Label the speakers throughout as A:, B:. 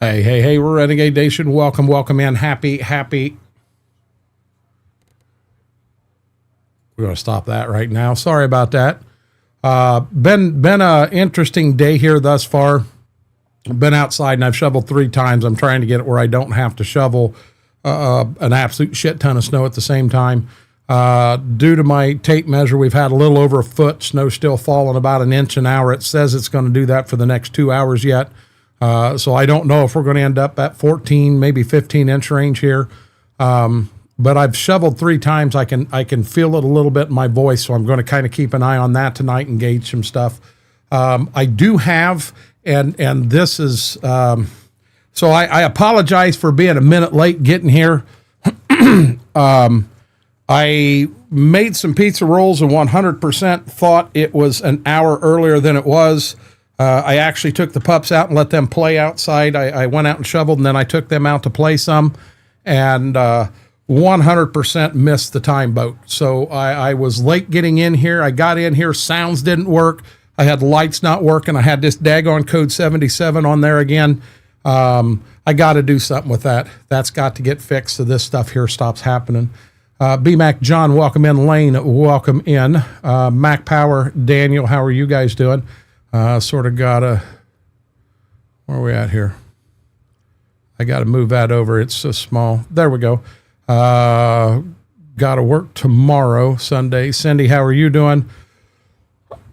A: Hey, we're Renegade Nation. Welcome in. Happy. We're going to stop that right now. Sorry about that. Been a interesting day here thus far. Been outside and I've shoveled 3 times. I'm trying to get it where I don't have to shovel an absolute shit ton of snow at the same time. Due to my tape measure, we've had a little over a foot. Snow still falling about an inch an hour. It says it's going to do that for the next 2 hours yet. So I don't know if we're going to end up at 14, maybe 15 inch range here. But I've shoveled 3 times. I can feel it a little bit in my voice. So I'm going to kind of keep an eye on that tonight and gauge some stuff. I do have, and this is, so I apologize for being a minute late getting here. I made some pizza rolls and 100% thought it was an hour earlier than it was. I actually took the pups out and let them play outside. I went out and shoveled, and then I took them out to play some, and 100% missed the time boat. So I was late getting in here. I got in here. Sounds didn't work. I had lights not working. I had this daggone code 77 on there again. I got to do something with that. That's got to get fixed so this stuff here stops happening. B-Mac John, welcome in. Lane, welcome in. Mac Power, Daniel, how are you guys doing? Sort of got to, where are we at here? I got to move that over. It's so small. There we go. Got to work tomorrow, Sunday. Cindy, how are you doing?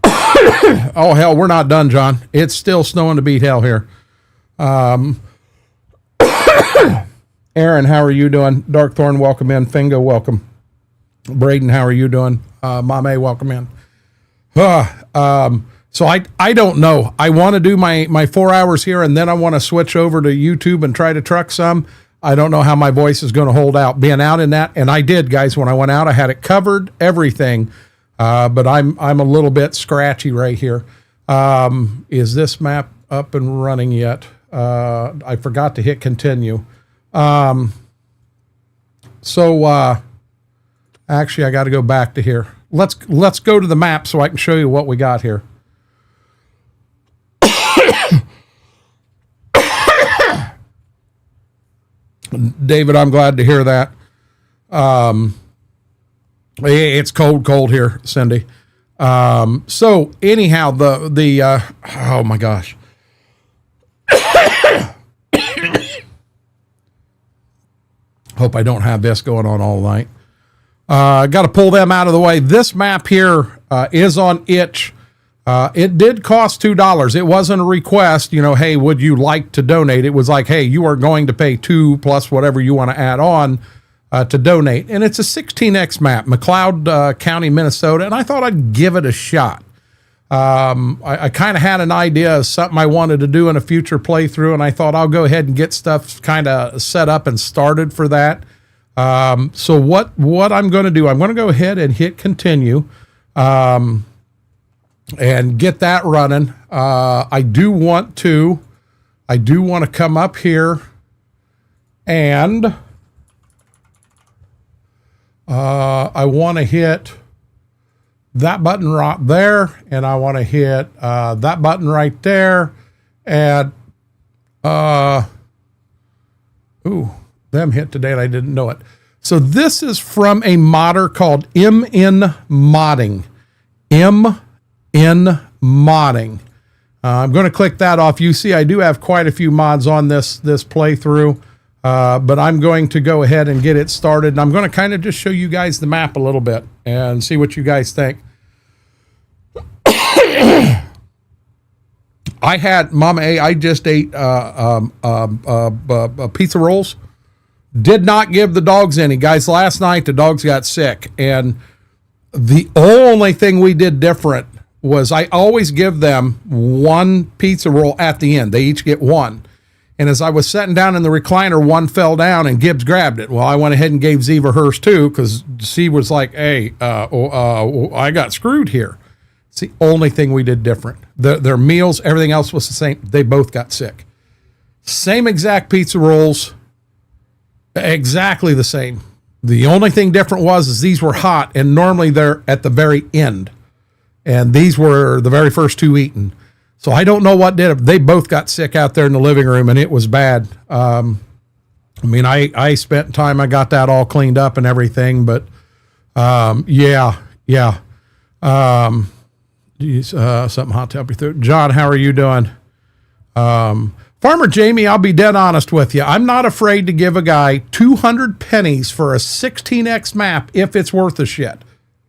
A: Oh, hell, we're not done, John. It's still snowing to beat hell here. Aaron, how are you doing? Darkthorn, welcome in. Fingo, welcome. Braden, how are you doing? Mame, welcome in. So I don't know. I want to do my 4 hours here, and then I want to switch over to YouTube and try to truck some. I don't know how my voice is going to hold out being out in that. And I did, guys. When I went out, I had it covered, everything. But I'm a little bit scratchy right here. Is this map up and running yet? I forgot to hit continue. Actually, I got to go back to here. Let's go to the map so I can show you what we got here. David, I'm glad to hear that. It's cold here, Cindy. So anyhow, the oh my gosh. Hope I don't have this going on all night. Got to pull them out of the way. This map here is on itch. It did cost $2. It wasn't a request, hey, would you like to donate? It was like, hey, you are going to pay $2 plus whatever you want to add on to donate. And it's a 16X map, McLeod County, Minnesota. And I thought I'd give it a shot. I kind of had an idea of something I wanted to do in a future playthrough. And I thought I'll go ahead and get stuff kind of set up and started for that. So what I'm going to do, I'm going to go ahead and hit continue. And get that running. I do want to come up here and I want to hit that button right there, and I want to hit that button right there, and them hit today and I didn't know it. So this is from a modder called MN Modding. In modding. I'm going to click that off. You see, I do have quite a few mods on this playthrough, but I'm going to go ahead and get it started. And I'm going to kind of just show you guys the map a little bit and see what you guys think. I had Mama A. I just ate pizza rolls. Did not give the dogs any, guys. Last night the dogs got sick, and the only thing we did different was I always give them one pizza roll at the end. They each get one. And as I was sitting down in the recliner, one fell down and Gibbs grabbed it. Well, I went ahead and gave Ziva hers too, because she was like, hey, I got screwed here. It's the only thing we did different. Their meals, everything else was the same. They both got sick. Same exact pizza rolls, exactly the same. The only thing different was these were hot, and normally they're at the very end. And these were the very first 2 eaten. So I don't know what did it. They both got sick out there in the living room, and it was bad. I mean, I spent time, I got that all cleaned up and everything, but yeah. Something hot to help you through. John, how are you doing? Farmer Jamie, I'll be dead honest with you. I'm not afraid to give a guy 200 pennies for a 16x map if it's worth a shit.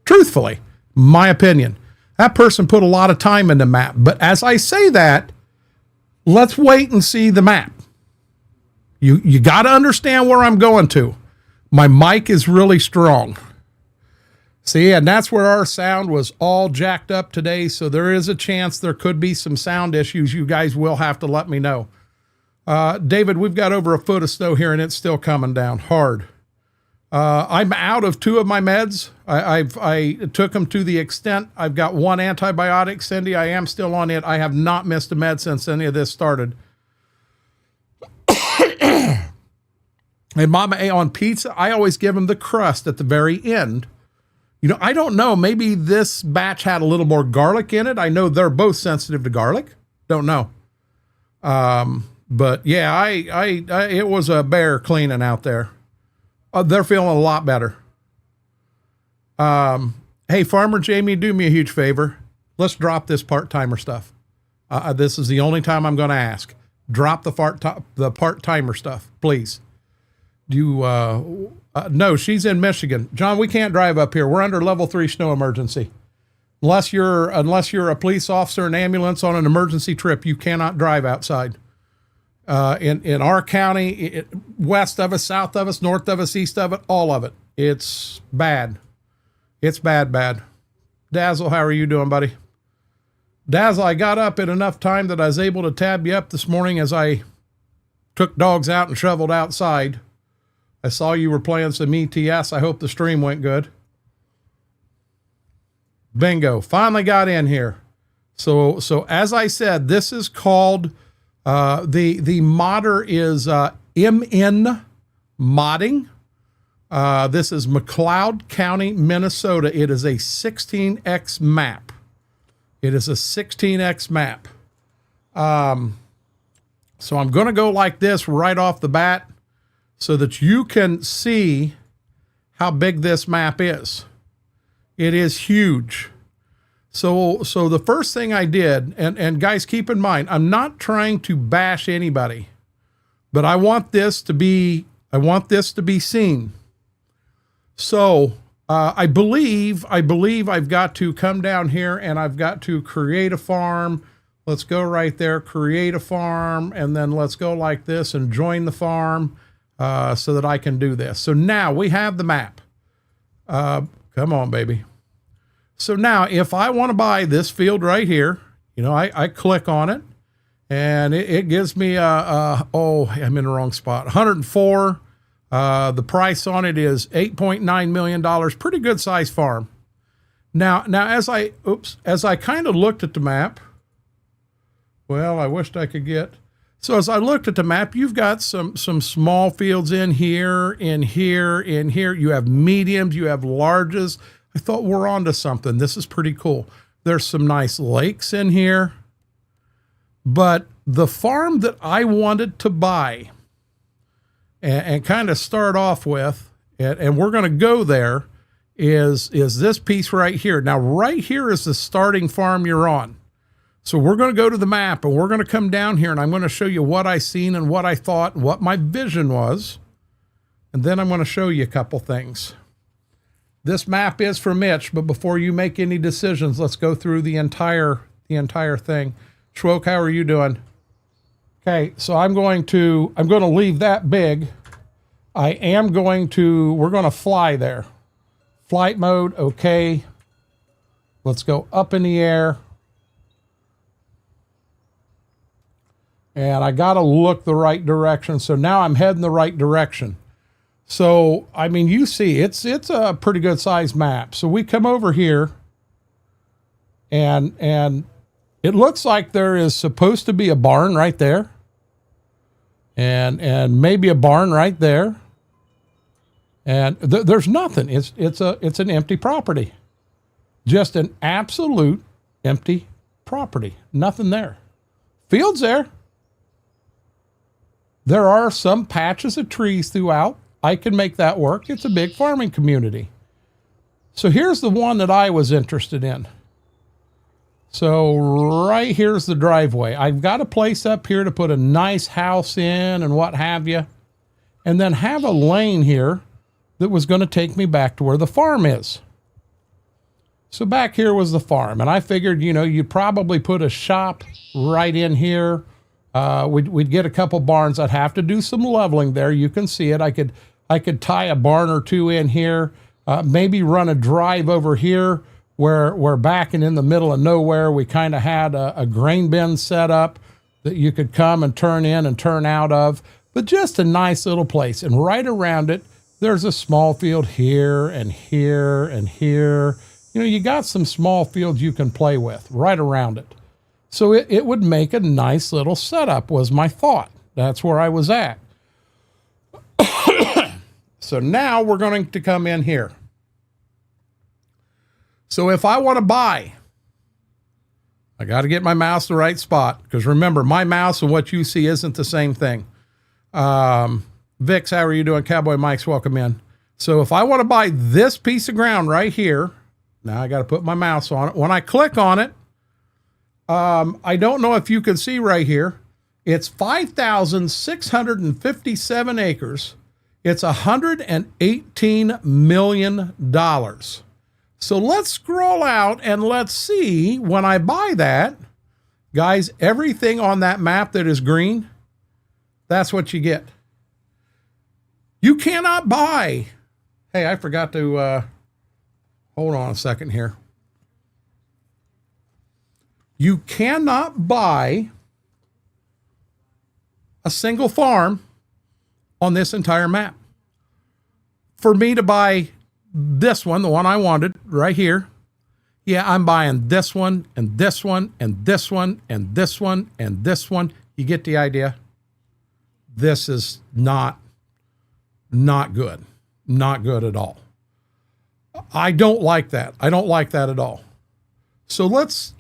A: Truthfully, my opinion. That person put a lot of time in the map. But as I say that, let's wait and see the map. You got to understand where I'm going to. My mic is really strong. See, and that's where our sound was all jacked up today. So there is a chance there could be some sound issues. You guys will have to let me know. David, we've got over a foot of snow here and it's still coming down hard. I'm out of 2 of my meds. I took them to the extent. I've got 1 antibiotic. Cindy, I am still on it. I have not missed a med since any of this started. And Mama A, on pizza, I always give them the crust at the very end. You know, I don't know. Maybe this batch had a little more garlic in it. I know they're both sensitive to garlic. Don't know. But yeah, I it was a bear cleaning out there. They're feeling a lot better. Hey, Farmer Jamie, do me a huge favor. Let's drop this part-timer stuff. This is the only time I'm going to ask. Drop the part-timer stuff, please. No, she's in Michigan. John, we can't drive up here. We're under level 3 snow emergency. Unless you're a police officer, an ambulance on an emergency trip, you cannot drive outside. In our county, west of us, south of us, north of us, east of it, all of it. It's bad. It's bad. Dazzle, how are you doing, buddy? Dazzle, I got up in enough time that I was able to tab you up this morning as I took dogs out and shoveled outside. I saw you were playing some ETS. I hope the stream went good. Bingo. Finally got in here. So as I said, this is called, the modder is MN Modding. This is McLeod County, Minnesota. It is a 16x map. It is a 16x map. So I'm going to go like this right off the bat so that you can see how big this map is. It is huge. So the first thing I did, and guys, keep in mind, I'm not trying to bash anybody, but I want this to be seen. So I believe I've got to come down here and I've got to create a farm. Let's go right there, create a farm, and then let's go like this and join the farm so that I can do this. So now we have the map. Come on, baby. So now if I want to buy this field right here, you know, I click on it and it gives me oh, I'm in the wrong spot. 104. The price on it is $8.9 million. Pretty good size farm. Now as I kind of looked at the map, well, I wished I could get. So as I looked at the map, you've got some small fields in here, in here, in here. You have mediums, you have larges. I thought we're onto something. This is pretty cool. There's some nice lakes in here. But the farm that I wanted to buy and kind of start off with, and we're going to go there, is this piece right here. Now, right here is the starting farm you're on. So we're going to go to the map and we're going to come down here and I'm going to show you what I seen and what I thought, and what my vision was. And then I'm going to show you a couple things. This map is for Mitch, but before you make any decisions, let's go through the entire thing. Schwoke, how are you doing? Okay, so I'm going to leave that big. we're going to fly there. Flight mode, okay. Let's go up in the air. And I got to look the right direction. So now I'm heading the right direction. So, I mean, you see, it's a pretty good sized map. So we come over here and it looks like there is supposed to be a barn right there. And maybe a barn right there. And there's nothing. It's an empty property. Just an absolute empty property. Nothing there. Field's there. There are some patches of trees throughout. I can make that work. It's a big farming community. So here's the one that I was interested in. So right here's the driveway. I've got a place up here to put a nice house in and what have you. And then have a lane here that was going to take me back to where the farm is. So back here was the farm. And I figured, you know, you'd probably put a shop right in here. We'd get a couple barns. I'd have to do some leveling there. You can see it. I could tie a barn or two in here. Maybe run a drive over here where we're back and in the middle of nowhere. We kind of had a grain bin set up that you could come and turn in and turn out of. But just a nice little place. And right around it, there's a small field here and here and here. You know, you got some small fields you can play with right around it. So it would make a nice little setup was my thought. That's where I was at. So now we're going to come in here. So if I want to buy, I got to get my mouse in the right spot. Because remember, my mouse and what you see isn't the same thing. Vix, how are you doing? Cowboy Mike's welcome in. So if I want to buy this piece of ground right here, now I got to put my mouse on it. When I click on it, I don't know if you can see right here. It's 5,657 acres. It's $118 million. So let's scroll out and let's see when I buy that, guys, everything on that map that is green, that's what you get. You cannot buy. Hey, I forgot to, hold on a second here. You cannot buy a single farm on this entire map. For me to buy this one, the one I wanted right here, yeah, I'm buying this one and this one and this one and this one and this one. You get the idea? This is not good. Not good at all. I don't like that. I don't like that at all. So let's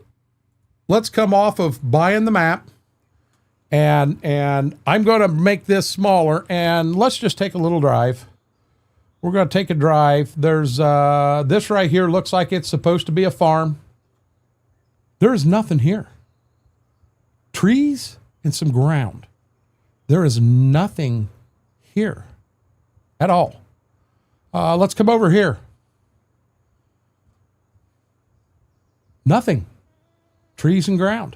A: come off of buying the map, and I'm going to make this smaller, and let's just take a little drive. We're going to take a drive. There's this right here looks like it's supposed to be a farm. There's nothing here. Trees and some ground. There is nothing here at all. Let's come over here. Nothing. Trees and ground.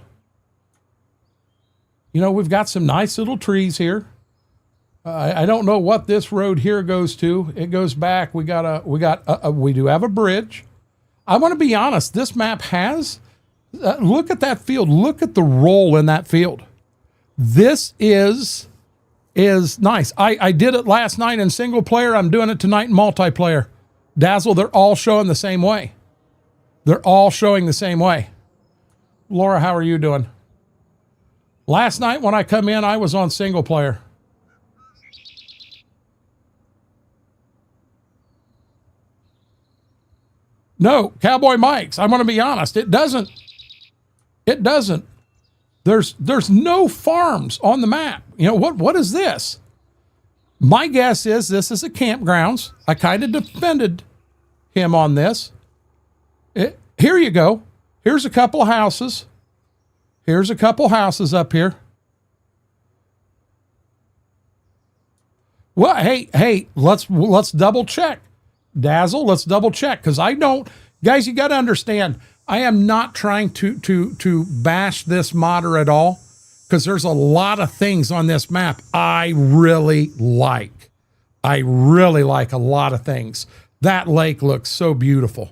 A: You know, we've got some nice little trees here. I don't know what this road here goes to. It goes back. We do have a bridge. I want to be honest. This map has, look at that field. Look at the roll in that field. This is nice. I did it last night in single player. I'm doing it tonight in multiplayer. Dazzle, they're all showing the same way. They're all showing the same way. Laura, how are you doing? Last night when I come in, I was on single player. No, Cowboy Mike's. I'm going to be honest. It doesn't. There's no farms on the map. You know, what is this? My guess is this is a campgrounds. I kind of defended him on this. Here you go. Here's a couple of houses. Here's a couple houses up here. Well, hey, let's double check. Dazzle, let's double check. Because I don't, guys, you got to understand, I am not trying to bash this modder at all. Because there's a lot of things on this map I really like. I really like a lot of things. That lake looks so beautiful.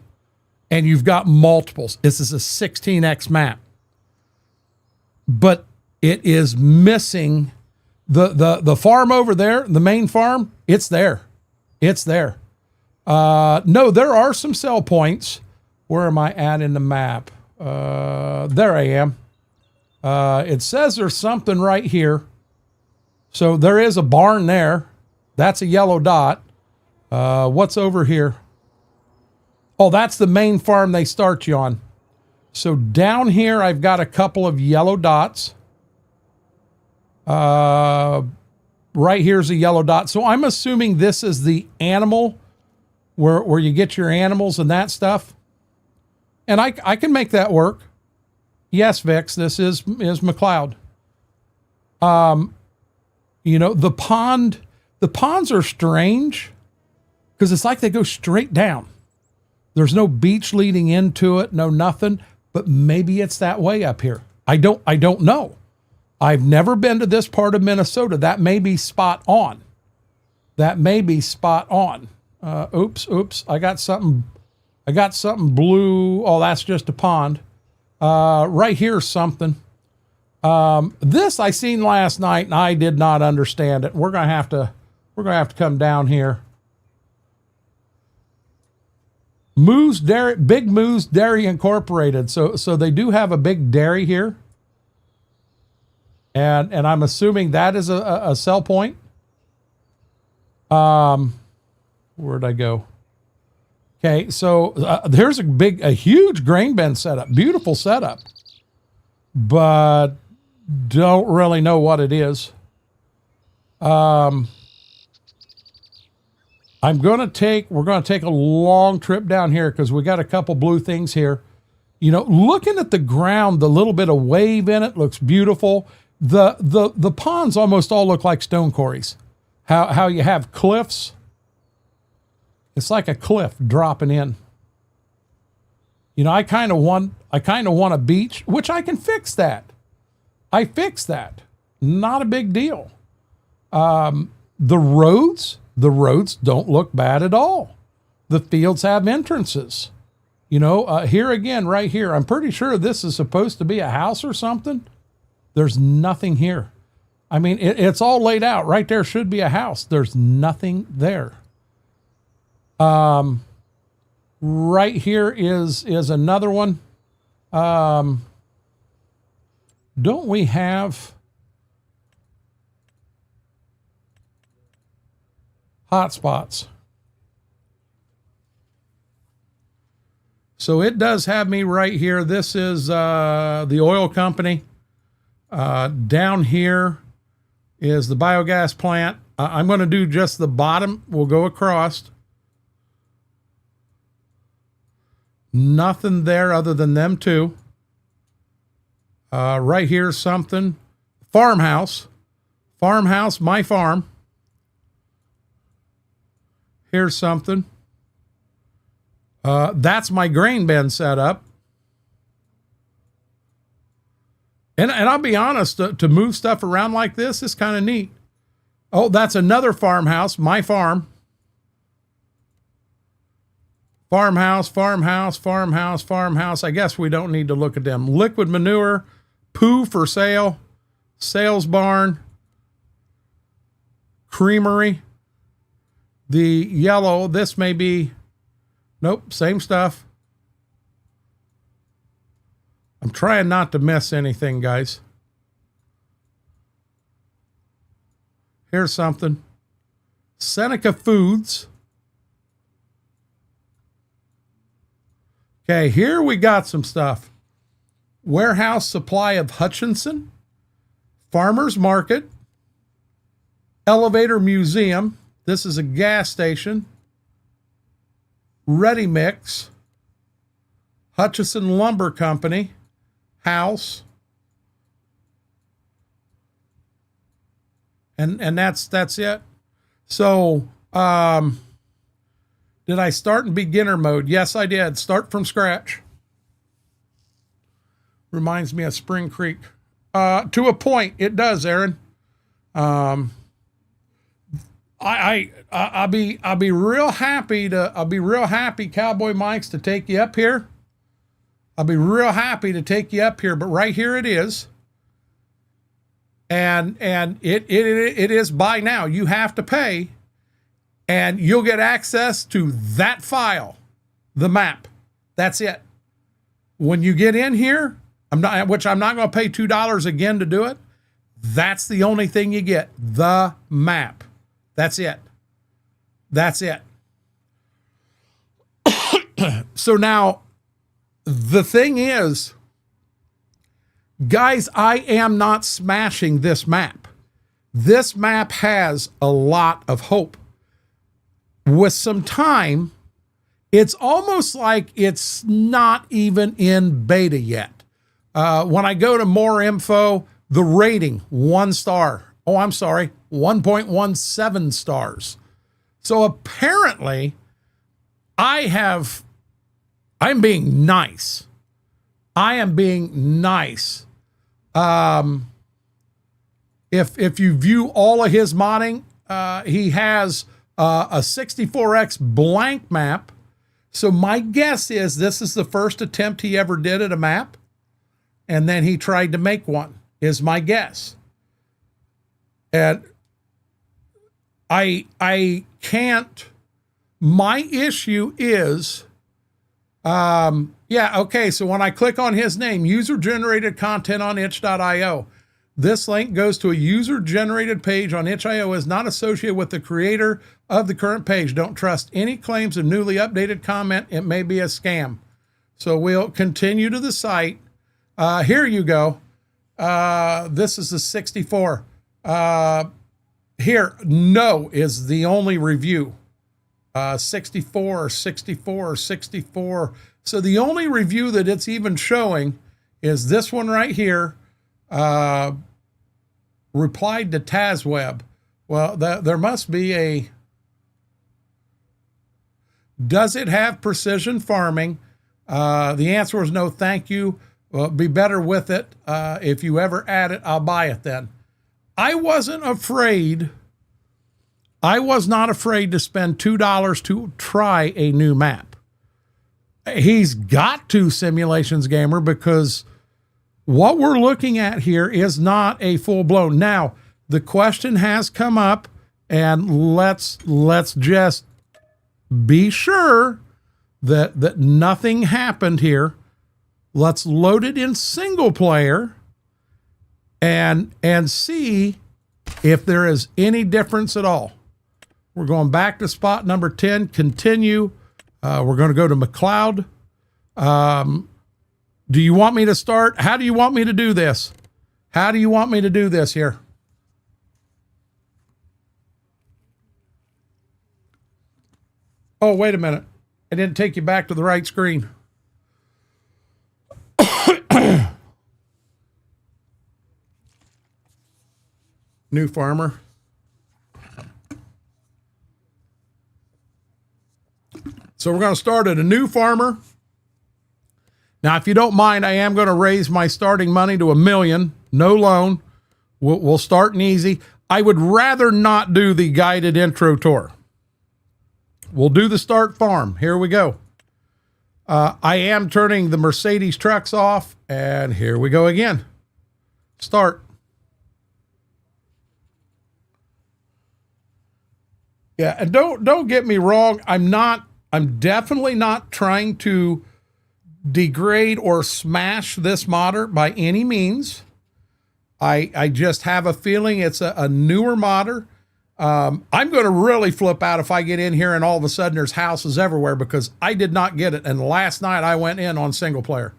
A: And you've got multiples. This is a 16x map. But it is missing the farm over there, the main farm, it's there. It's there. No, there are some sell points. Where am I at in the map? There I am. It says there's something right here. So there is a barn there. That's a yellow dot. What's over here? Oh, that's the main farm they start you on. So down here, I've got a couple of yellow dots. Right here's a yellow dot. So I'm assuming this is the animal where you get your animals and that stuff. And I can make that work. Yes, Vix, this is McLeod. You know, the ponds are strange because it's like they go straight down. There's no beach leading into it, no nothing, but maybe it's that way up here. I don't know. I've never been to this part of Minnesota. That may be spot on. Oops. I got something blue. Oh, that's just a pond. Right here's something. This I seen last night and I did not understand it. We're going to have to come down here. Big Moose Dairy Incorporated. So they do have a big dairy here. And I'm assuming that is a sell point. Where'd I go? Okay, so there's a huge grain bin setup. Beautiful setup. But don't really know what it is. We're going to take a long trip down here because we got a couple blue things here. You know, looking at the ground, the little bit of wave in it looks beautiful. The ponds almost all look like stone quarries. How you have cliffs. It's like a cliff dropping in. You know, I kind of want a beach, which I can fix that. I fix that. Not a big deal. The roads don't look bad at all. The fields have entrances. You know, here again, right here, I'm pretty sure this is supposed to be a house or something. There's nothing here. I mean, it's all laid out. Right there should be a house. There's nothing there. Right here is another one. Don't we have hotspots? So it does have me right here. This is the oil company. Down here is the biogas plant. I'm going to do just the bottom. We'll go across. Nothing there other than them two. Right here's something. Farmhouse, my farm. Here's something. That's my grain bin setup. And I'll be honest, to move stuff around like this is kind of neat. Oh, that's another farmhouse, my farm. Farmhouse. I guess we don't need to look at them. Liquid manure, poo for sale, sales barn, creamery. The yellow, this may be, nope, same stuff. I'm trying not to miss anything, guys. Here's something. Seneca Foods. Okay, here we got some stuff. Warehouse Supply of Hutchinson. Farmers Market. Elevator Museum. This is a gas station. Ready Mix. Hutchison Lumber Company. House. And that's it. So, did I start in beginner mode? Yes, I did. Start from scratch. Reminds me of Spring Creek. To a point, it does, Aaron. I'll be real happy, Cowboy Mike's, to take you up here. I'll be real happy to take you up here, but right here it is. And it is by now. You have to pay, and you'll get access to that file, the map. That's it. When you get in here, I'm not going to pay $2 again to do it. That's the only thing you get, the map. That's it. So now, the thing is, guys, I am not smashing this map. This map has a lot of hope. With some time, it's almost like it's not even in beta yet. When I go to more info, the rating, 1 star. Oh, I'm sorry, 1.17 stars. So apparently, I'm being nice. I am being nice. If you view all of his modding, he has a 64x blank map. So my guess is this is the first attempt he ever did at a map. And then he tried to make one, is my guess. And I can't, my issue is, yeah, okay, so when I click on his name, user-generated content on itch.io, this link goes to a user-generated page on itch.io is not associated with the creator of the current page. Don't trust any claims of newly updated comment. It may be a scam. So we'll continue to the site. Here you go. This is the 64. Here, no is the only review. 64. So the only review that it's even showing is this one right here. Replied to TazWeb. Well, there must be a... Does it have precision farming? The answer was no, thank you. Well, be better with it. If you ever add it, I'll buy it then. I wasn't afraid. I was not afraid to spend $2 to try a new map. He's got to, Simulations Gamer, because what we're looking at here is not a full-blown. Now, the question has come up, and let's just be sure that nothing happened here. Let's load it in single player and see if there is any difference at all. We're going back to spot number 10, continue. We're going to go to McLeod. Do you want me to start? How do you want me to do this? How do you want me to do this here? Oh, wait a minute. I didn't take you back to the right screen. New farmer. So we're going to start at a new farmer. Now, if you don't mind, I am going to raise my starting money to $1 million. No loan. We'll start in easy. I would rather not do the guided intro tour. We'll do the start farm. Here we go. I am turning the Mercedes trucks off, and here we go again. Start. Yeah, and don't get me wrong. I'm definitely not trying to degrade or smash this modder by any means. I just have a feeling it's a newer modder. I'm going to really flip out if I get in here and all of a sudden there's houses everywhere, because I did not get it. And last night I went in on single player.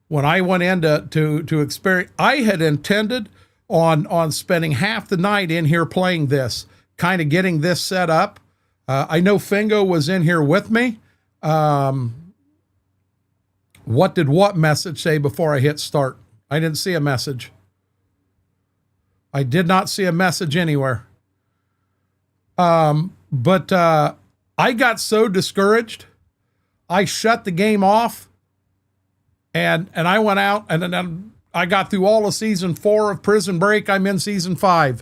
A: When I went in to experience, I had intended on spending half the night in here playing this, kind of getting this set up. I know Fingo was in here with me. What did what message say before I hit start? I didn't see a message. I did not see a message anywhere. But I got so discouraged, I shut the game off, and I went out, and then I got through all of season 4 of Prison Break. I'm in season 5.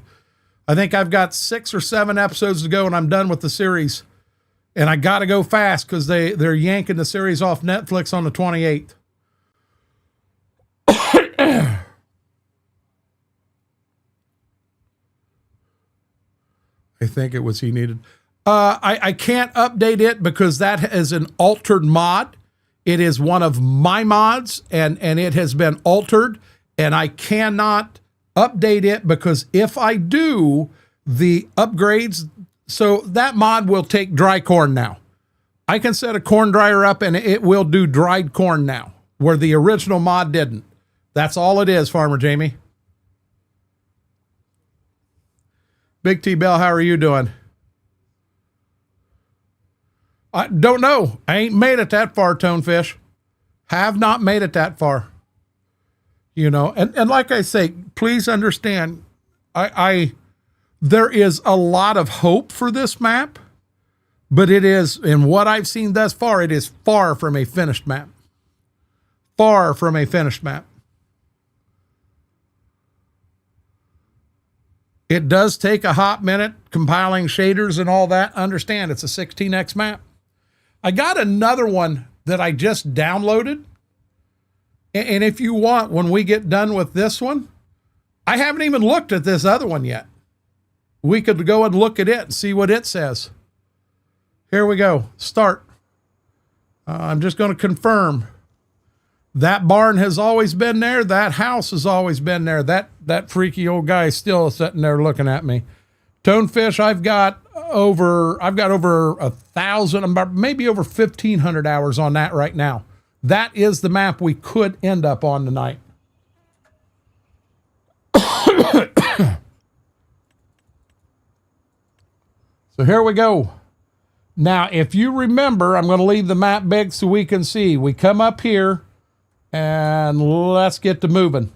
A: I think I've got 6 or 7 episodes to go, and I'm done with the series. And I got to go fast because they're yanking the series off Netflix on the 28th. I think it was he needed. I can't update it because that is an altered mod. It is one of my mods, and it has been altered, and I cannot update it because if I do, the upgrades, so that mod will take dry corn now. I can set a corn dryer up and it will do dried corn now, where the original mod didn't. That's all it is, Farmer Jamie. Big T Bell, how are you doing? I don't know. I ain't made it that far, Tonefish. Have not made it that far. You know, and like I say, please understand, there is a lot of hope for this map, but it is, in what I've seen thus far, it is far from a finished map. Far from a finished map. It does take a hot minute compiling shaders and all that. Understand, it's a 16x map. I got another one that I just downloaded. And if you want, when we get done with this one, I haven't even looked at this other one yet. We could go and look at it and see what it says. Here we go. Start. I'm just going to confirm. That barn has always been there. That house has always been there. That freaky old guy is still sitting there looking at me. Tonefish, I've got over 1,000, maybe over 1,500 hours on that right now. That is the map we could end up on tonight. So here we go. Now, if you remember, I'm going to leave the map big so we can see. We come up here and let's get to moving.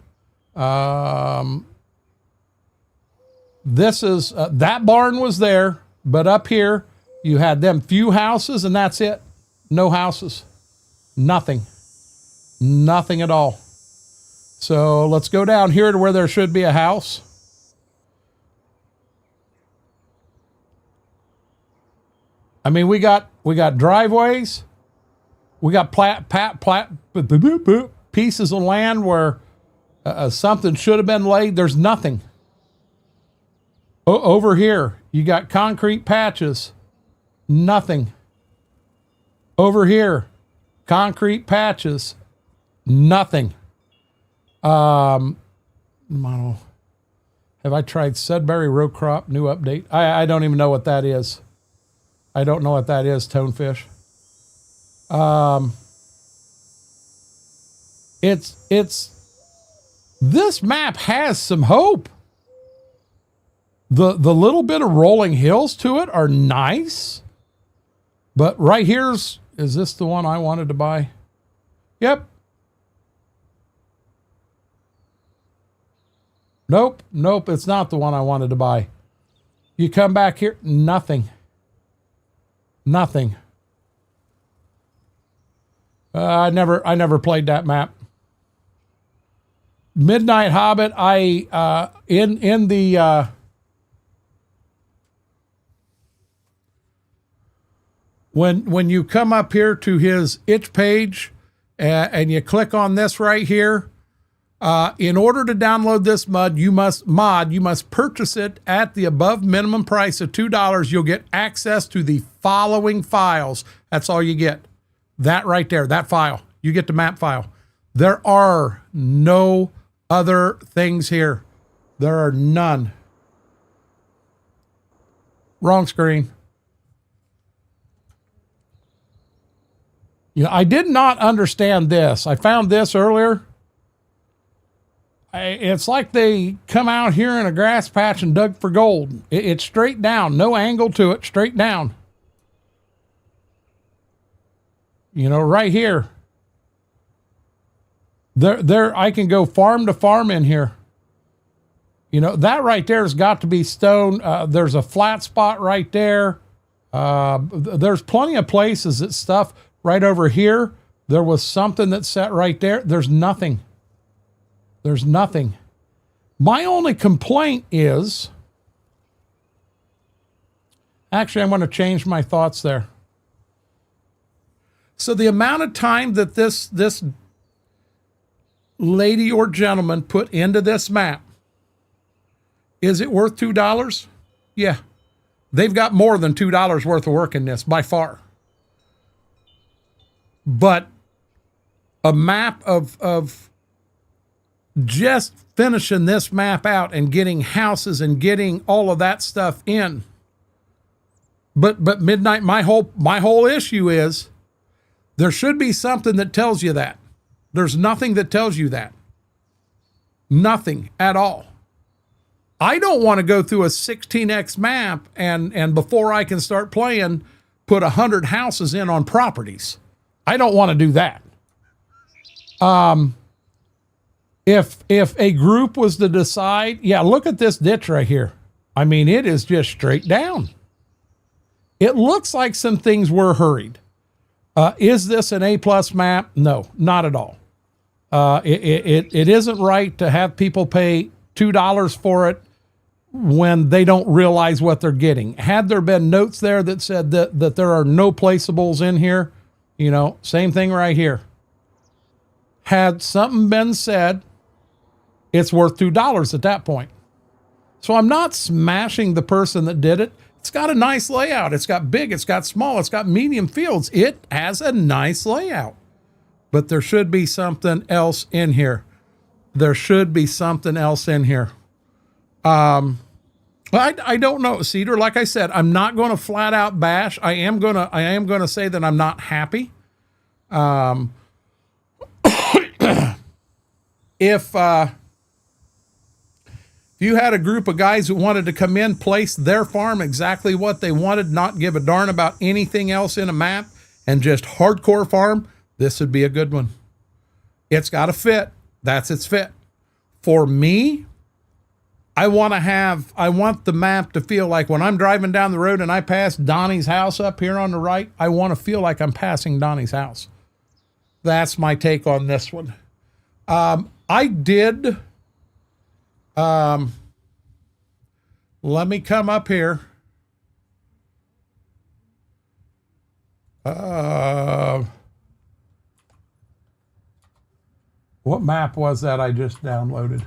A: This is, that barn was there, but up here you had them few houses and that's it. No houses. Nothing. Nothing at all. So let's go down here to where there should be a house. I mean, we got driveways. We got pieces of land where something should have been laid. There's nothing. Over here, you got concrete patches. Nothing. Over here, concrete patches. Nothing. Have I tried Sudbury row crop new update? I don't even know what that is. I don't know what that is, Tonefish. This map has some hope. The little bit of rolling hills to it are nice. But right is this the one I wanted to buy? Yep. Nope, it's not the one I wanted to buy. You come back here, nothing. Nothing. I never played that map. Midnight Hobbit, when you come up here to his itch page and you click on this right here, in order to download this you must purchase it at the above minimum price of $2. You'll get access to the following files. That's all you get. That right there, that file. You get the map file. There are no other things here. There are none. Wrong screen. You know, I did not understand this. I found this earlier. It's like they come out here in a grass patch and dug for gold. It's straight down, no angle to it, straight down. You know, right here. There, I can go farm to farm in here. You know, that right there has got to be stone. There's a flat spot right there. There's plenty of places that stuff right over here. There was something that set right there. There's nothing. There's nothing. My only complaint is, actually, I'm going to change my thoughts there. So the amount of time that this lady or gentleman put into this map, is it worth $2? Yeah. They've got more than $2 worth of work in this, by far. But a map of just finishing this map out and getting houses and getting all of that stuff in. But Midnight, my whole issue is there should be something that tells you that. There's nothing that tells you that. Nothing at all. I don't want to go through a 16x map and before I can start playing, put 100 houses in on properties. I don't want to do that. If a group was to decide, yeah, look at this ditch right here. I mean, it is just straight down. It looks like some things were hurried. Is this an A+ map? No, not at all. It isn't right to have people pay $2 for it when they don't realize what they're getting. Had there been notes there that said that there are no placeables in here, you know, same thing right here. Had something been said, it's worth $2 at that point. So I'm not smashing the person that did it. It's got a nice layout. It's got big, it's got small, it's got medium fields. It has a nice layout. But there should be something else in here. There should be something else in here. I don't know, Cedar. Like I said, I'm not going to flat out bash. I am going to say that I'm not happy. If you had a group of guys who wanted to come in, place their farm exactly what they wanted, not give a darn about anything else in a map, and just hardcore farm, this would be a good one. It's got to fit. That's its fit. For me, I want the map to feel like when I'm driving down the road and I pass Donnie's house up here on the right, I want to feel like I'm passing Donnie's house. That's my take on this one. I did, let me come up here. What map was that I just downloaded?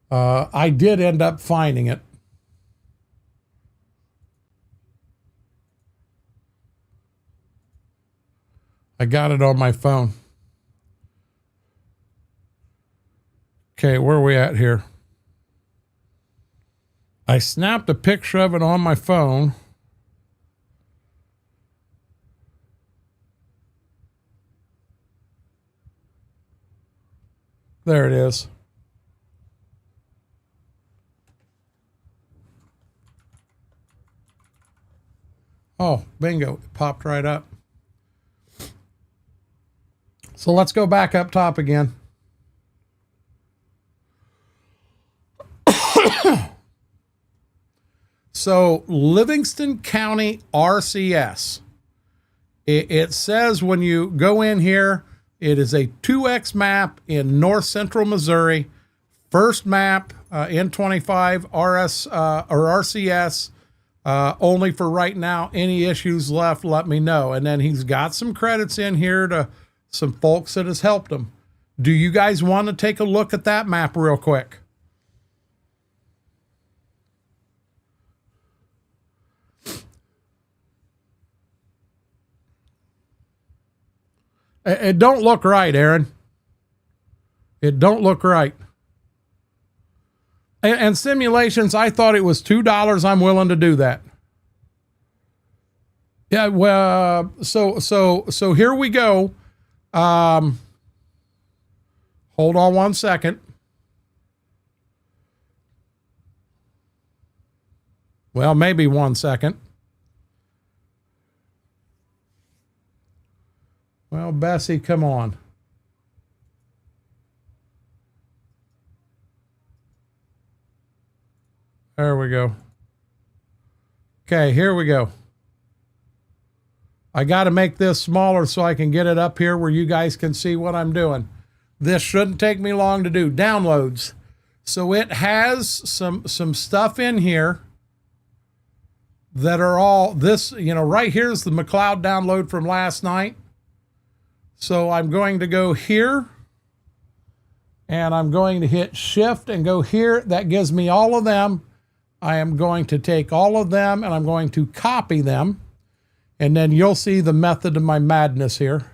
A: I did end up finding it. I got it on my phone. Okay, where are we at here? I snapped a picture of it on my phone. There it is. Oh, bingo. It popped right up. So let's go back up top again. So Livingston County RCS. It says when you go in here, it is a 2X map in north central Missouri. First map N25 RS or RCS. Only for right now. Any issues left, let me know. And then he's got some credits in here to some folks that has helped him. Do you guys want to take a look at that map real quick? It don't look right, Aaron. It don't look right. And simulations, I thought it was $2. I'm willing to do that. Yeah, well, so here we go. Hold on one second. Well, maybe 1 second. Well, Bessie, come on. There we go. Okay, here we go. I got to make this smaller so I can get it up here where you guys can see what I'm doing. This shouldn't take me long to do. Downloads. So it has some stuff in here that are all this, you know, right here's the McLeod download from last night. So I'm going to go here and I'm going to hit shift and go here. That gives me all of them. I am going to take all of them and I'm going to copy them. And then you'll see the method of my madness here.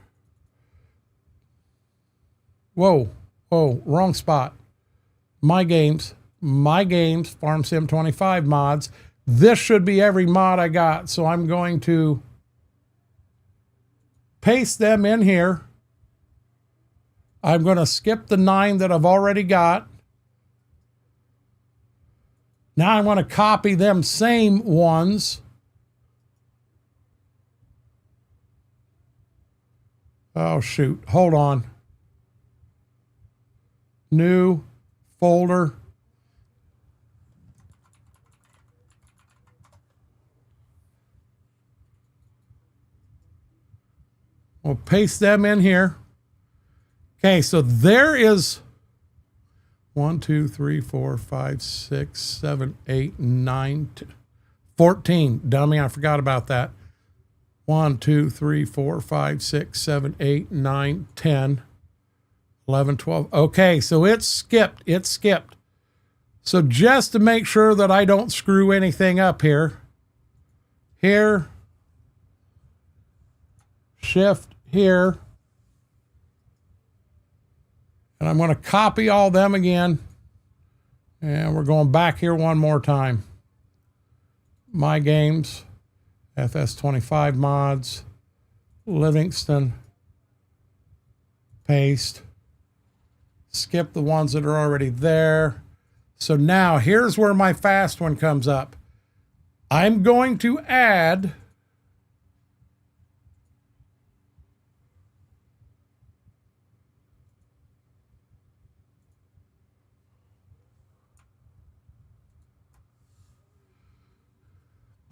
A: Whoa, wrong spot. My games, Farm Sim 25 mods. This should be every mod I got. So I'm going to paste them in here. I'm going to skip the 9 that I've already got. Now I want to copy them same ones. Oh, shoot. Hold on. New folder. We'll paste them in here. Okay, so there is 1, 2, 3, 4, 5, 6, 7, 8, 9, 14. Dummy, I forgot about that. 1, 2, 3, 4, 5, 6, 7, 8, 9, 10, 11, 12. Okay, so it's skipped. It's skipped. So just to make sure that I don't screw anything up here, shift here, and I'm going to copy all them again, and we're going back here one more time. My games, FS25 mods, Livingston, paste, skip the ones that are already there. So now here's where my fast one comes up. I'm going to add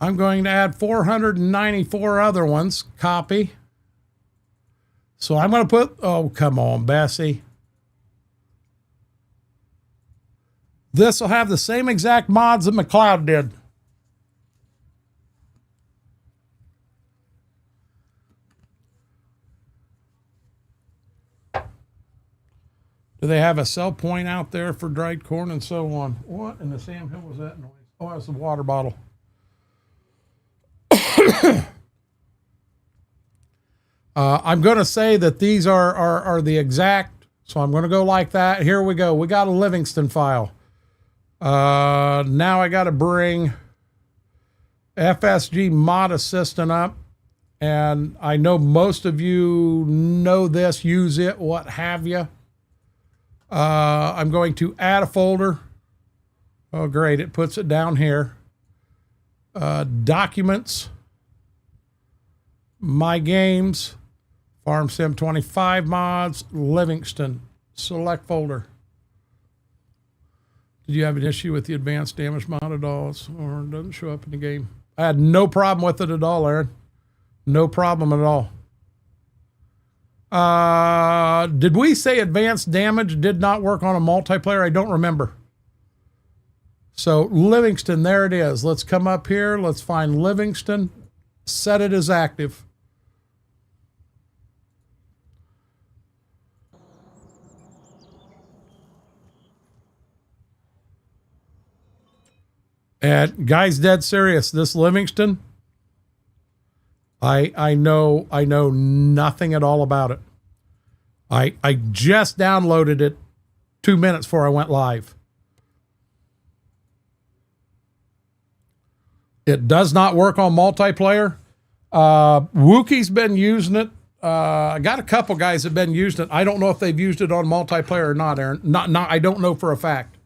A: I'm going to add 494 other ones. Copy. So I'm going to put, oh, come on, Bessie. This will have the same exact mods that McLeod did. Do they have a sell point out there for dried corn and so on? What in the Sam Hill was that noise? Oh, that's the water bottle. I'm going to say that these are the exact, so I'm going to go like that. Here we go. We got a Livingston file. Now I got to bring FSG Mod Assistant up, and I know most of you know this, use it, what have you. I'm going to add a folder. Oh, great. It puts it down here. Documents. My games, Farm Sim 25 mods, Livingston, select folder. Did you have an issue with the advanced damage mod at all, or it doesn't show up in the game? I had no problem with it at all, Aaron. No problem at all. Did we say advanced damage did not work on a multiplayer? I don't remember. So Livingston, there it is. Let's come up here. Let's find Livingston. Set it as active. And guys, dead serious, this Livingston, I know nothing at all about it. I just downloaded it 2 minutes before I went live. It does not work on multiplayer. Wookie's been using it. I got a couple guys that have been using it. I don't know if they've used it on multiplayer or not, Aaron. Not I don't know for a fact.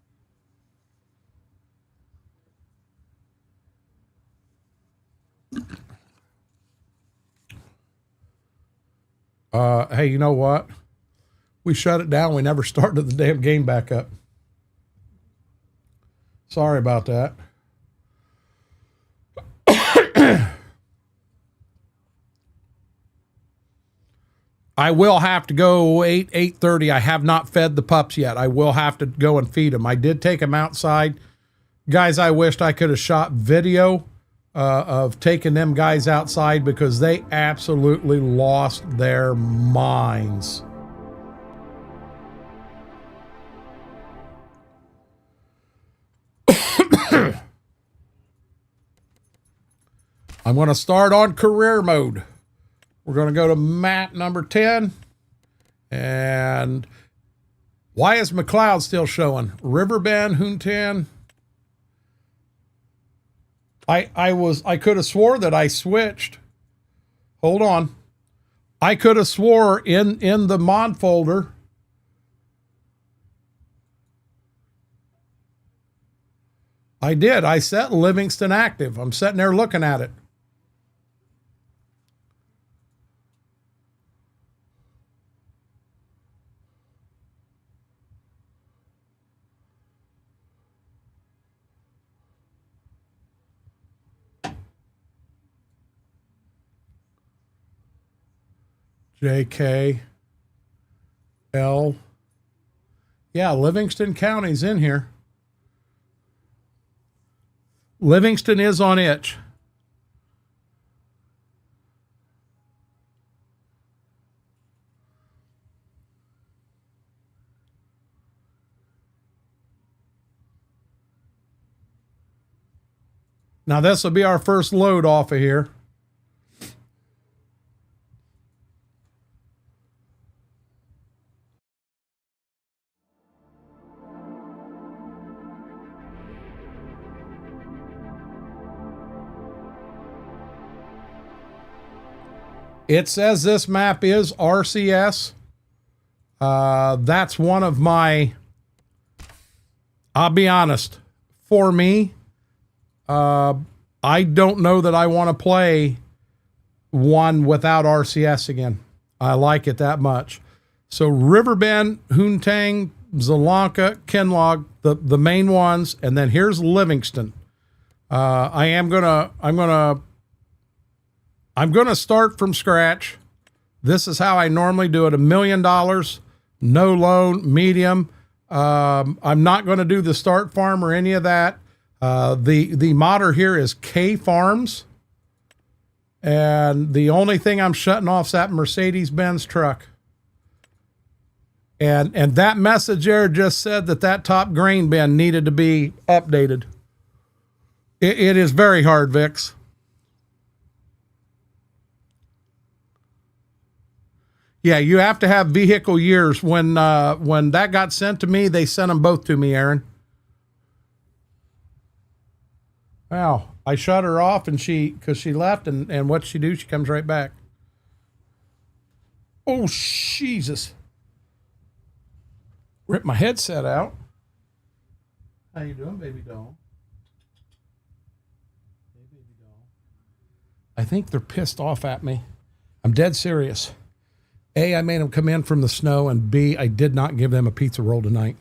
A: Hey, you know what? We shut it down. We never started the damn game back up. Sorry about that. I will have to go 8:30. I have not fed the pups yet. I will have to go and feed them. I did take them outside. Guys, I wished I could have shot video of taking them guys outside because they absolutely lost their minds. I'm going to start on career mode. We're going to go to map number 10. And why is McLeod still showing? Riverbend, Huntan. I could have swore that I switched. Hold on. I could have swore in the mod folder. I did. I set Livingston active. I'm sitting there looking at it. JK L. Yeah, Livingston County's in here. Livingston is on itch. Now this will be our first load off of here. It says this map is RCS. That's one of my, I'll be honest, for me, I don't know that I want to play one without RCS again. I like it that much. So Riverbend, Hoontang, Zalanka, Kinlog, the main ones, and then here's Livingston. I'm gonna start from scratch. This is how I normally do it. $1 million, no loan, medium. I'm not going to do the start farm or any of that. The modder here is K Farms. And the only thing I'm shutting off is that Mercedes-Benz truck. And that message there just said that top grain bin needed to be updated. It is very hard, Vix. Yeah, you have to have vehicle years. When that got sent to me, they sent them both to me, Aaron. Wow. I shut her off and because she left, and what'd she do? She comes right back. Oh, Jesus. Ripped my headset out. How you doing, baby doll? Hey, baby doll. I think they're pissed off at me. I'm dead serious. A, I made them come in from the snow, and B, I did not give them a pizza roll tonight.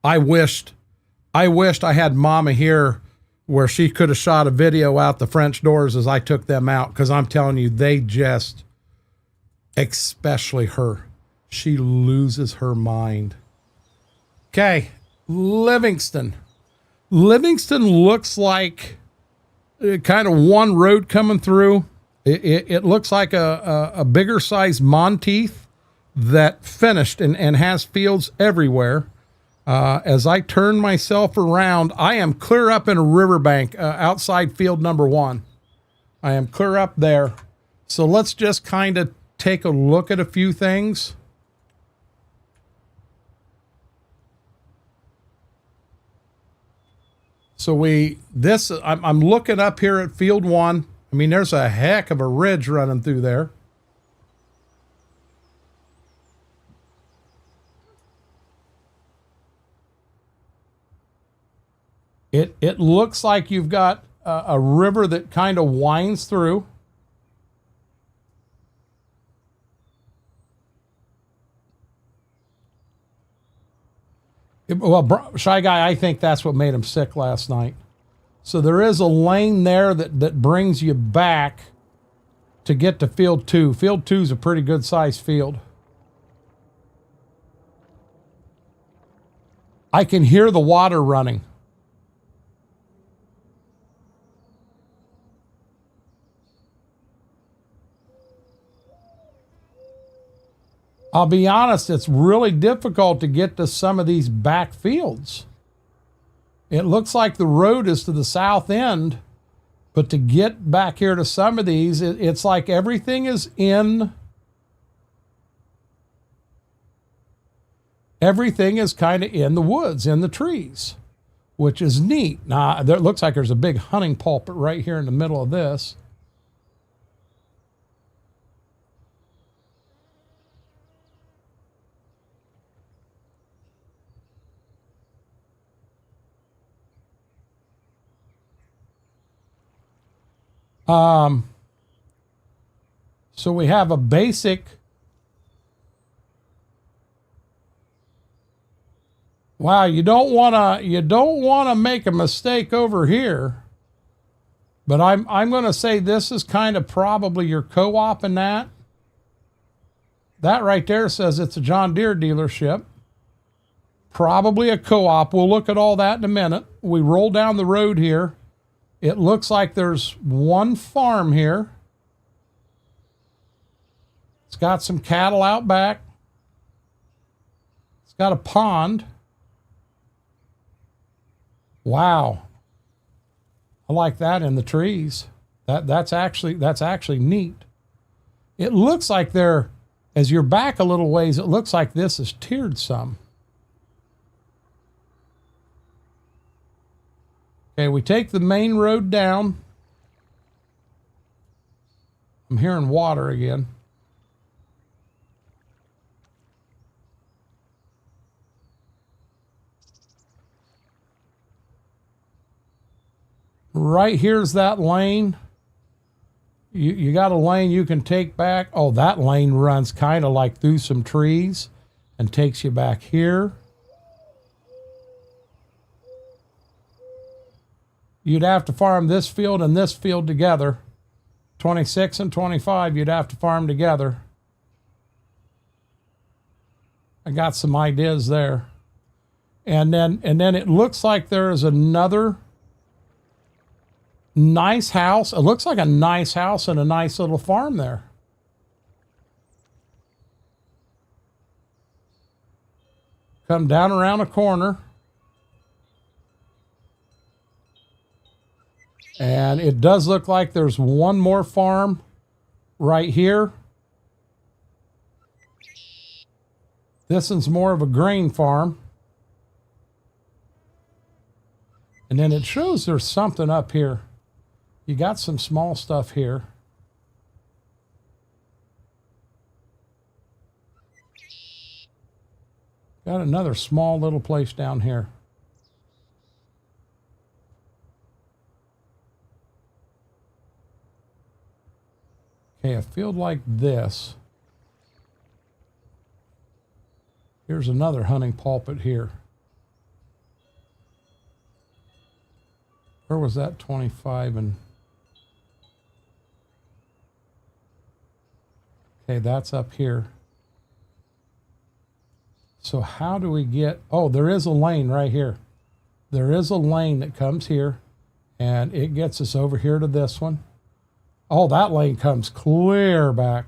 A: I wished I had Mama here where she could have shot a video out the French doors as I took them out, because I'm telling you, they just, especially her, she loses her mind. Okay, Livingston. Livingston looks like kind of one road coming through. It looks like a bigger size Monteith that finished and has fields everywhere. As I turn myself around, I am clear up in a riverbank outside field number 1. I am clear up there. So let's just kind of take a look at a few things. So I'm looking up here at field 1. I mean, there's a heck of a ridge running through there. It looks like you've got a river that kind of winds through. Well, Shy Guy, I think that's what made him sick last night. So there is a lane there that brings you back to get to field 2. Field 2 is a pretty good sized field. I can hear the water running. I'll be honest, it's really difficult to get to some of these back fields. It looks like the road is to the south end, but to get back here to some of these, it's like everything is kind of in the woods, in the trees. which is neat. Now, there, it looks like there's a big hunting pulpit right here in the middle of this. So we have a basic. Wow, you don't wanna make a mistake over here. But I'm gonna say this is kind of probably your co-op in that. That right there says it's a John Deere dealership. Probably a co-op. We'll look at all that in a minute. We roll down the road here. It looks like there's one farm here. It's got some cattle out back. It's got a pond. Wow. I like that in the trees. That's actually neat. It looks like they're, as you're back a little ways, it looks like this is tiered some. Okay, we take the main road down. I'm hearing water again. Right here's that lane. You got a lane you can take back. Oh, that lane runs kind of like through some trees and takes you back here. You'd have to farm this field and this field together. 26 and 25, you'd have to farm together. I got some ideas there. And then it looks like there is another nice house. It looks like a nice house and a nice little farm there. Come down around a corner. And it does look like there's one more farm right here. This one's more of a grain farm. And then it shows there's something up here. You got some small stuff here. Got another small little place down here. Okay, a field like this. Here's another hunting pulpit here. Where was that 25 and... Okay, that's up here. So how do we get... Oh, there is a lane right here. There is a lane that comes here, and it gets us over here to this one. Oh, that lane comes clear back.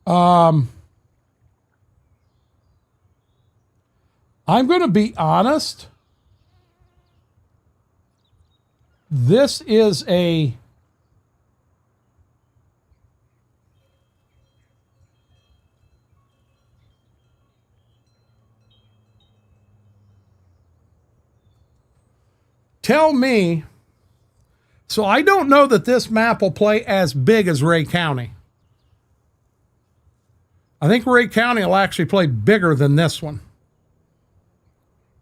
A: I'm going to be honest. This is a... Tell me, so I don't know that this map will play as big as Ray County. I think Ray County will actually play bigger than this one.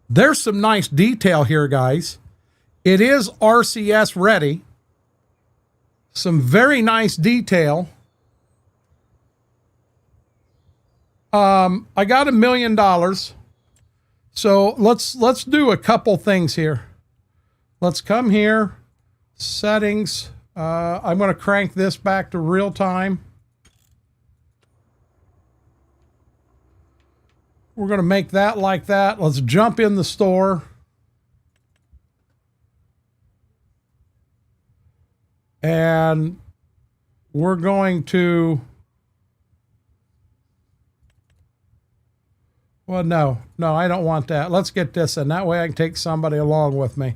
A: There's some nice detail here, guys. It is RCS ready. Some very nice detail. I got $1 million. So let's do a couple things here. Let's come here, settings. I'm going to crank this back to real time. We're going to make that like that. Let's jump in the store. And we're going to... Well, no, I don't want that. Let's get this in. That way I can take somebody along with me.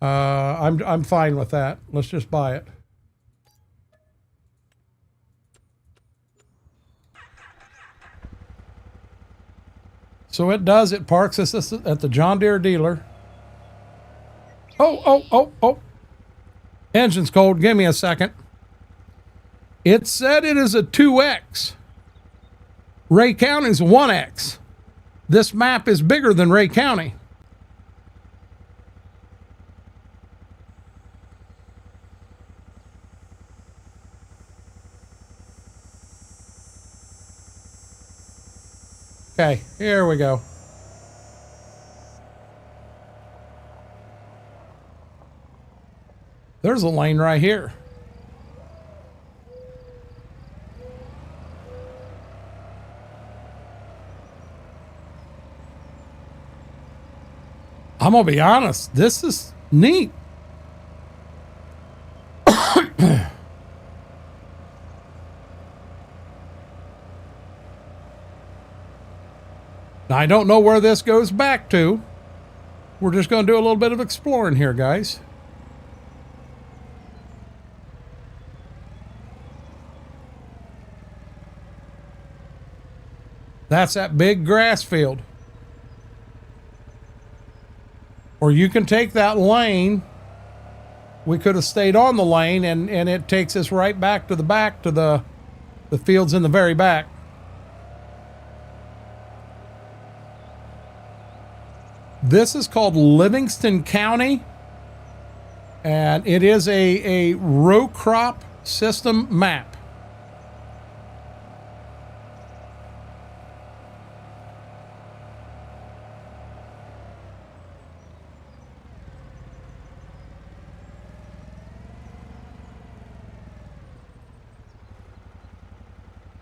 A: I'm fine with that. Let's just buy it. So it does. It parks us at the John Deere dealer. Oh. Engine's cold. Give me a second. It said it is a 2X. Ray County's a 1X. This map is bigger than Ray County. Okay, here we go. There's a lane right here. I'm gonna be honest, this is neat. Now, I don't know where this goes back to. We're just going to do a little bit of exploring here, guys. That's that big grass field. Or you can take that lane. We could have stayed on the lane, and it takes us right back to the fields in the very back. This is called Livingston County, and it is a row crop system map.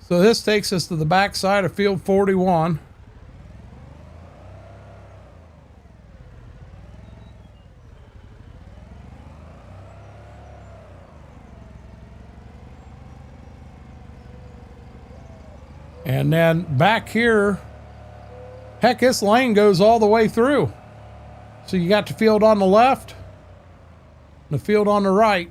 A: So this takes us to the back side of field 41. And then back here, heck, this lane goes all the way through. So you got the field on the left, and the field on the right.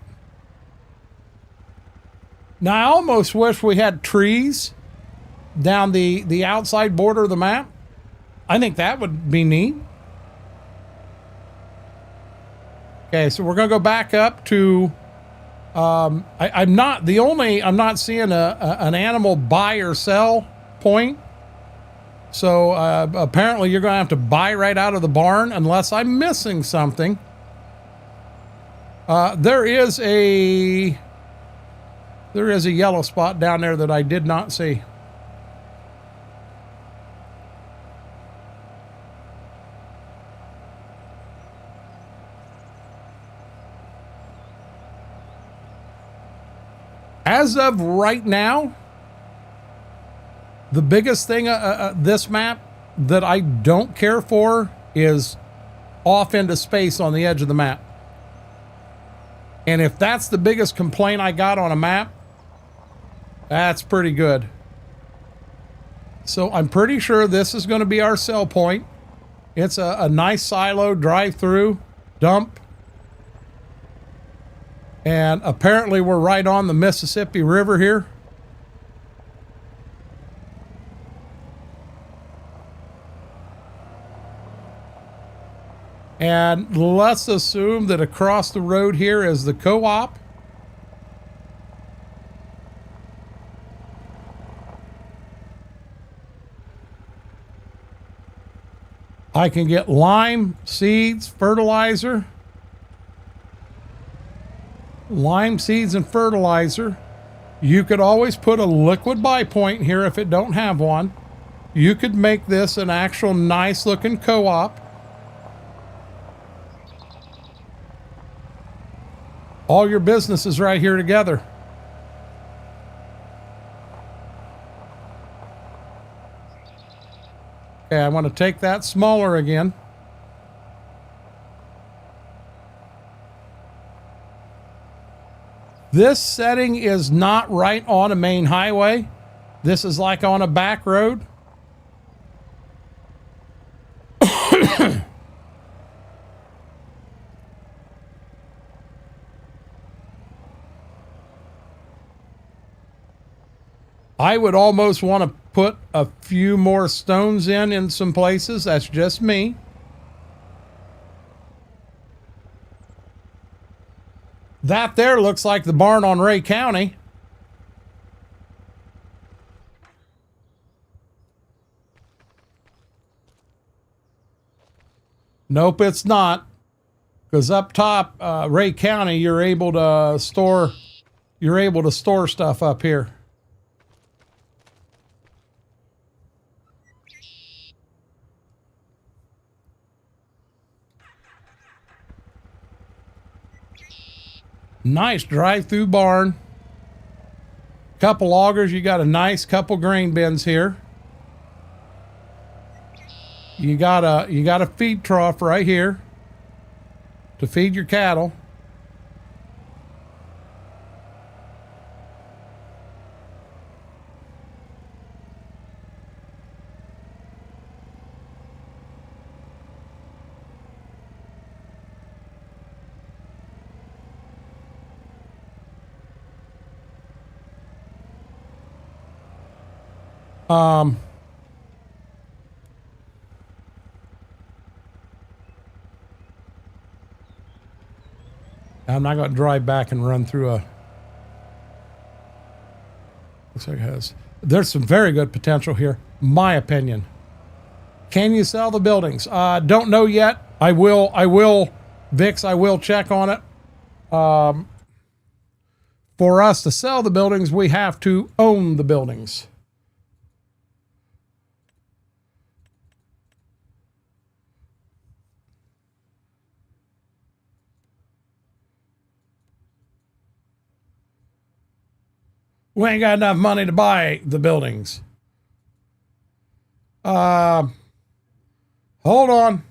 A: Now, I almost wish we had trees down the outside border of the map. I think that would be neat. Okay, so we're going to go back up to... I'm not seeing an animal buy or sell point. So apparently you're going to have to buy right out of the barn unless I'm missing something. There is a yellow spot down there that I did not see. As of right now, the biggest thing this map that I don't care for is off into space on the edge of the map. And if that's the biggest complaint I got on a map, that's pretty good. So I'm pretty sure this is going to be our sell point. It's a nice silo, drive-through, dump. And apparently we're right on the Mississippi River here. And let's assume that across the road here is the co-op. I can get lime, seeds, fertilizer. Lime seeds and fertilizer. You could always put a liquid buy point here if it don't have one. You could make this an actual nice looking co-op. All your businesses right here together. Okay, I want to take that smaller again. This setting is not right on a main highway. This is like on a back road. I would almost want to put a few more stones in some places. That's just me. That there looks like the barn on Ray County. Nope, it's not. Because up top, Ray County, you're able to store stuff up here. Nice drive-through barn. Couple loggers. You got a nice couple grain bins here. You got a feed trough right here to feed your cattle. I'm not going to drive back and run through a... Looks like it has... There's some very good potential here, my opinion. Can you sell the buildings? Don't know yet. I will, Vix, I will check on it. For us to sell the buildings, we have to own the buildings. We ain't got enough money to buy the buildings. Hold on.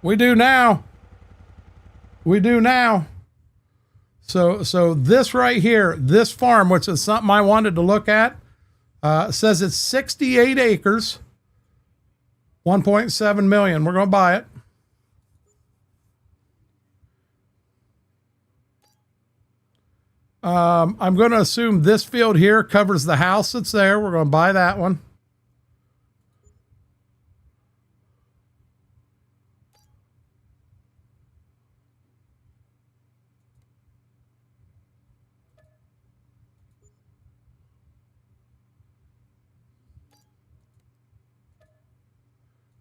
A: We do now. We do now. So this right here, this farm, which is something I wanted to look at, says it's 68 acres, 1.7 million. We're going to buy it. I'm going to assume this field here covers the house that's there. We're going to buy that one.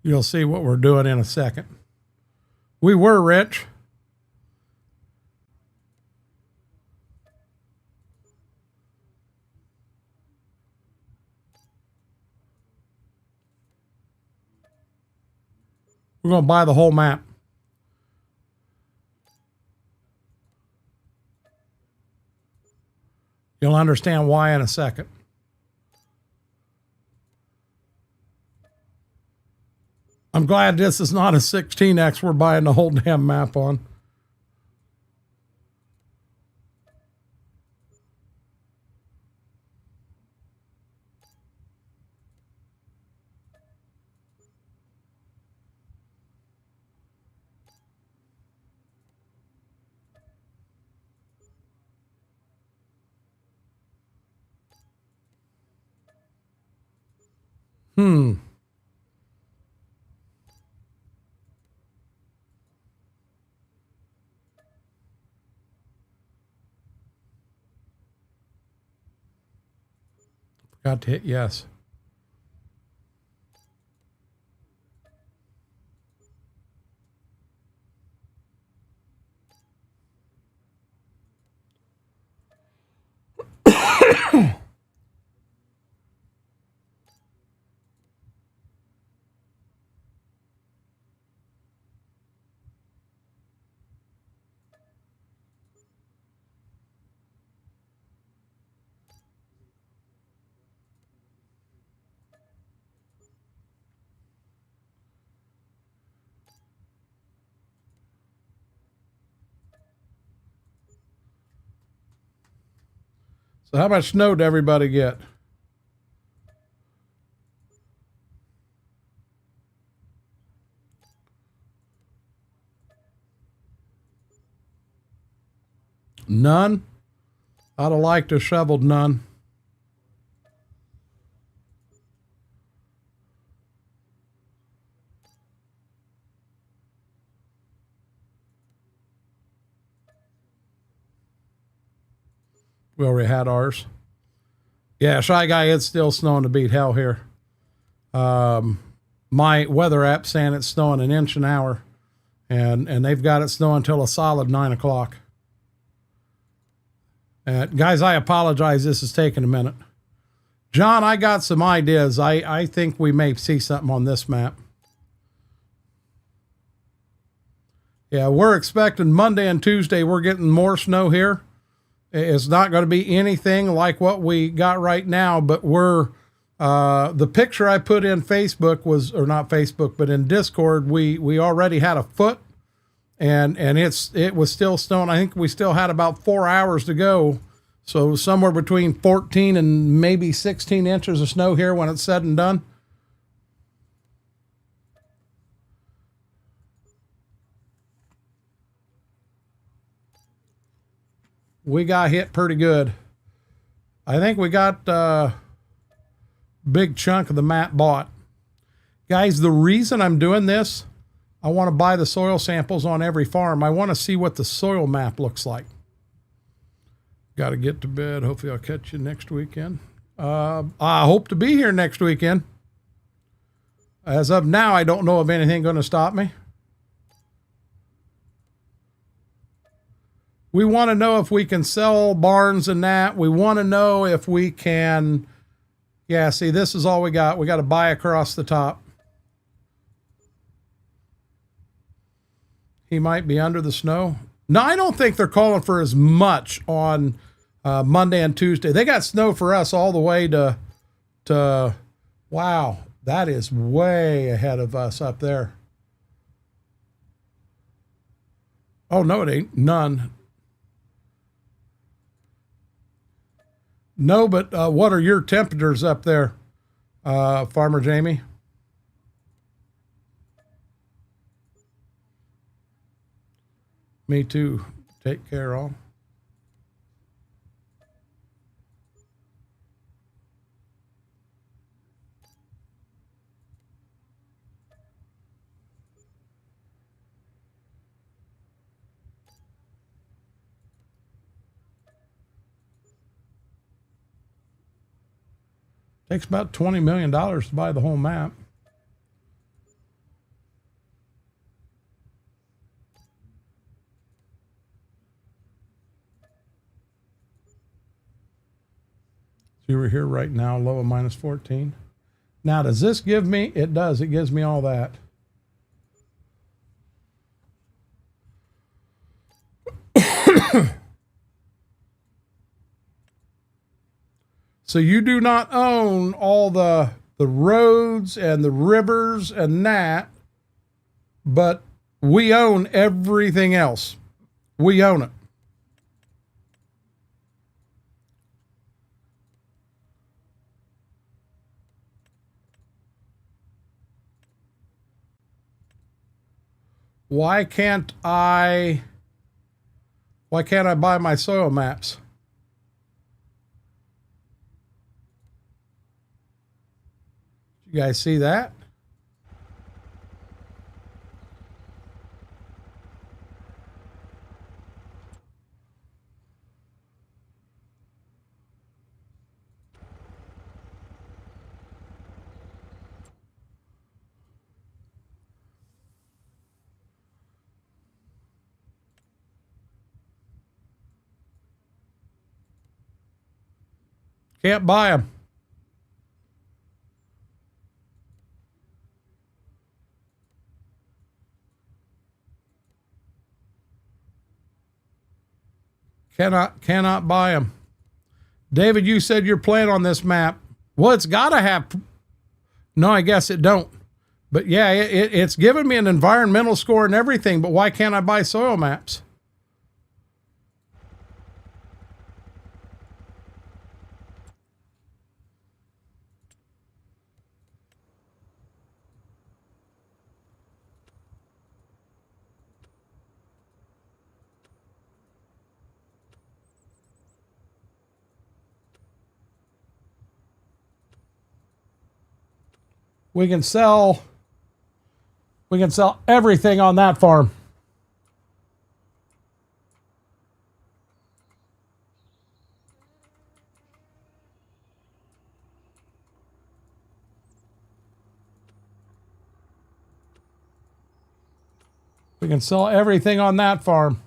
A: You'll see what we're doing in a second. We were rich. We're going to buy the whole map. You'll understand why in a second. I'm glad this is not a 16X we're buying the whole damn map on. Forgot to hit yes. So how much snow did everybody get? None. I'd have liked to have shoveled none. We already had ours. Yeah, Shy Guy, it's still snowing to beat hell here. My weather app saying it's snowing an inch an hour, and they've got it snowing until a solid 9 o'clock. Guys, I apologize. This is taking a minute. John, I got some ideas. I think we may see something on this map. Yeah, we're expecting Monday and Tuesday. We're getting more snow here. It's not going to be anything like what we got right now, but we're the picture I put in Facebook was, or not Facebook, but in Discord, we already had a foot, and it was still snowing. I think we still had about 4 hours to go, so somewhere between 14 and maybe 16 inches of snow here when it's said and done. We got hit pretty good. I think we got a big chunk of the map bought. Guys, the reason I'm doing this, I want to buy the soil samples on every farm. I want to see what the soil map looks like. Got to get to bed. Hopefully I'll catch you next weekend. I hope to be here next weekend. As of now, I don't know of anything going to stop me. We want to know if we can sell barns and that. We want to know if we can, yeah, see, this is all we got. We got to buy across the top. He might be under the snow. No, I don't think they're calling for as much on Monday and Tuesday. They got snow for us all the way to wow, that is way ahead of us up there. Oh, no, it ain't. None. No, but what are your temperatures up there, Farmer Jamie? Me too. Take care, all. Takes about $20 million to buy the whole map. So you were here right now, low of minus 14. Now, does this give me? It does. It gives me all that. So you do not own all the roads and the rivers and that, but we own everything else. We own it. Why can't I buy my soil maps? You guys see that? Can't buy them. Cannot buy them. David, you said you're playing on this map. Well, it's got to have. No, I guess it don't. But yeah, it's given me an environmental score and everything, but why can't I buy soil maps? We can sell everything on that farm. We can sell everything on that farm.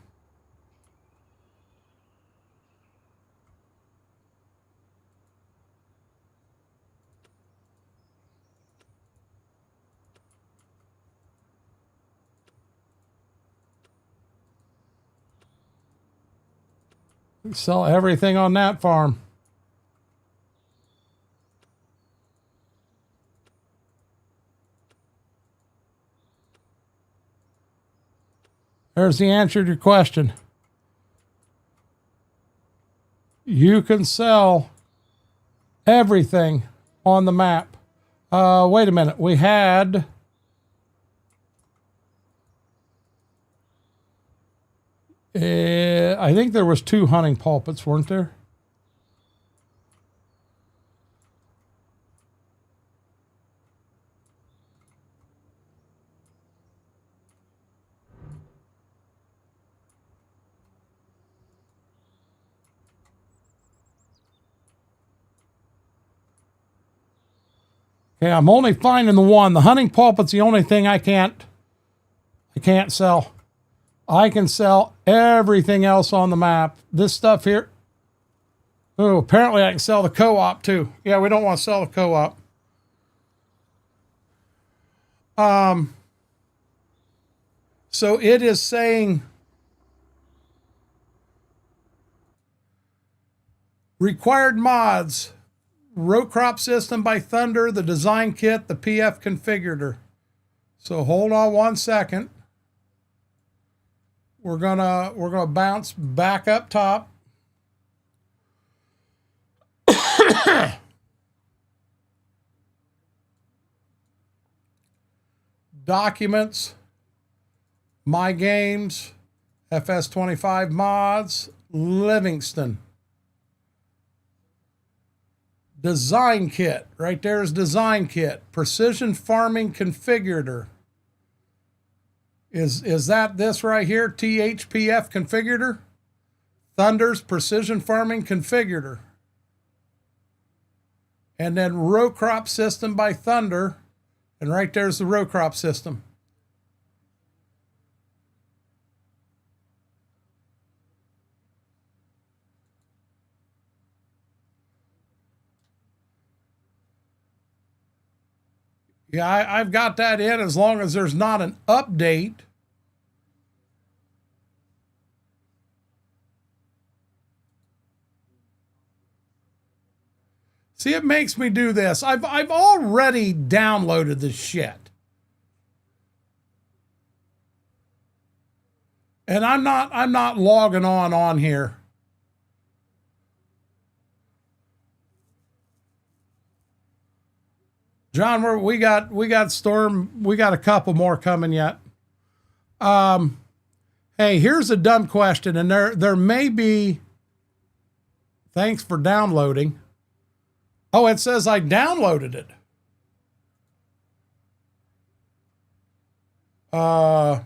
A: We can sell everything on that farm. There's the answer to your question. You can sell everything on the map. Wait a minute. We had... I think there was 2 hunting pulpits, weren't there? Okay, I'm only finding the one. The hunting pulpit's the only thing I can't sell. I can sell everything else on the map. This stuff here. Oh, apparently I can sell the co-op too. Yeah, we don't want to sell the co-op. So it is saying required mods. Row crop system by Thunder, the design kit, the PF configurator. So hold on one second. We're gonna bounce back up top. Documents, my games, FS25 mods, Livingston. Design kit, right there is design kit. Precision farming configurator. Is that this right here? THPF configurator? Thunder's precision farming configurator. And then row crop system by Thunder. And right there's the row crop system. Yeah, I've got that in as long as there's not an update. See, it makes me do this. I've already downloaded this shit. And I'm not logging on here. John, we got Storm. We got a couple more coming yet. Hey, here's a dumb question, and there may be. Thanks for downloading. Oh, it says I downloaded it. I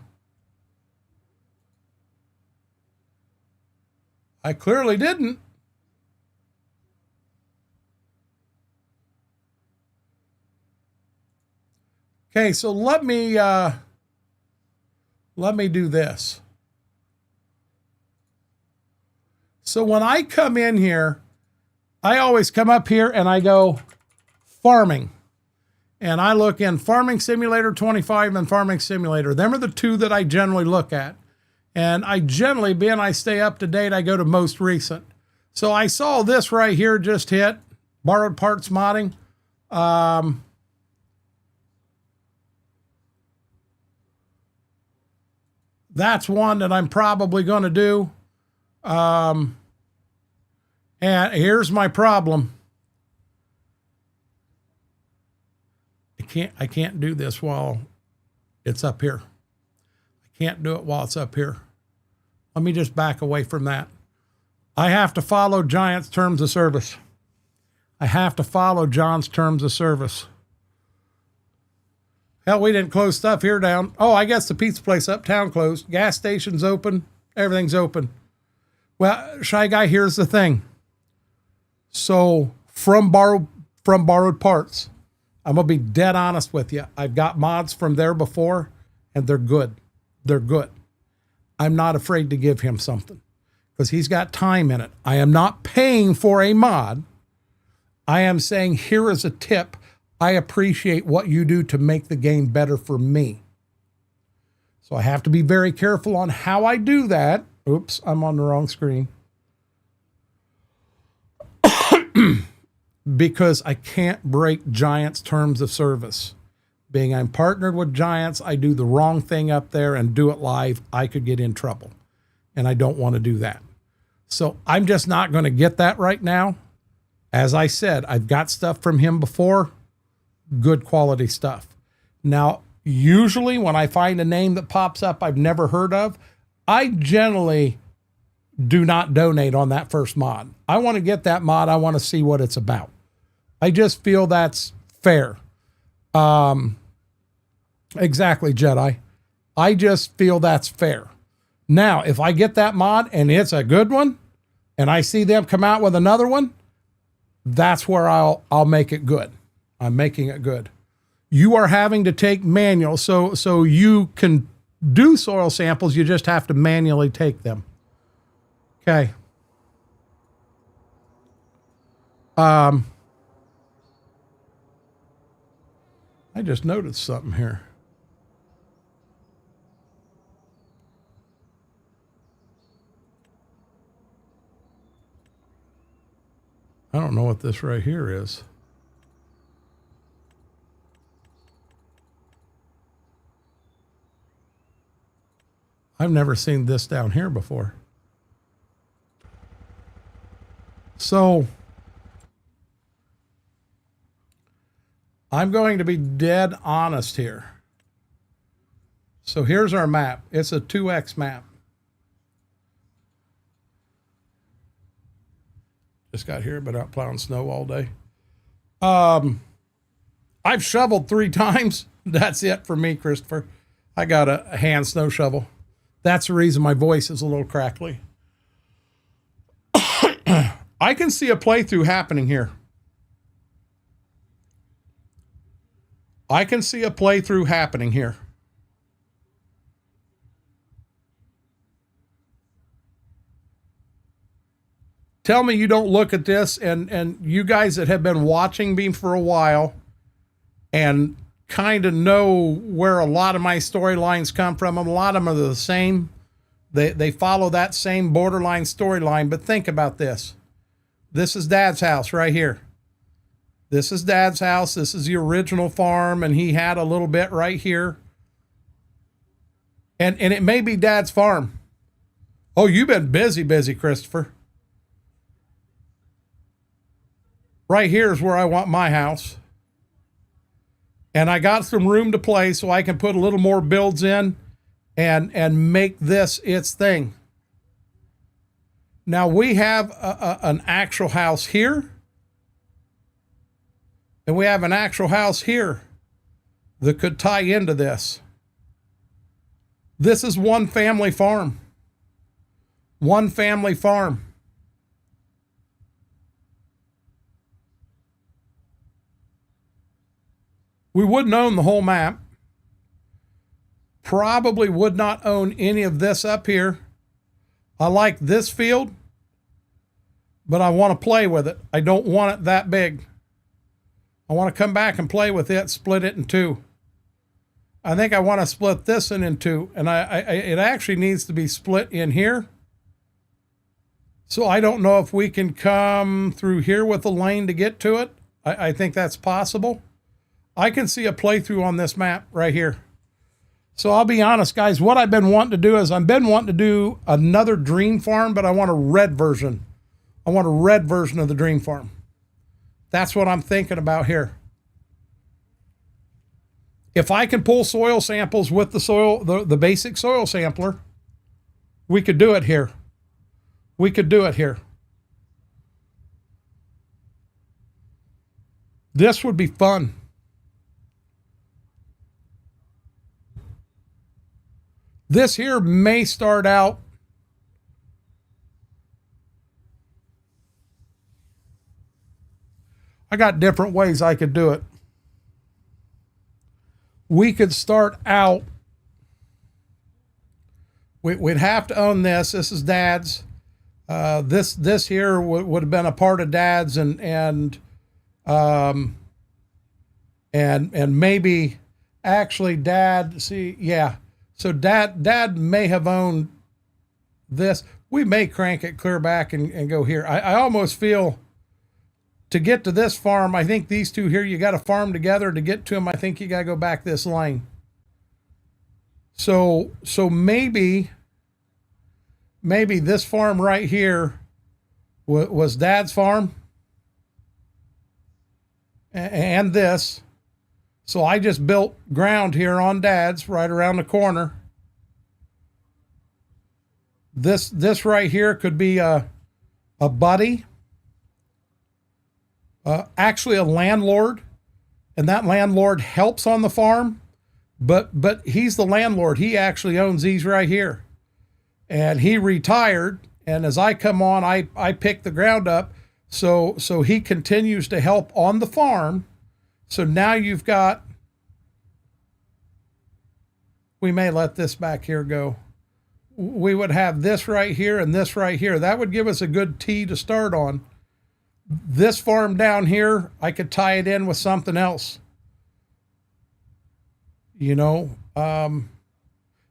A: clearly didn't. Okay, so let me do this. So when I come in here, I always come up here and I go farming. And I look in Farming Simulator 25 and Farming Simulator. Them are the two that I generally look at. And I generally, being I stay up to date, I go to most recent. So I saw this right here just hit, borrowed parts modding. That's one that I'm probably going to do. And here's my problem. I can't do this while it's up here. I can't do it while it's up here. Let me just back away from that. I have to follow Giant's terms of service. I have to follow John's terms of service. Hell, we didn't close stuff here down. Oh, I guess the pizza place uptown closed. Gas station's open. Everything's open. Well, Shy Guy, here's the thing. So from borrowed parts, I'm going to be dead honest with you. I've got mods from there before, and they're good. They're good. I'm not afraid to give him something because he's got time in it. I am not paying for a mod. I am saying, here is a tip. I appreciate what you do to make the game better for me. So I have to be very careful on how I do that. Oops, I'm on the wrong screen. Because I can't break Giant's terms of service. Being I'm partnered with Giants, I do the wrong thing up there and do it live, I could get in trouble. And I don't want to do that. So I'm just not going to get that right now. As I said, I've got stuff from him before. Good quality stuff. Now, usually when I find a name that pops up I've never heard of, I generally do not donate on that first mod. I want to get that mod. I want to see what it's about. I just feel that's fair. Exactly, Jedi. I just feel that's fair. Now, if I get that mod and it's a good one and I see them come out with another one, that's where I'll make it good. I'm making it good. You are having to take manual, so you can do soil samples. You just have to manually take them. Okay. I just noticed something here. I don't know what this right here is. I've never seen this down here before. So I'm going to be dead honest here. So here's our map. It's a 2X map. Just got here, been out plowing snow all day. I've shoveled 3 times. That's it for me, Christopher. I got a hand snow shovel. That's the reason my voice is a little crackly. I can see a playthrough happening here. I can see a playthrough happening here. Tell me you don't look at this, and you guys that have been watching me for a while and kind of know where a lot of my storylines come from. A lot of them are the same. They follow that same borderline storyline, but think about this. This is Dad's house right here. This is Dad's house. This is the original farm, and he had a little bit right here. And it may be Dad's farm. Oh, you've been busy, Christopher. Right here is where I want my house. And I got some room to play so I can put a little more builds in and make this its thing. Now we have an actual house here. And we have an actual house here that could tie into this. This is one family farm. One family farm. We wouldn't own the whole map. Probably would not own any of this up here. I like this field, but I want to play with it. I don't want it that big. I want to come back and play with it, split it in 2. I think I want to split this in 2, and it actually needs to be split in here. So I don't know if we can come through here with a lane to get to it. I think that's possible. I can see a playthrough on this map right here. So I'll be honest, guys, what I've been wanting to do is I've been wanting to do another Dream Farm, but I want a red version. I want a red version of the Dream Farm. That's what I'm thinking about here. If I can pull soil samples with the basic soil sampler, we could do it here. We could do it here. This would be fun. This here may start out I got different ways I could do it. We could start out, we'd have to own this. This is Dad's. This here would have been a part of Dad's, and maybe actually Dad, see, yeah. So Dad may have owned this. We may crank it clear back and go here. I almost feel to get to this farm, I think these two here, you got to farm together. To get to them, I think you got to go back this lane. So maybe this farm right here was Dad's farm, and this. So I just built ground here on Dad's right around the corner. This right here could be a buddy, actually a landlord, and that landlord helps on the farm, but he's the landlord. He actually owns these right here, and he retired. And as I come on, I pick the ground up. So he continues to help on the farm. So now you've got, we may let this back here go. We would have this right here and this right here. That would give us a good tee to start on. This farm down here, I could tie it in with something else. You know,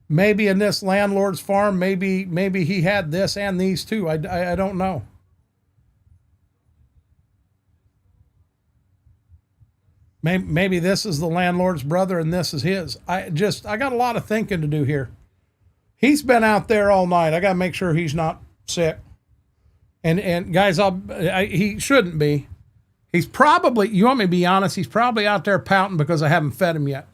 A: maybe in this landlord's farm, maybe he had this and these two. I don't know. Maybe this is the landlord's brother and this is his. I got a lot of thinking to do here. He's been out there all night. I got to make sure he's not sick. And guys, he shouldn't be. He's probably, you want me to be honest, he's probably out there pouting because I haven't fed him yet.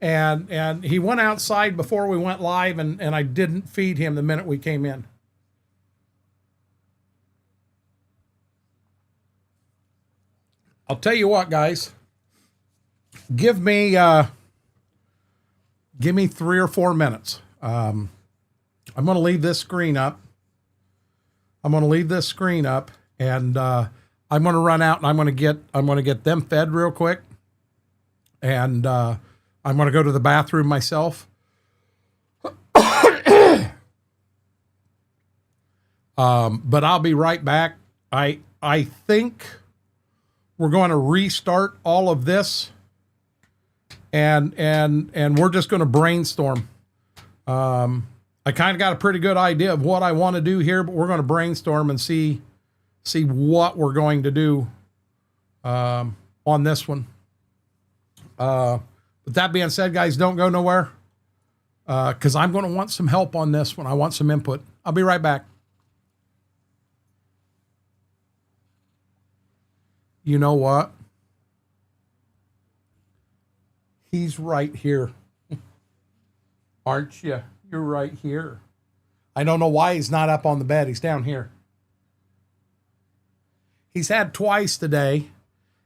A: And he went outside before we went live, and I didn't feed him the minute we came in. I'll tell you what, guys. Give me 3 or 4 minutes. I'm going to leave this screen up. And I'm going to run out, and I'm going to get them fed real quick. And I'm going to go to the bathroom myself. But I'll be right back. I think we're going to restart all of this, and we're just going to brainstorm. I kind of got a pretty good idea of what I want to do here, but we're going to brainstorm and see what we're going to do on this one. But that being said, guys, don't go nowhere, because I'm going to want some help on this one. I want some input. I'll be right back. You know what? He's right here. Aren't you? You're right here. I don't know why he's not up on the bed. He's down here. He's had twice today.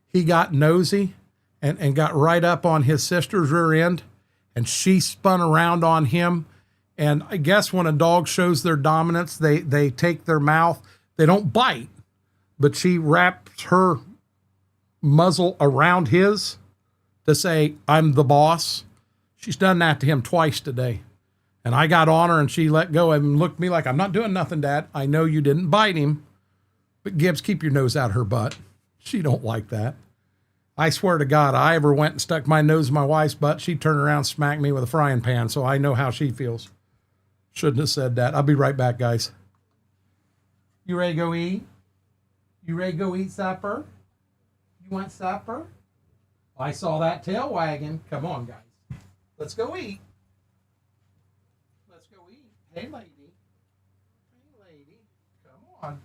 A: He got nosy and got right up on his sister's rear end, and she spun around on him. And I guess when a dog shows their dominance, they take their mouth. They don't bite, but she wraps her muzzle around his to say, I'm the boss. She's done that to him twice today. And I got on her, and she let go and looked at me like, I'm not doing nothing, Dad. I know you didn't bite him, but Gibbs, keep your nose out her butt. She don't like that. I swear to God, I ever went and stuck my nose in my wife's butt, she'd turn around and smack me with a frying pan, so I know how she feels. Shouldn't have said that. I'll be right back, guys. You ready to go eat? You ready to go eat supper? You want supper? I saw that tail wagging. Come on, guys. Let's go eat. Let's go eat. Hey, lady. Hey, lady. Come on.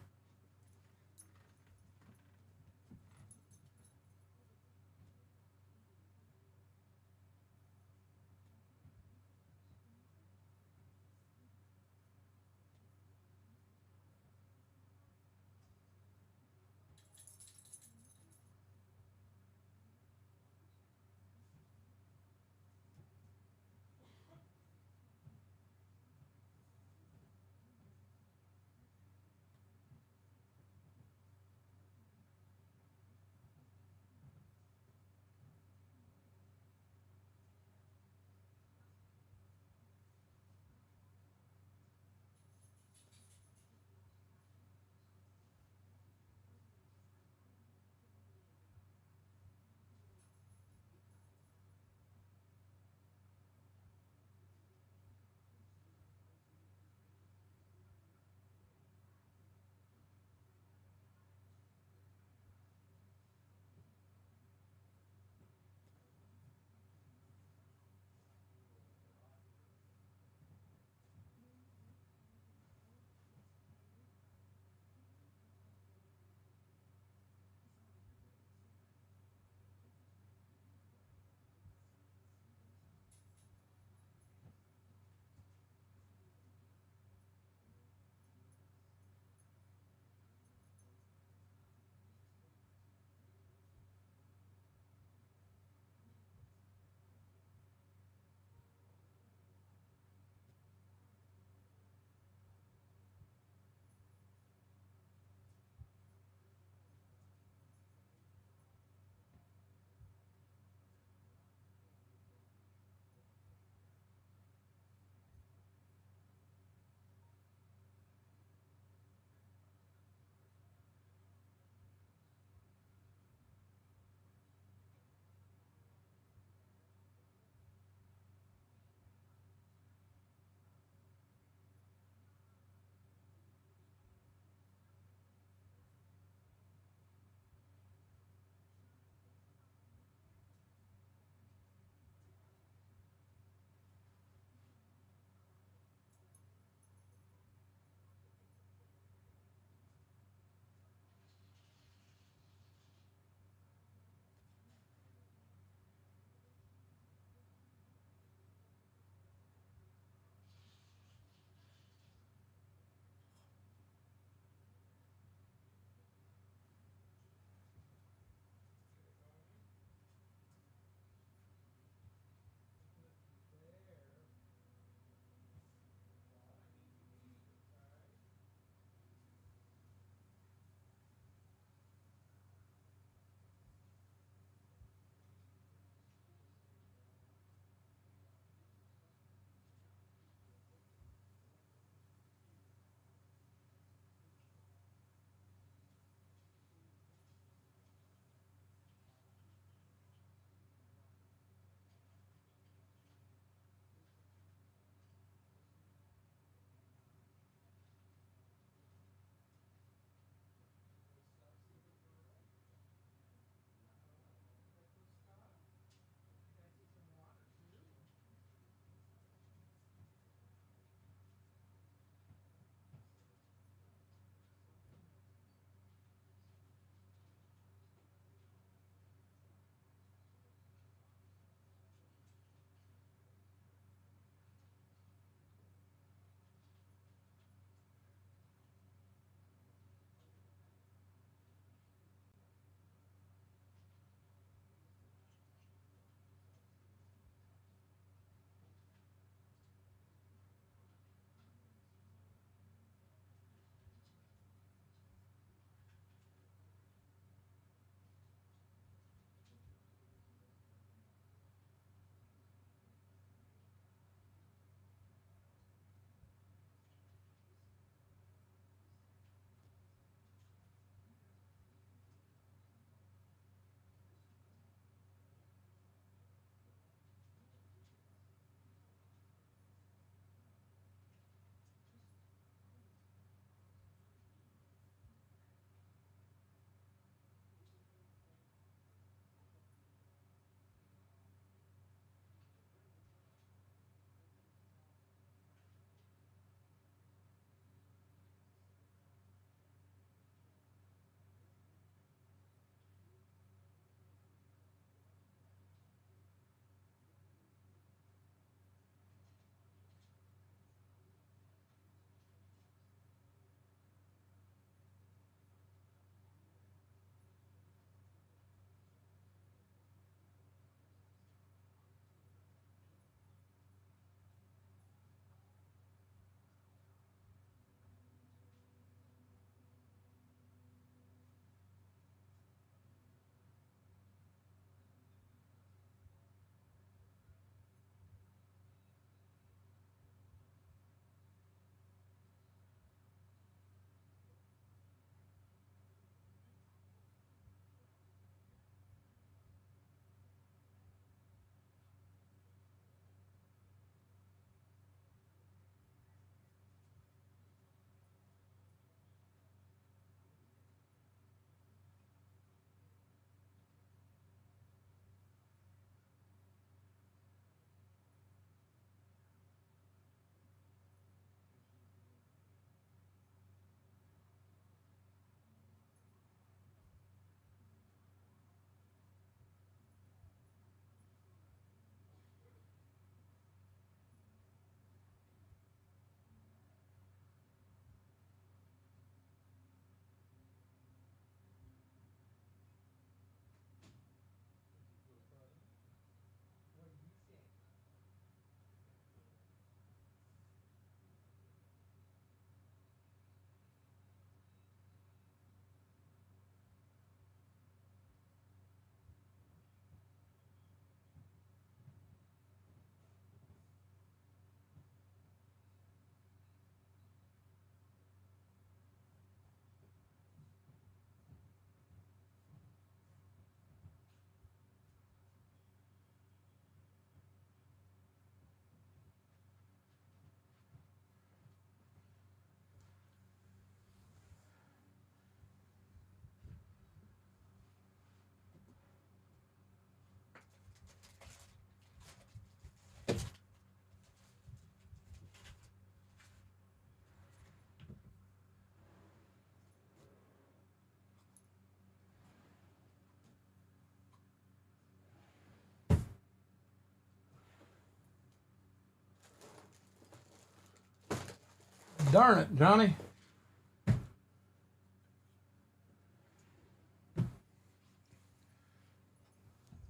A: Darn it, Johnny.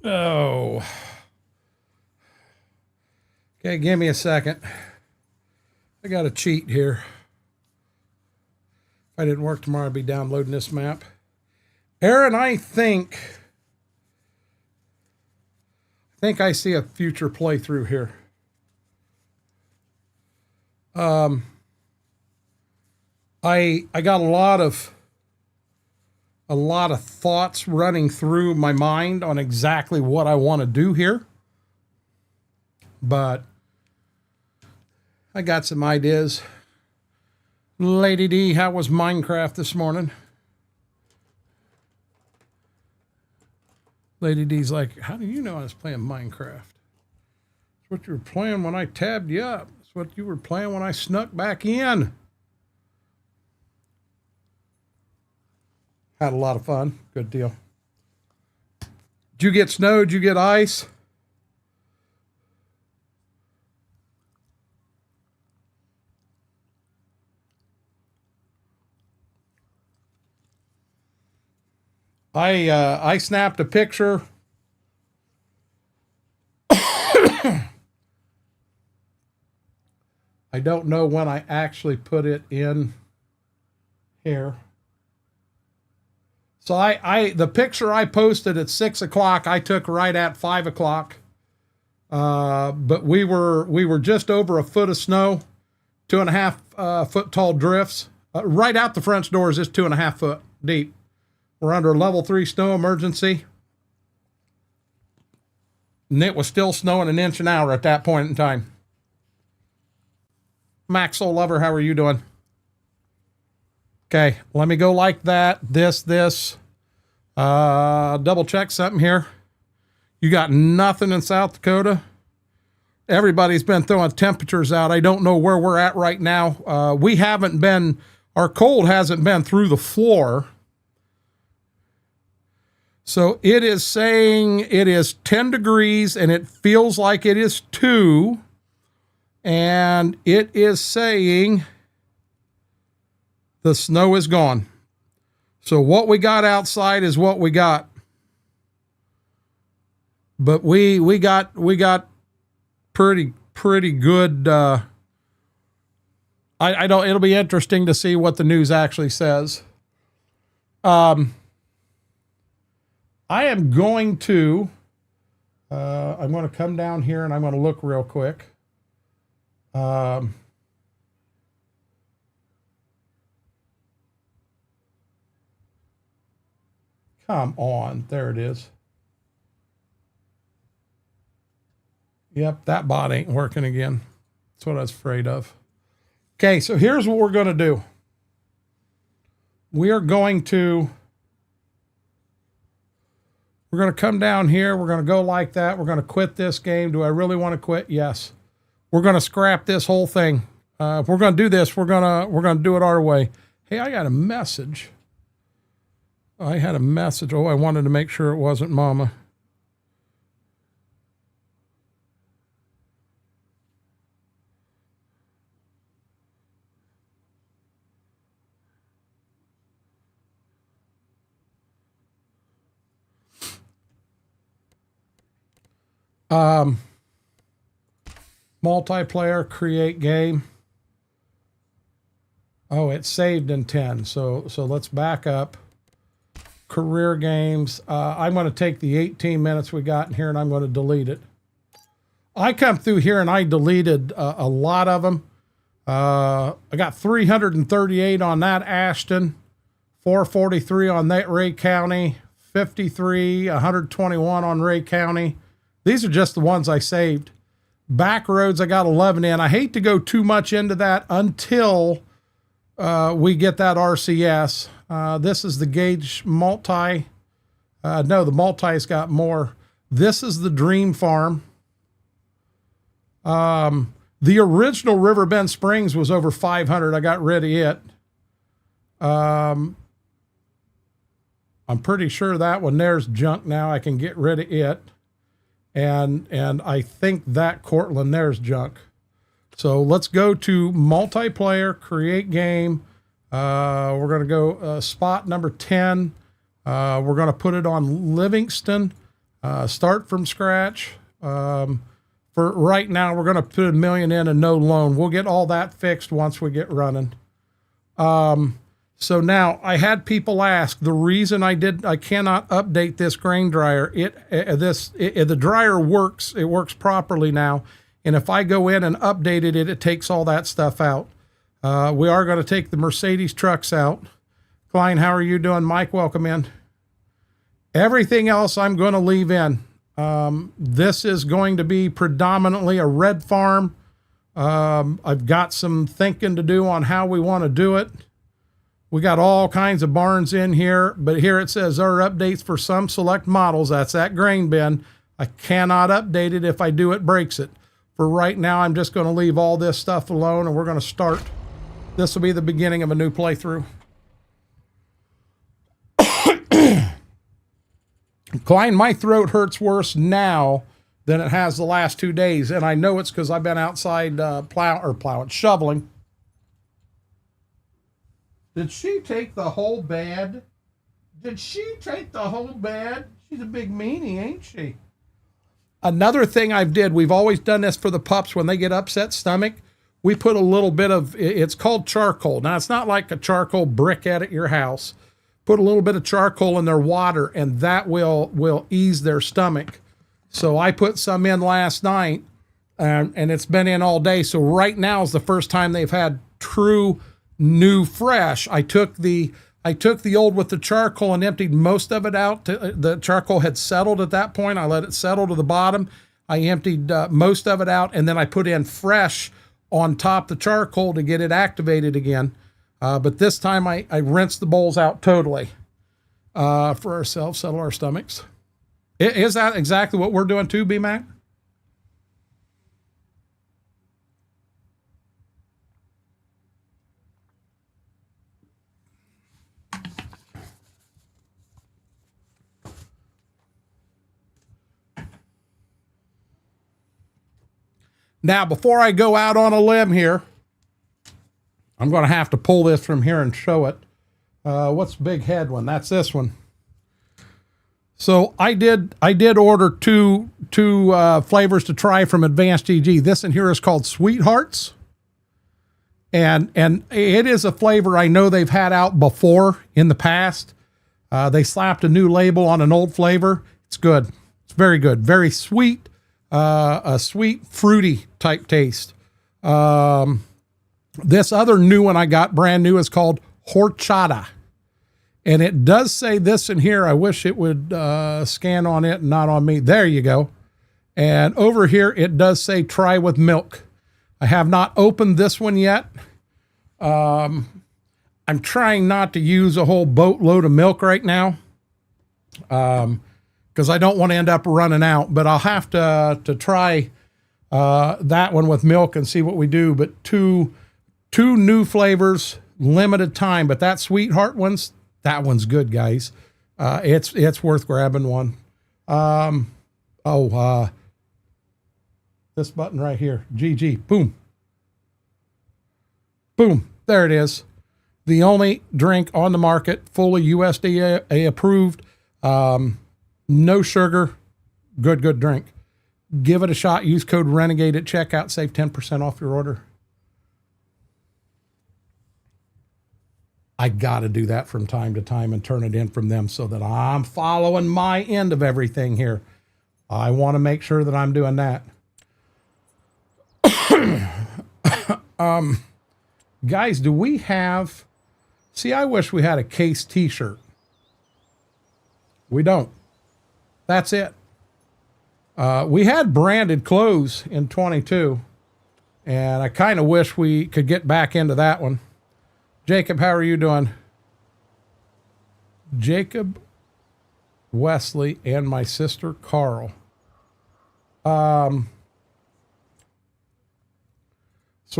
A: Oh. Okay, give me a second. I got a cheat here. If I didn't work tomorrow, I'd be downloading this map. Aaron, I think I see a future playthrough here. I got a lot of thoughts running through my mind on exactly what I want to do here. But I got some ideas. Lady D, how was Minecraft this morning? Lady D's like, how do you know I was playing Minecraft? It's what you were playing when I tabbed you up. It's what you were playing when I snuck back in. Had a lot of fun. Good deal. Did you get snow? Did you get ice? I snapped a picture. I don't know when I actually put it in here. So the picture I posted at 6 o'clock, I took right at 5 o'clock. But we were just over a foot of snow, 2.5 foot tall drifts. Right out the front doors is 2.5 foot deep. We're under a level 3 snow emergency. And it was still snowing an inch an hour at that point in time. Max Soul Lover, how are you doing? Okay, let me go like that. This. Double check something here. You got nothing in South Dakota? Everybody's been throwing temperatures out. I don't know where we're at right now. We haven't been, our cold hasn't been through the floor. So it is saying it is 10 degrees and it feels like it is 2. And it is saying the snow is gone. So what we got outside is what we got. But we got pretty good. I don't. It'll be interesting to see what the news actually says. I am going to. I'm going to come down here and I'm going to look real quick. Come on, there it is. Yep, that bot ain't working again. That's what I was afraid of. Okay, so here's what we're going to do. We're going to come down here. We're going to go like that. We're going to quit this game. Do I really want to quit? Yes. We're going to scrap this whole thing. If we're going to do this, we're going to do it our way. Hey, I got a message. I had a message. Oh, I wanted to make sure it wasn't Mama. Multiplayer, create game. Oh, it's saved in 10. So let's back up. Career games. I'm going to take the 18 minutes we got in here and I'm going to delete it. I come through here and I deleted a lot of them. I got 338 on that Ashton, 443 on that Ray County, 53, 121 on Ray County. These are just the ones I saved. Back roads, I got 11 in. I hate to go too much into that until we get that RCS. This is the Gauge Multi. No, the Multi's got more. This is the Dream Farm. The original Riverbend Springs was over 500. I got rid of it. I'm pretty sure that one there's junk now. I can get rid of it. And I think that Cortland there's junk. So let's go to multiplayer, create game. We're going to go spot number 10. We're going to put it on Livingston. Start from scratch. For right now, we're going to put $1 million in and no loan. We'll get all that fixed once we get running. So now I had people ask the reason I cannot update this grain dryer. The dryer works. It works properly now. And if I go in and update it, it takes all that stuff out. We are going to take the Mercedes trucks out. Klein, how are you doing? Mike, welcome in. Everything else I'm going to leave in. This is going to be predominantly a red farm. I've got some thinking to do on how we want to do it. We got all kinds of barns in here, but here it says there are updates for some select models. That's that grain bin. I cannot update it. If I do, it breaks it. For right now, I'm just going to leave all this stuff alone, and we're going to start. This will be the beginning of a new playthrough. Klein, my throat hurts worse now than it has the last 2 days, and I know it's because I've been outside shoveling. Did she take the whole bed? Did she take the whole bed? She's a big meanie, ain't she? Another thing we've always done this for the pups when they get upset stomach. We put a little bit of, it's called charcoal. Now, it's not like a charcoal briquette at your house. Put a little bit of charcoal in their water, and that will ease their stomach. So I put some in last night, and it's been in all day. So right now is the first time they've had true new fresh. I took the old with the charcoal and emptied most of it out. The charcoal had settled at that point. I let it settle to the bottom. I emptied most of it out, and then I put in fresh on top the charcoal to get it activated again. But this time I rinsed the bowls out totally for ourselves, settle our stomachs. Is that exactly what we're doing too, B-Mac? Now, before I go out on a limb here, I'm going to have to pull this from here and show it. What's the big head one? That's this one. So I did order two flavors to try from Advanced GG. This in here is called Sweethearts. And it is a flavor I know they've had out before in the past. They slapped a new label on an old flavor. It's good. It's very good. Very sweet. A sweet, fruity type taste. This other new one I got brand new is called Horchata. And it does say this in here. I wish it would scan on it and not on me. There you go. And over here, it does say try with milk. I have not opened this one yet. I'm trying not to use a whole boatload of milk right now. Because I don't want to end up running out. But I'll have to try that one with milk and see what we do. But two new flavors, limited time. But that Sweetheart that one's good, guys. It's worth grabbing one. This button right here, GG, boom. Boom, there it is. The only drink on the market, fully USDA approved, no sugar, good drink. Give it a shot, use code Renegade at checkout, save 10% off your order. I got to do that from time to time and turn it in from them so that I'm following my end of everything here. I want to make sure that I'm doing that. Guys, do we have... See, I wish we had a Case t-shirt. We don't. That's it. We had branded clothes in 22, and I kind of wish we could get back into that one. Jacob, how are you doing? Jacob, Wesley, and my sister Carl. So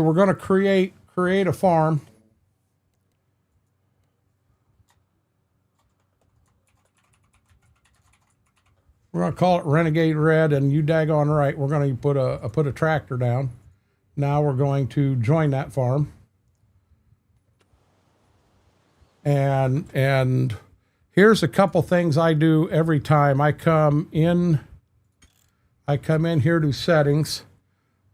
A: we're going to create a farm. We're going to call it Renegade Red, and you daggone right, we're going to put a tractor down. Now we're going to join that farm. And here's a couple things I do every time. I come in here to settings.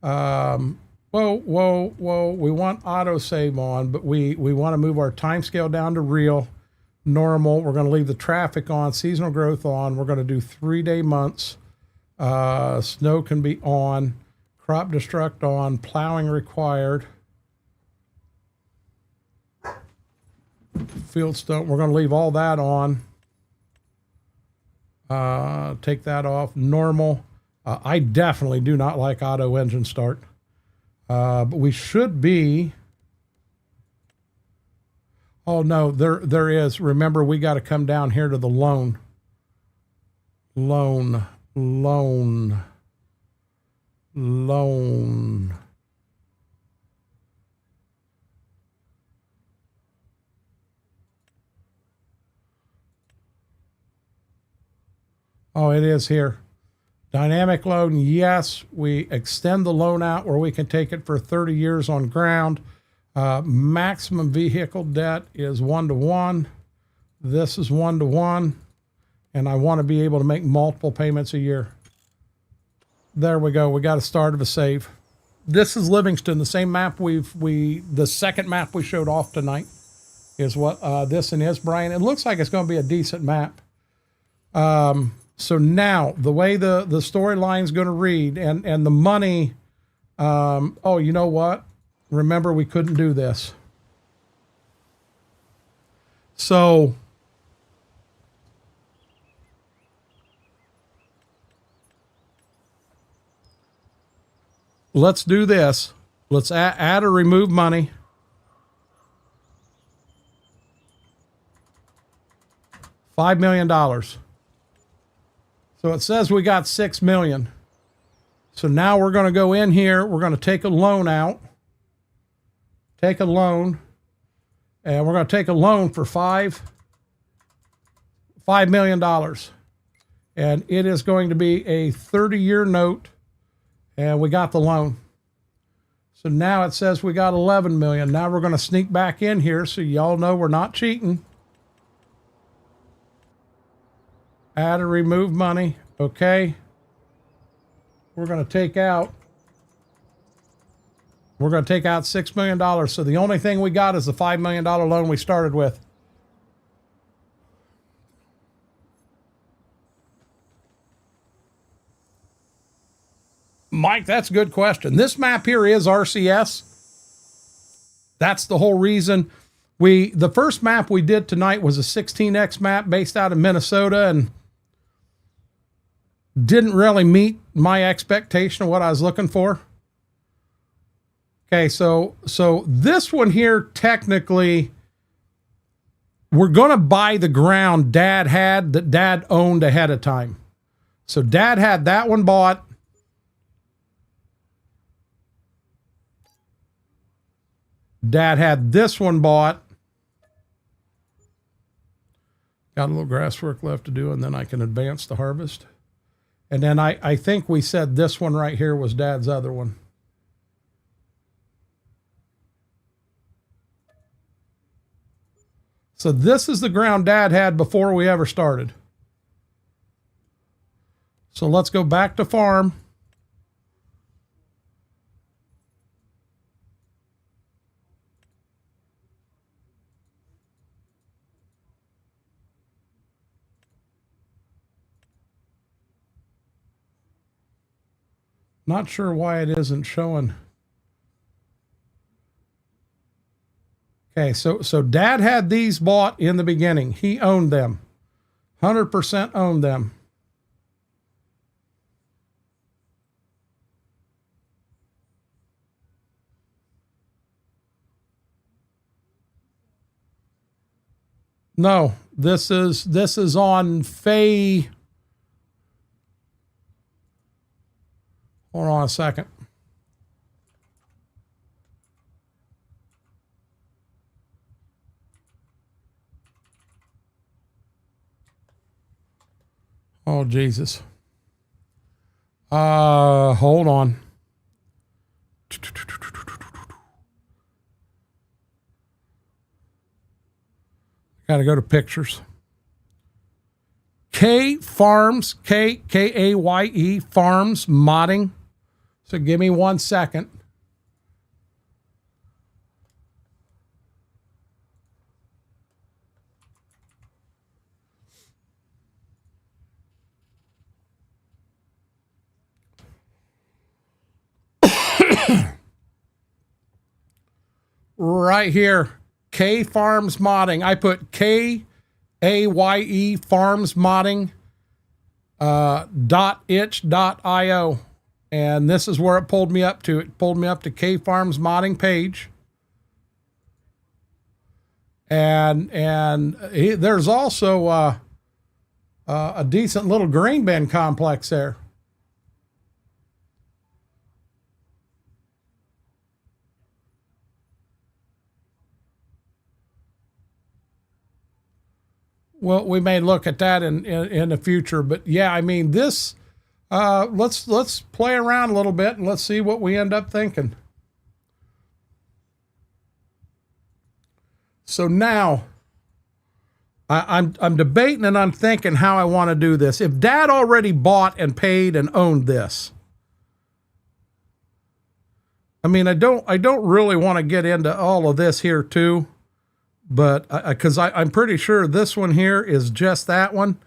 A: Whoa. We want autosave on, but we want to move our time scale down to real, normal. We're going to leave the traffic on, seasonal growth on. We're going to do 3-day months. Snow can be on, crop destruct on, plowing required. Field stone, we're going to leave all that on. Take that off. Normal. I definitely do not like auto engine start. But we should be. Oh no, there is. Remember, we got to come down here to the loan. Loan. Oh, it is here. Dynamic loan, yes. We extend the loan out where we can take it for 30 years on ground. Maximum vehicle debt is 1-to-1. This is 1-to-1. And I want to be able to make multiple payments a year. There we go. We got a start of a save. This is Livingston, the same map the second map we showed off tonight is what this one is, Brian. It looks like it's going to be a decent map. So now the way the storyline is going to read and the money, oh, you know what? Remember, we couldn't do this. So let's do this. Let's add or remove money. $5 million. So it says we got 6 million. So now we're going to go in here. We're going to take a loan out. Take a loan. And we're going to take a loan for $5 million. And it is going to be a 30-year note. And we got the loan. So now it says we got 11 million. Now we're going to sneak back in here so y'all know we're not cheating. Add or remove money. Okay. We're going to take out $6 million. So the only thing we got is the $5 million loan we started with. Mike, that's a good question. This map here is RCS. That's the whole reason. The first map we did tonight was a 16X map based out of Minnesota and didn't really meet my expectation of what I was looking for. Okay, so this one here, technically, we're going to buy the ground Dad had that Dad owned ahead of time. So Dad had that one bought. Dad had this one bought. Got a little grass work left to do, and then I can advance the harvest. And then I think we said this one right here was Dad's other one. So this is the ground Dad had before we ever started. So let's go back to farm. Not sure why it isn't showing. Okay, so Dad had these bought in the beginning. He owned them. 100% owned them. No, this is on Fay. Hold on a second. Oh, Jesus. Hold on. Got to go to pictures. K Farms, K-A-Y-E, Farms Modding. So give me 1 second. Right here, K Farms Modding. I put K-A-Y-E Farms Modding .itch.io, and this is where it pulled me up to. It pulled me up to K Farms Modding page, and there's also a decent little grain bin complex there. Well, we may look at that in the future, but yeah, I mean this. Let's play around a little bit and let's see what we end up thinking. So now, I'm debating and I'm thinking how I want to do this. If Dad already bought and paid and owned this, I mean, I don't really want to get into all of this here too. But because I'm pretty sure this one here is just that one.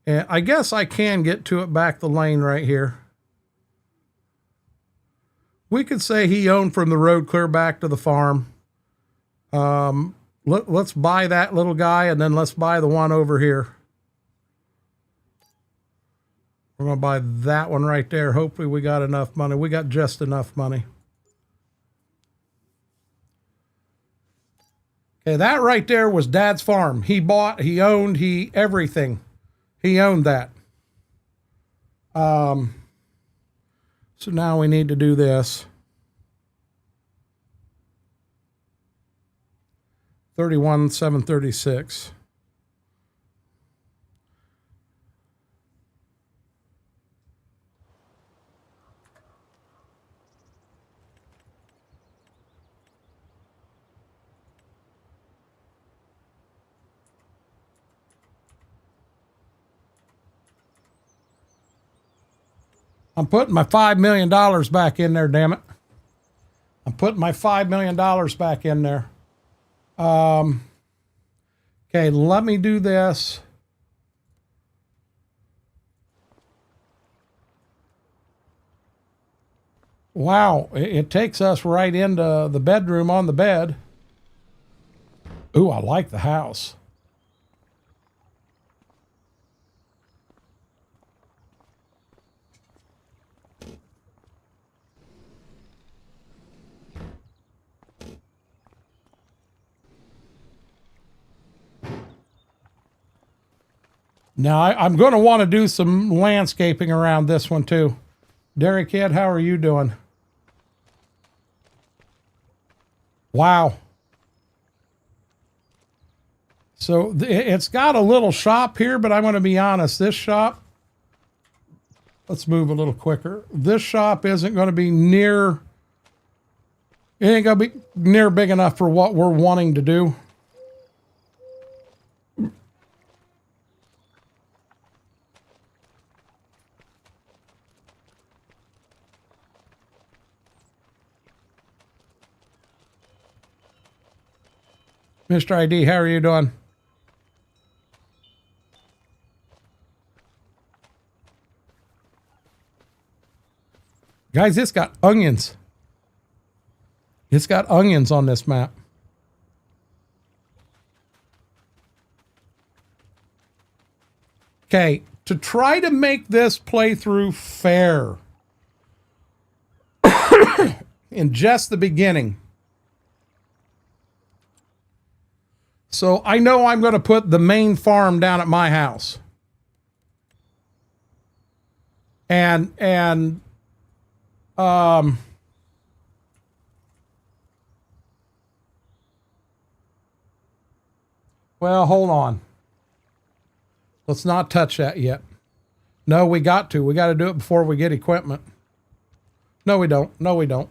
A: And I guess I can get to it back the lane right here. We could say he owned from the road clear back to the farm. Let's buy that little guy, and then let's buy the one over here. We're going to buy that one right there. Hopefully we got enough money. We got just enough money. Okay, that right there was Dad's farm. He bought, he owned, everything. He owned that. So now we need to do this. 31,736. I'm putting my $5 million back in there, damn it. I'm putting my $5 million back in there. Okay, let me do this. Wow, it takes us right into the bedroom on the bed. Ooh, I like the house. Now, I'm going to want to do some landscaping around this one, too. Derek Kid, how are you doing? Wow. So it's got a little shop here, but I'm going to be honest. This shop, let's move a little quicker. This shop isn't going to be near, it ain't going to be near big enough for what we're wanting to do. Mr. ID, how are you doing? Guys, it's got onions. It's got onions on this map. Okay, to try to make this playthrough fair, in just the beginning, so I know I'm going to put the main farm down at my house. And well, hold on. Let's not touch that yet. No, we got to. We got to do it before we get equipment. No, we don't. No, we don't.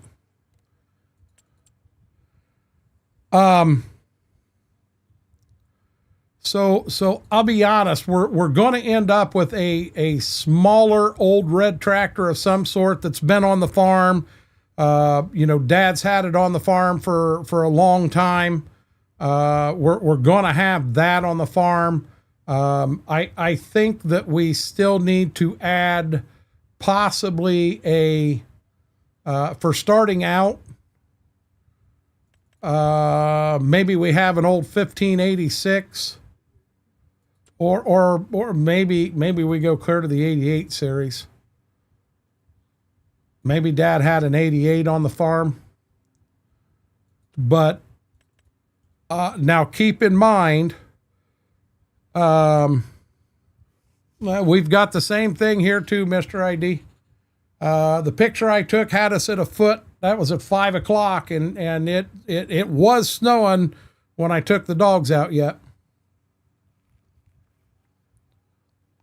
A: So I'll be honest, we're going to end up with a smaller old red tractor of some sort that's been on the farm. You know, Dad's had it on the farm for a long time. We're going to have that on the farm. I think that we still need to add possibly for starting out, maybe we have an old 1586, or maybe we go clear to the 88 series. Maybe Dad had an 88 on the farm. But now keep in mind, we've got the same thing here too, Mr. ID. The picture I took had us at a foot. That was at 5 o'clock, and it was snowing when I took the dogs out yet.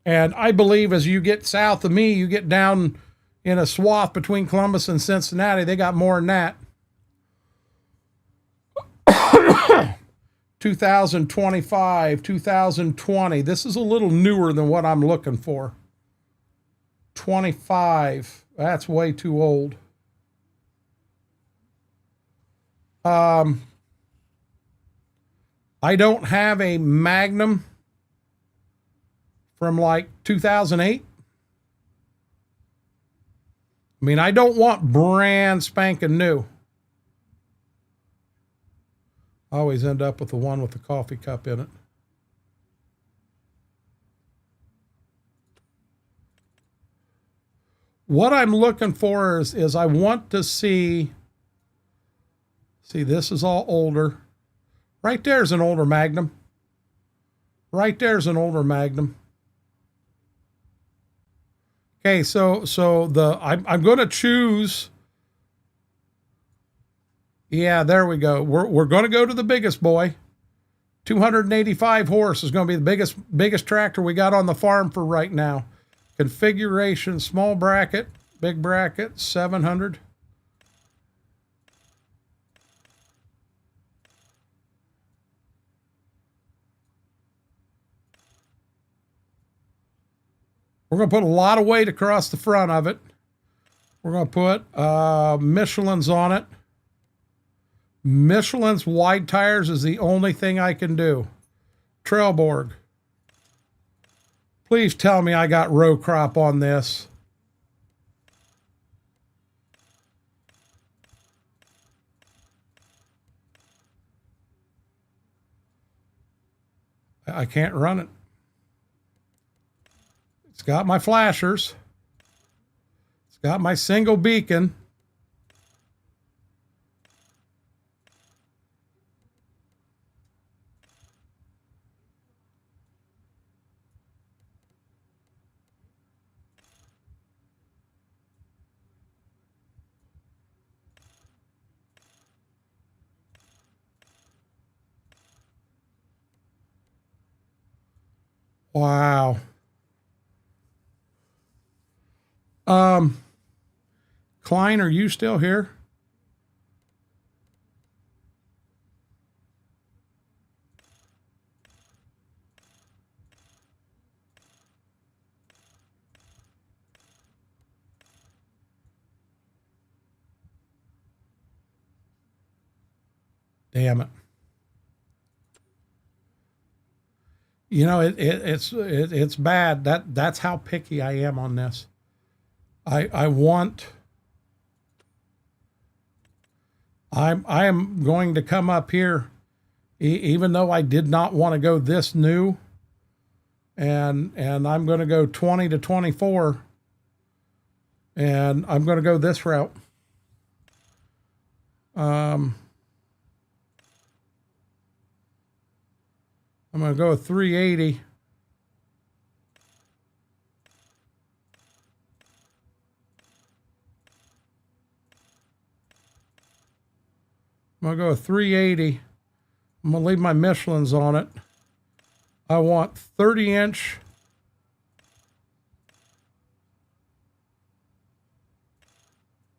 A: And I believe as you get south of me, you get down in a swath between Columbus and Cincinnati, they got more than that. 2025, 2020. This is a little newer than what I'm looking for. 25. That's way too old. I don't have a Magnum from like 2008. I mean, I don't want brand spanking new. I always end up with the one with the coffee cup in it. What I'm looking for is I want to see, this is all older. Right there's an older Magnum. Right there's an older Magnum. Okay, so I'm going to choose. Yeah, there we go. We're going to go to the biggest boy. 285 horse is going to be the biggest tractor we got on the farm for right now. Configuration, small bracket, big bracket, 700. We're going to put a lot of weight across the front of it. We're going to put Michelin's on it. Michelin's wide tires is the only thing I can do. Trailborg. Please tell me I got row crop on this. I can't run it. It's got my flashers. It's got my single beacon. Wow. Klein, are you still here? Damn it. You know, it's bad. That's how picky I am on this. I am going to come up here, even though I did not want to go this new, and I'm going to go 20 to 24, and I'm going to go this route. I'm going to go with 380. I'm going to go with 380. I'm going to leave my Michelin's on it. I want 30-inch.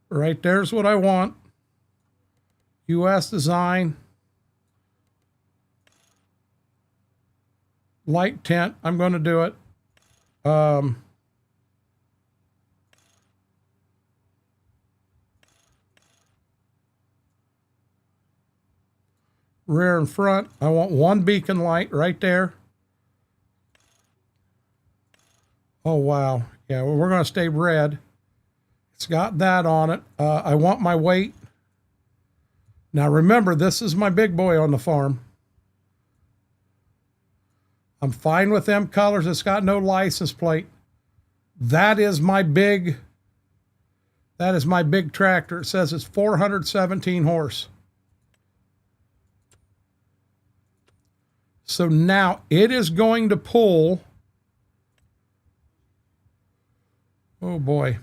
A: Right there's what I want. U.S. design. light tent. I'm going to do it. Rear and front. I want one beacon light right there. Oh, wow. Yeah, well, we're going to stay red. It's got that on it. I want my weight. Now, remember, this is my big boy on the farm. I'm fine with them colors. It's got no license plate. That is my big tractor. It says it's 417 horse. So now it is going to pull. Oh boy.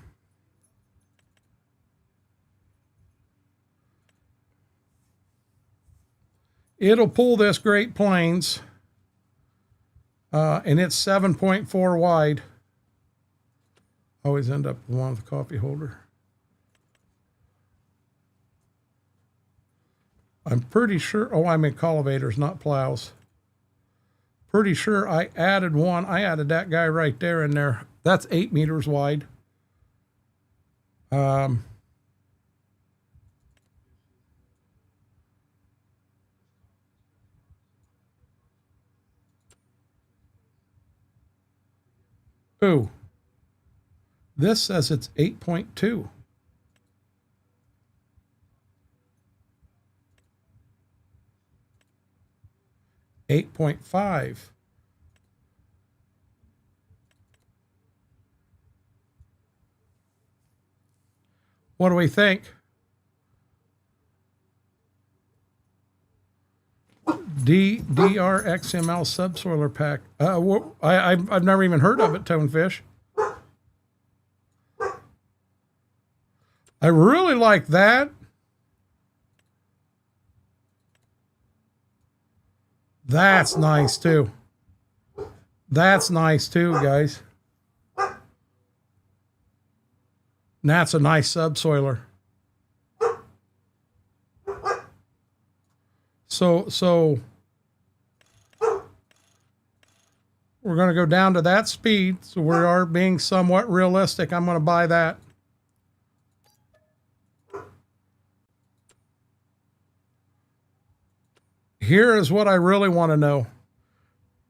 A: It'll pull this Great Plains, and it's 7.4 wide. Always end up with one with the coffee holder. I'm pretty sure, oh, I mean cultivators, not plows. Pretty sure I added one. I added that guy right there in there. That's 8 meters wide. Ooh. This says it's 8.2. $8.5. What do we think? Deere XML subsoiler pack. I've never even heard of it, Tonefish. I really like that. That's nice too. That's nice too, guys. And that's a nice subsoiler. So we're going to go down to that speed. So we are being somewhat realistic. I'm going to buy that. Here is what I really want to know.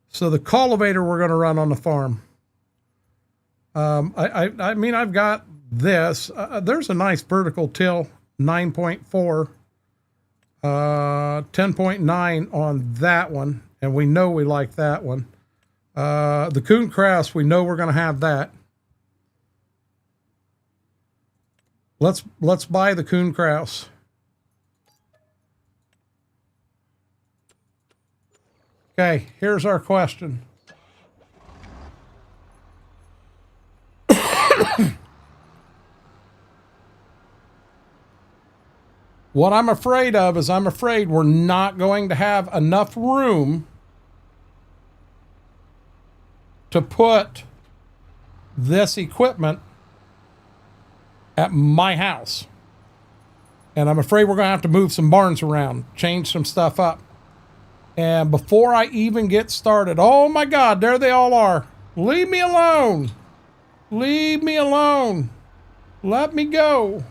A: So the cultivator we're going to run on the farm. I mean, I've got this. There's a nice vertical till, 9.4. 10.9 on that one. And we know we like that one. The Coon Kraus, we know we're going to have that. Let's buy the Coon Kraus. Okay, here's our question. What I'm afraid of is I'm afraid we're not going to have enough room to put this equipment at my house. And I'm afraid we're going to have to move some barns around, change some stuff up. And before I even get started, oh my God, there they all are. Leave me alone. Leave me alone. Let me go.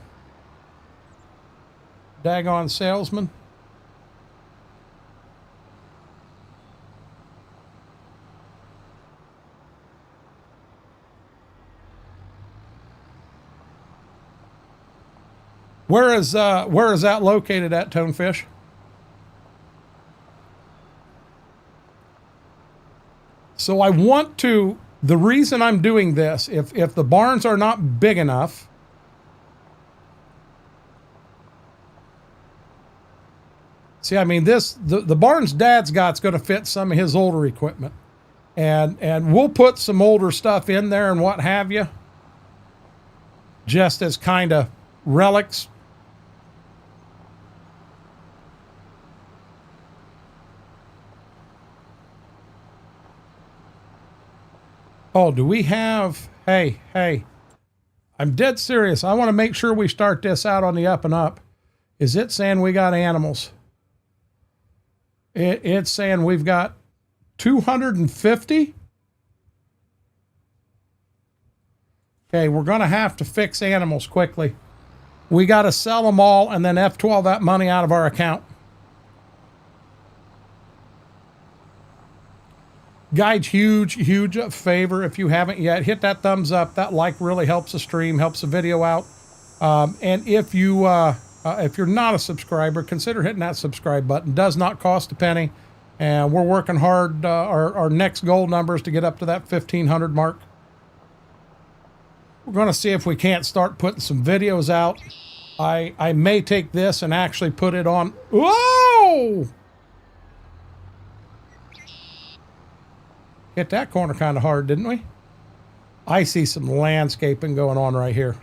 A: Daggone salesman. Where is that located at, Tonefish? So I want to, the reason I'm doing this, if the barns are not big enough, see, I mean, the barns Dad's got's going to fit some of his older equipment. And we'll put some older stuff in there and what have you, just as kind of relics. Oh, do we have, hey, I'm dead serious. I want to make sure we start this out on the up and up. Is it saying we got animals? It's saying we've got 250? Okay, we're going to have to fix animals quickly. We got to sell them all and then F12 that money out of our account. Guys, huge favor. If you haven't yet, hit that thumbs up. That like really helps the stream, helps the video out. And if you're not a subscriber, consider hitting that subscribe button. Does not cost a penny. And we're working hard. Our next goal number is to get up to that 1,500 mark. We're going to see if we can't start putting some videos out. I may take this and actually put it on. Whoa! Hit that corner kind of hard, didn't we? I see some landscaping going on right here.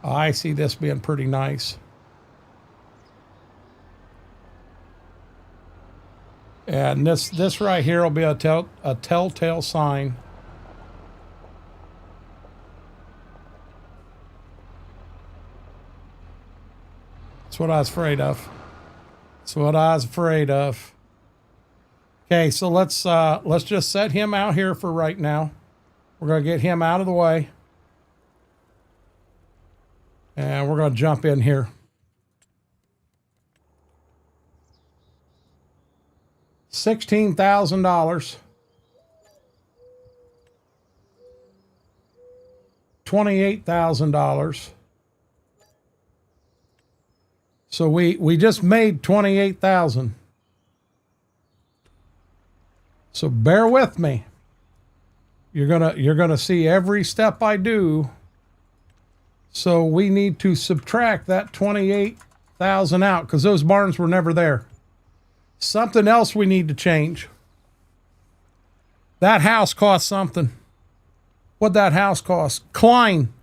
A: I see this being pretty nice. And this right here will be a telltale sign. That's what I was afraid of. That's what I was afraid of. Okay, so let's just set him out here for right now. We're going to get him out of the way. And we're going to jump in here. $16,000. $28,000. So we just made $28,000. So bear with me. You're gonna see every step I do. So we need to subtract that 28,000 out because those barns were never there. Something else we need to change. That house cost something. What'd that house cost? Klein.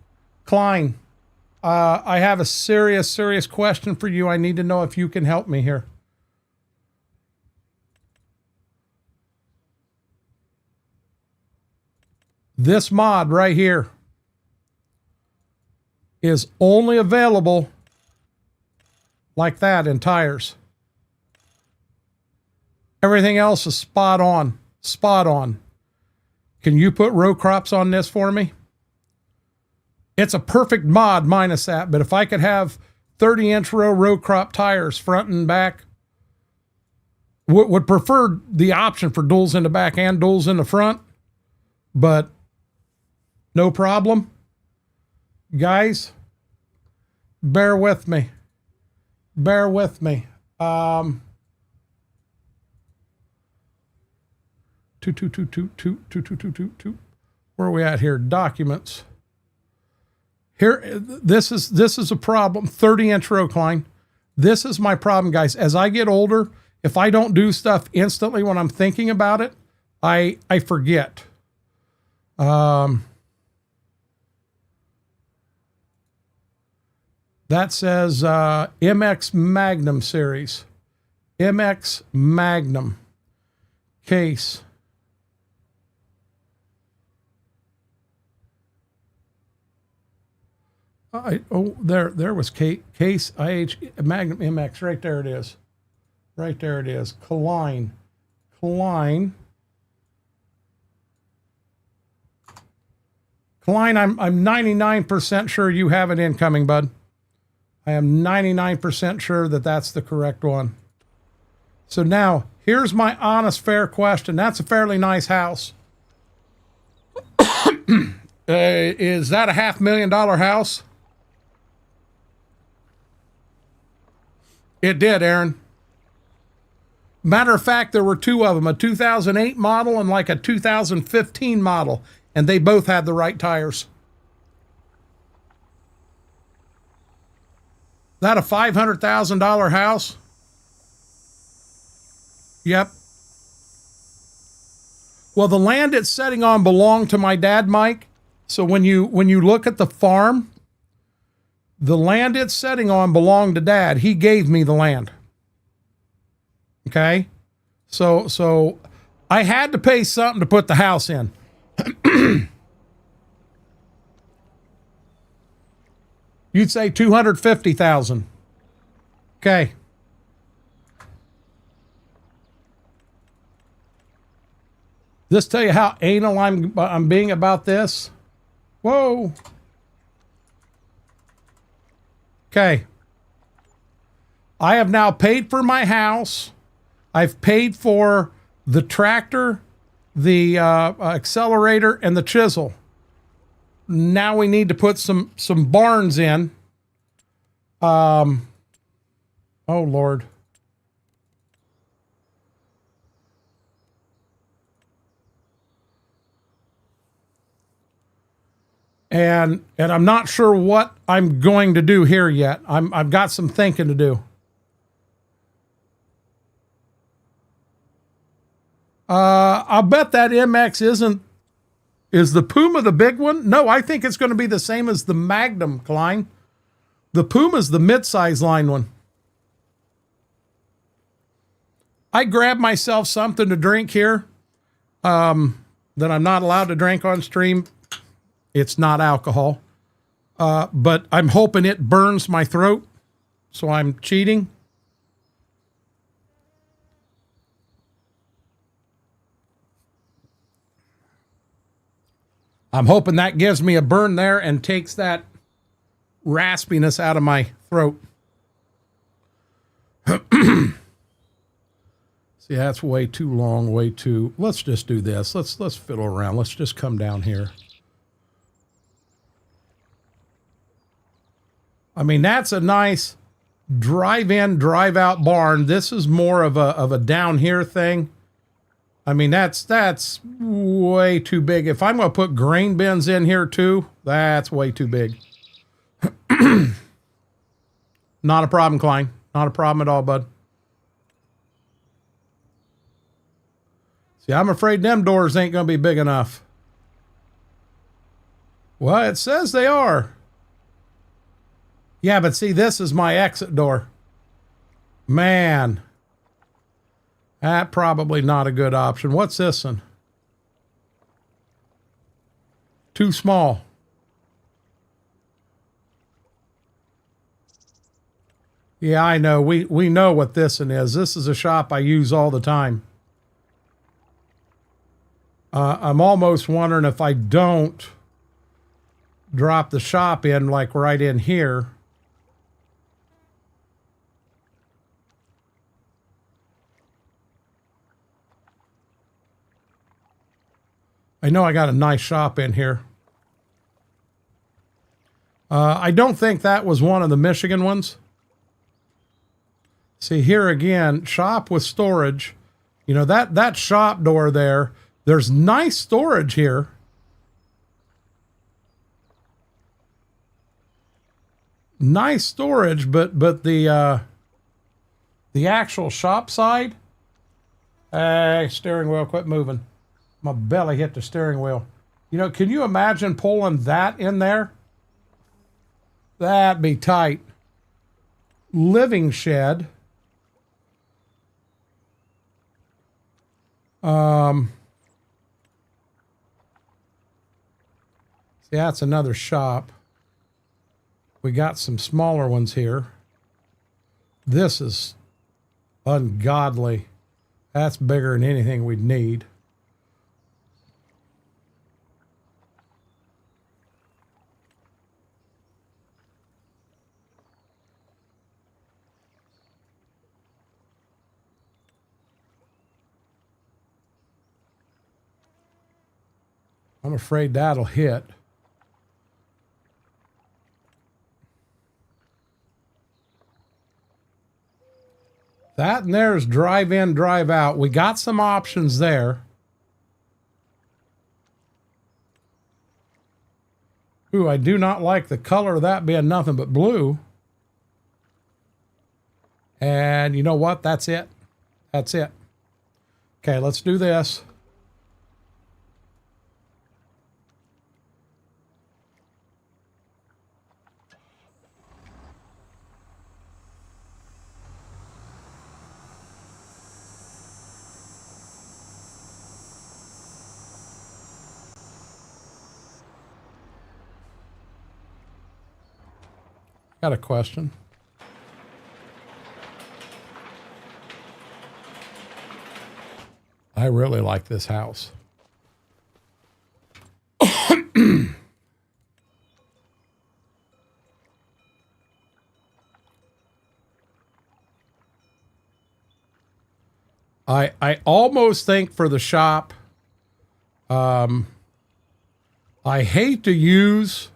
A: I have a serious question for you. I need to know if you can help me here. This mod right here is only available like that in tires. Everything else is spot on. Spot on. Can you put row crops on this for me? It's a perfect mod minus that, but if I could have 30-inch row crop tires front and back, would prefer the option for duals in the back and duals in the front, but no problem. Guys, bear with me. Bear with me. Where are we at here? Documents. Here, this is a problem. 30-inch row cline. This is my problem, guys. As I get older, if I don't do stuff instantly when I'm thinking about it, I forget. That says MX Magnum series. MX Magnum case. There was case IH Magnum MX. Right there it is. Right there it is. Klein. Klein, I'm 99% sure you have it incoming, bud. I am 99% sure that that's the correct one. So now, here's my honest, fair question. That's a fairly nice house. Is that a $500,000 house? It did, Aaron. Matter of fact, there were two of them, a 2008 model and like a 2015 model, and they both had the right tires. That a $500,000 house? Yep. Well, the land it's setting on belonged to my dad, Mike. So when you look at the farm, the land it's setting on belonged to Dad. He gave me the land. Okay? So I had to pay something to put the house in. You'd say $250,000. Okay. This tell you how anal I'm being about this? Whoa. Okay. I have now paid for my house. I've paid for the tractor, the accelerator, and the chisel. Now we need to put some barns in. Oh, Lord. And I'm not sure what I'm going to do here yet. I've got some thinking to do. I'll bet that MX is the Puma the big one? No, I think it's going to be the same as the Magnum, Klein. The Puma's the mid-size line one. I grabbed myself something to drink here that I'm not allowed to drink on stream. It's not alcohol. But I'm hoping it burns my throat, so I'm cheating. I'm hoping that gives me a burn there and takes that raspiness out of my throat. See, that's way too long, way too... Let's just do this. Let's fiddle around. Let's just come down here. I mean, that's a nice drive-in, drive-out barn. This is more of a down here thing. I mean, that's way too big. If I'm going to put grain bins in here too, that's way too big. Not a problem, Klein. Not a problem at all, bud. See, I'm afraid them doors ain't going to be big enough. Well, it says they are. Yeah, but see, this is my exit door. Man. That probably not a good option. What's this one? Too small. Yeah, I know. We know what this one is. This is a shop I use all the time. I'm almost wondering if I don't drop the shop in like right in here. I know I got a nice shop in here. I don't think that was one of the Michigan ones. See, here again, shop with storage. You know, that shop door there, there's nice storage here. Nice storage, but the actual shop side, hey, steering wheel, quit moving. My belly hit the steering wheel. You know, can you imagine pulling that in there? That'd be tight. Living shed. See, that's another shop. We got some smaller ones here. This is ungodly. That's bigger than anything we'd need. I'm afraid that'll hit. That and there's drive in, drive out. We got some options there. Ooh, I do not like the color of that being nothing but blue. And you know what? That's it. That's it. Okay, let's do this. Got a question. I really like this house. I almost think for the shop, I hate to use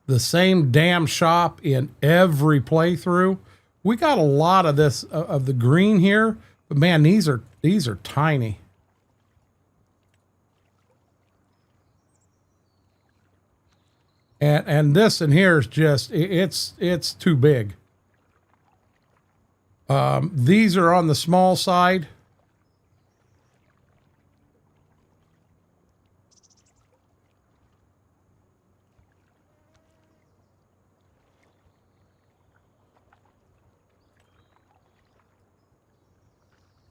A: the same damn shop in every playthrough. We got a lot of this of the green here, but man, these are tiny. And this in here is just it's too big. These are on the small side.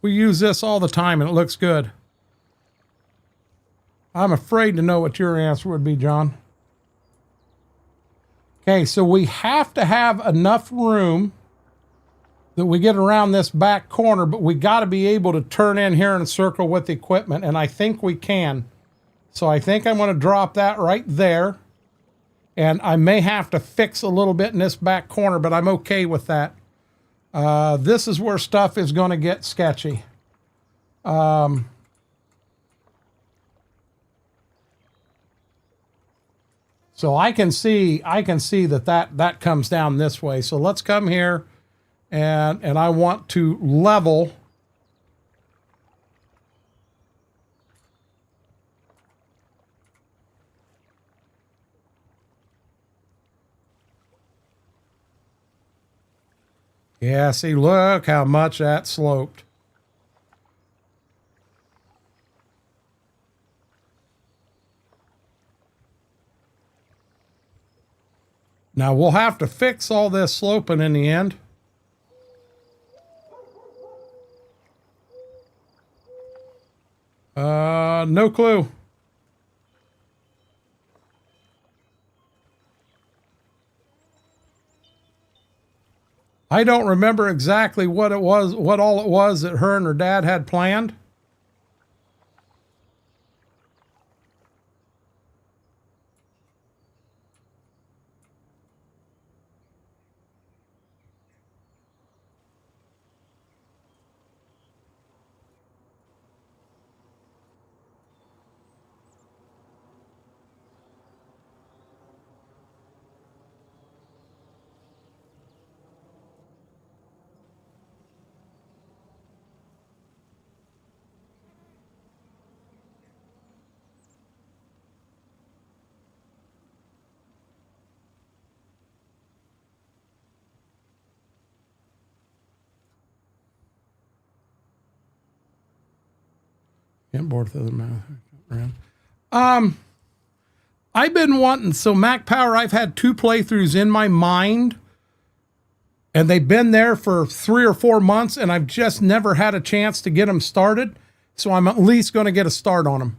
A: We use this all the time and it looks good. I'm afraid to know what your answer would be, John. Okay, so we have to have enough room that we get around this back corner, but we got to be able to turn in here and circle with the equipment, and I think we can. So I think I'm going to drop that right there, and I may have to fix a little bit in this back corner, but I'm okay with that. This is where stuff is going to get sketchy. So I can see that comes down this way. So let's come here, and I want to level. Yeah, see, look how much that sloped. Now we'll have to fix all this sloping in the end. No clue. I don't remember exactly what it was, what all it was that her and her dad had planned. I've been wanting, so Mac Power, I've had 2 playthroughs in my mind, and they've been there for 3 or 4 months, and I've just never had a chance to get them started. So I'm at least going to get a start on them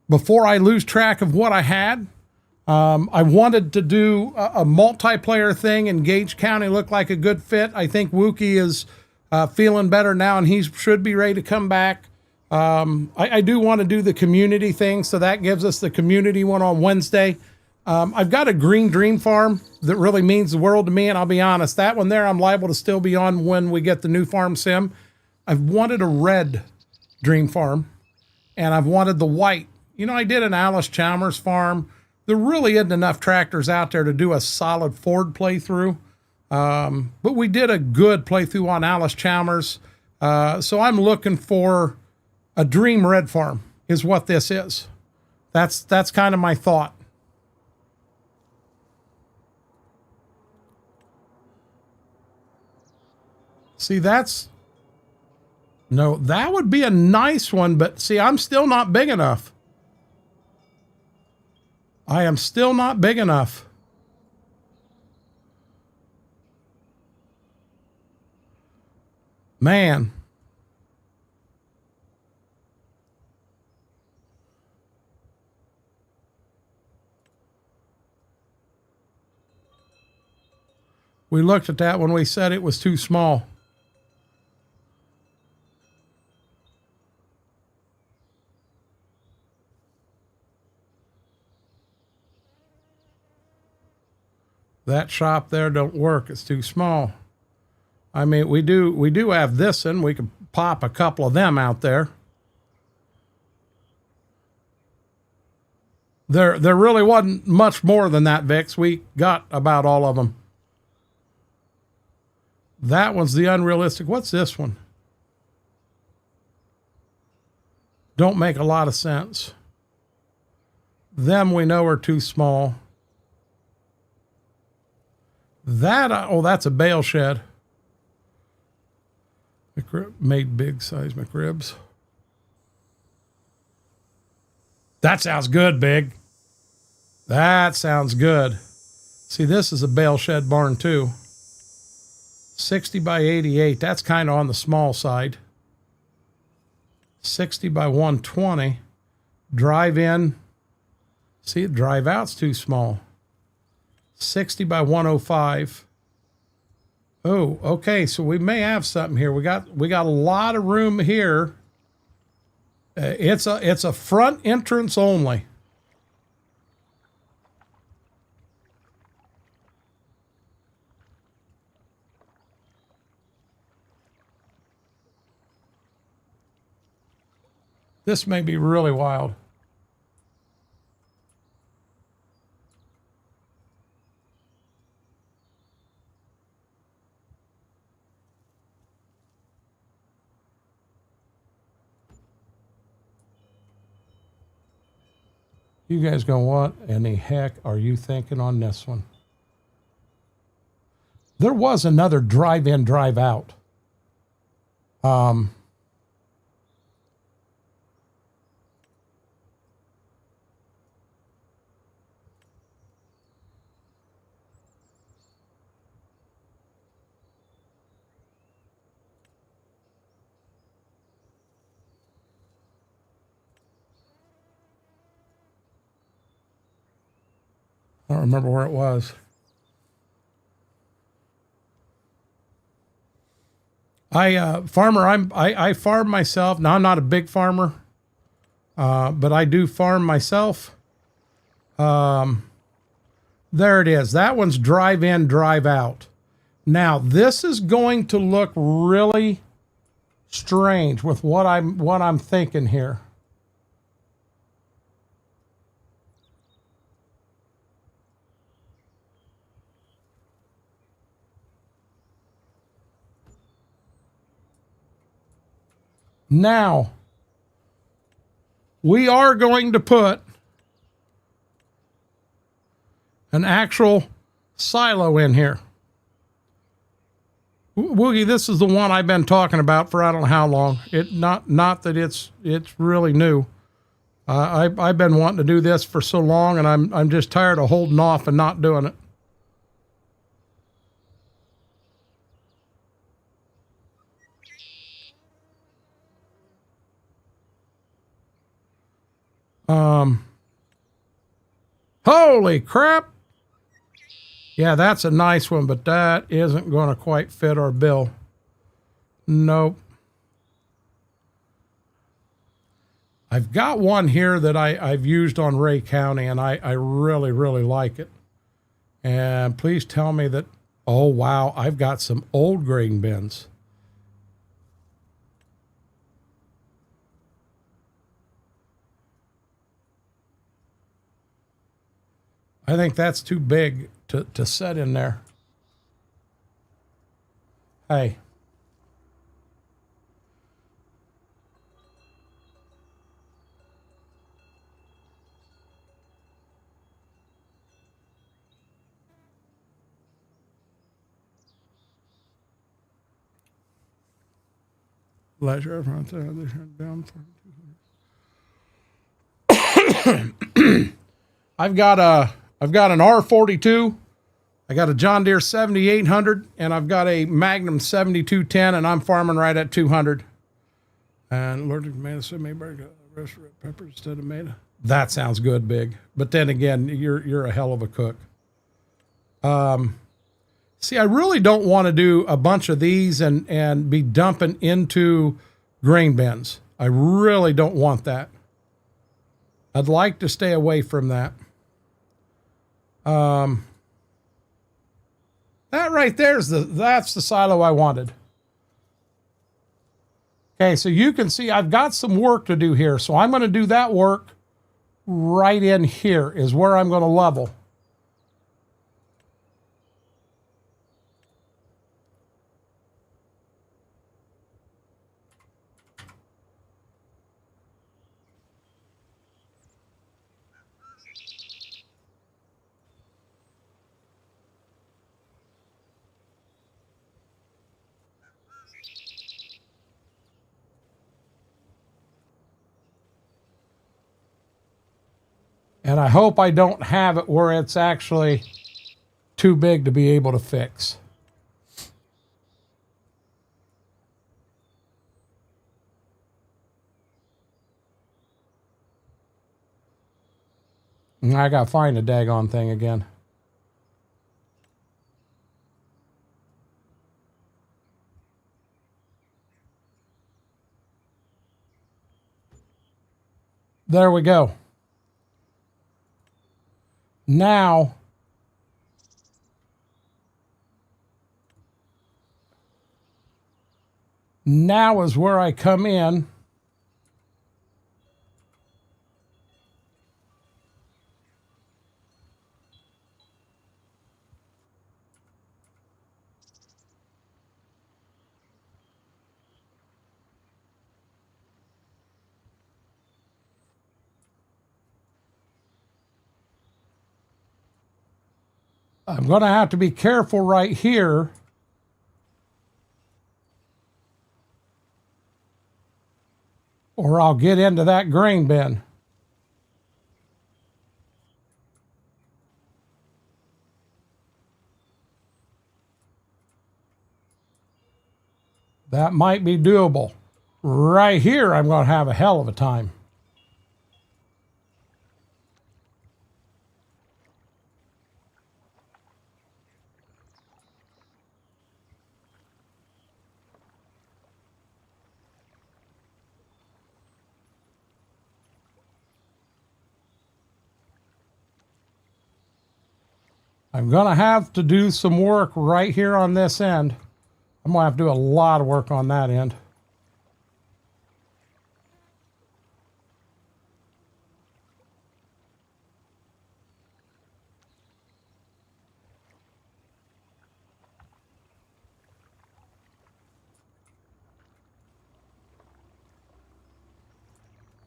A: before I lose track of what I had. I wanted to do a multiplayer thing, and Gage County looked like a good fit. I think Wookie is feeling better now, and he should be ready to come back. I do want to do the community thing, so that gives us the community one on Wednesday. I've got a green dream farm that really means the world to me, and I'll be honest, that one there I'm liable to still be on when we get the new farm sim. I've wanted a red dream farm, and I've wanted the white. You know, I did an Alice Chalmers farm. There really isn't enough tractors out there to do a solid Ford playthrough, but we did a good playthrough on Alice Chalmers, so I'm looking for a dream red farm is what this is. That's kind of my thought. See, no, that would be a nice one, but see, I'm still not big enough. I am still not big enough. Man. We looked at that when we said it was too small. That shop there don't work. It's too small. I mean, we do have this, and we could pop a couple of them out there. There really wasn't much more than that, Vix. We got about all of them. That one's the unrealistic. What's this one? Don't make a lot of sense. Them we know are too small. That, oh, that's a bale shed. Made big size McRibs. That sounds good, Big. That sounds good. See, this is a bale shed barn too. 60 by 88. That's kind of on the small side. 60 by 120. Drive in. See, drive out's too small. 60 by 105. Oh, okay. So we may have something here. We got a lot of room here. It's a front entrance only. This may be really wild. You guys going, what in the heck are you thinking on this one? There was another drive-in, drive-out. I don't remember where it was. I farm myself. Now I'm not a big farmer, but I do farm myself. There it is. That one's drive in, drive out. Now this is going to look really strange with what I'm thinking here. Now, we are going to put an actual silo in here. Woogie, this is the one I've been talking about for I don't know how long. Not that it's really new. I've been wanting to do this for so long, and I'm just tired of holding off and not doing it. Holy crap. Yeah, that's a nice one, but that isn't going to quite fit our bill. Nope. I've got one here that I've used on Ray County, and I really, really like it. And please tell me that, oh, wow, I've got some old grain bins. I think that's too big to set in there. Hey. Leisure front there, down for I've got an R42, I got a John Deere 7800, and I've got a Magnum 7210, and I'm farming right at 200. And allergic to tomato, so maybe roast red pepper instead of tomato. That sounds good, Big. But then again, you're a hell of a cook. See, I really don't want to do a bunch of these and be dumping into grain bins. I really don't want that. I'd like to stay away from that. That right there is that's the silo I wanted. Okay, so you can see I've got some work to do here. So I'm going to do that work right in here is where I'm going to level. And I hope I don't have it where it's actually too big to be able to fix. I got to find the daggone thing again. There we go. Now, is where I come in. I'm going to have to be careful right here. Or I'll get into that grain bin. That might be doable. Right here, I'm going to have a hell of a time. I'm going to have to do some work right here on this end. I'm going to have to do a lot of work on that end.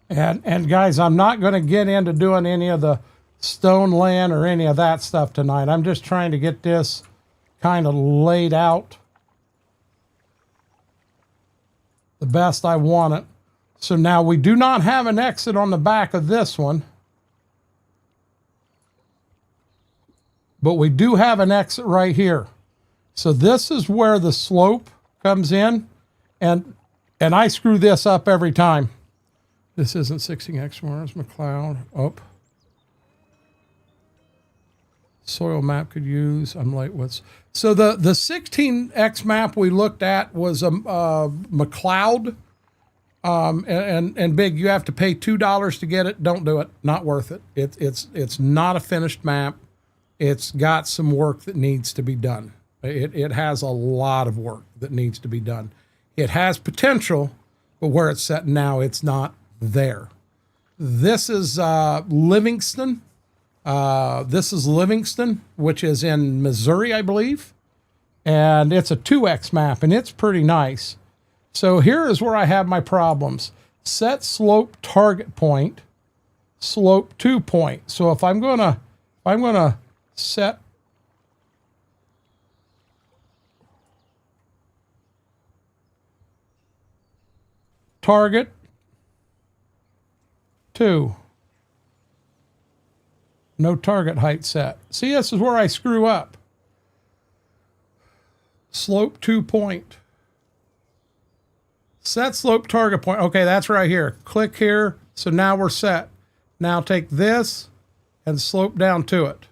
A: And guys, I'm not going to get into doing any of the stone land or any of that stuff tonight. I'm just trying to get this kind of laid out the best I want it. So now we do not have an exit on the back of this one, but we do have an exit right here. So this is where the slope comes in, and I screw this up every time. This isn't 16X, where's McLeod? Oh. Soil map could use. I'm like, what's... So the 16X map we looked at was a McLeod. And Big, you have to pay $2 to get it. Don't do it. Not worth it. It's not a finished map. It's got some work that needs to be done. It has a lot of work that needs to be done. It has potential, but where it's set now, it's not there. This is Livingston. This is Livingston, which is in Missouri, I believe. And it's a 2X map, and it's pretty nice. So here is where I have my problems. Set slope target point, slope 2 point. So if I'm gonna set target 2. No target height set. See, this is where I screw up. Slope 2 point. Set slope target point. Okay, that's right here. Click here. So now we're set. Now take this and slope down to it.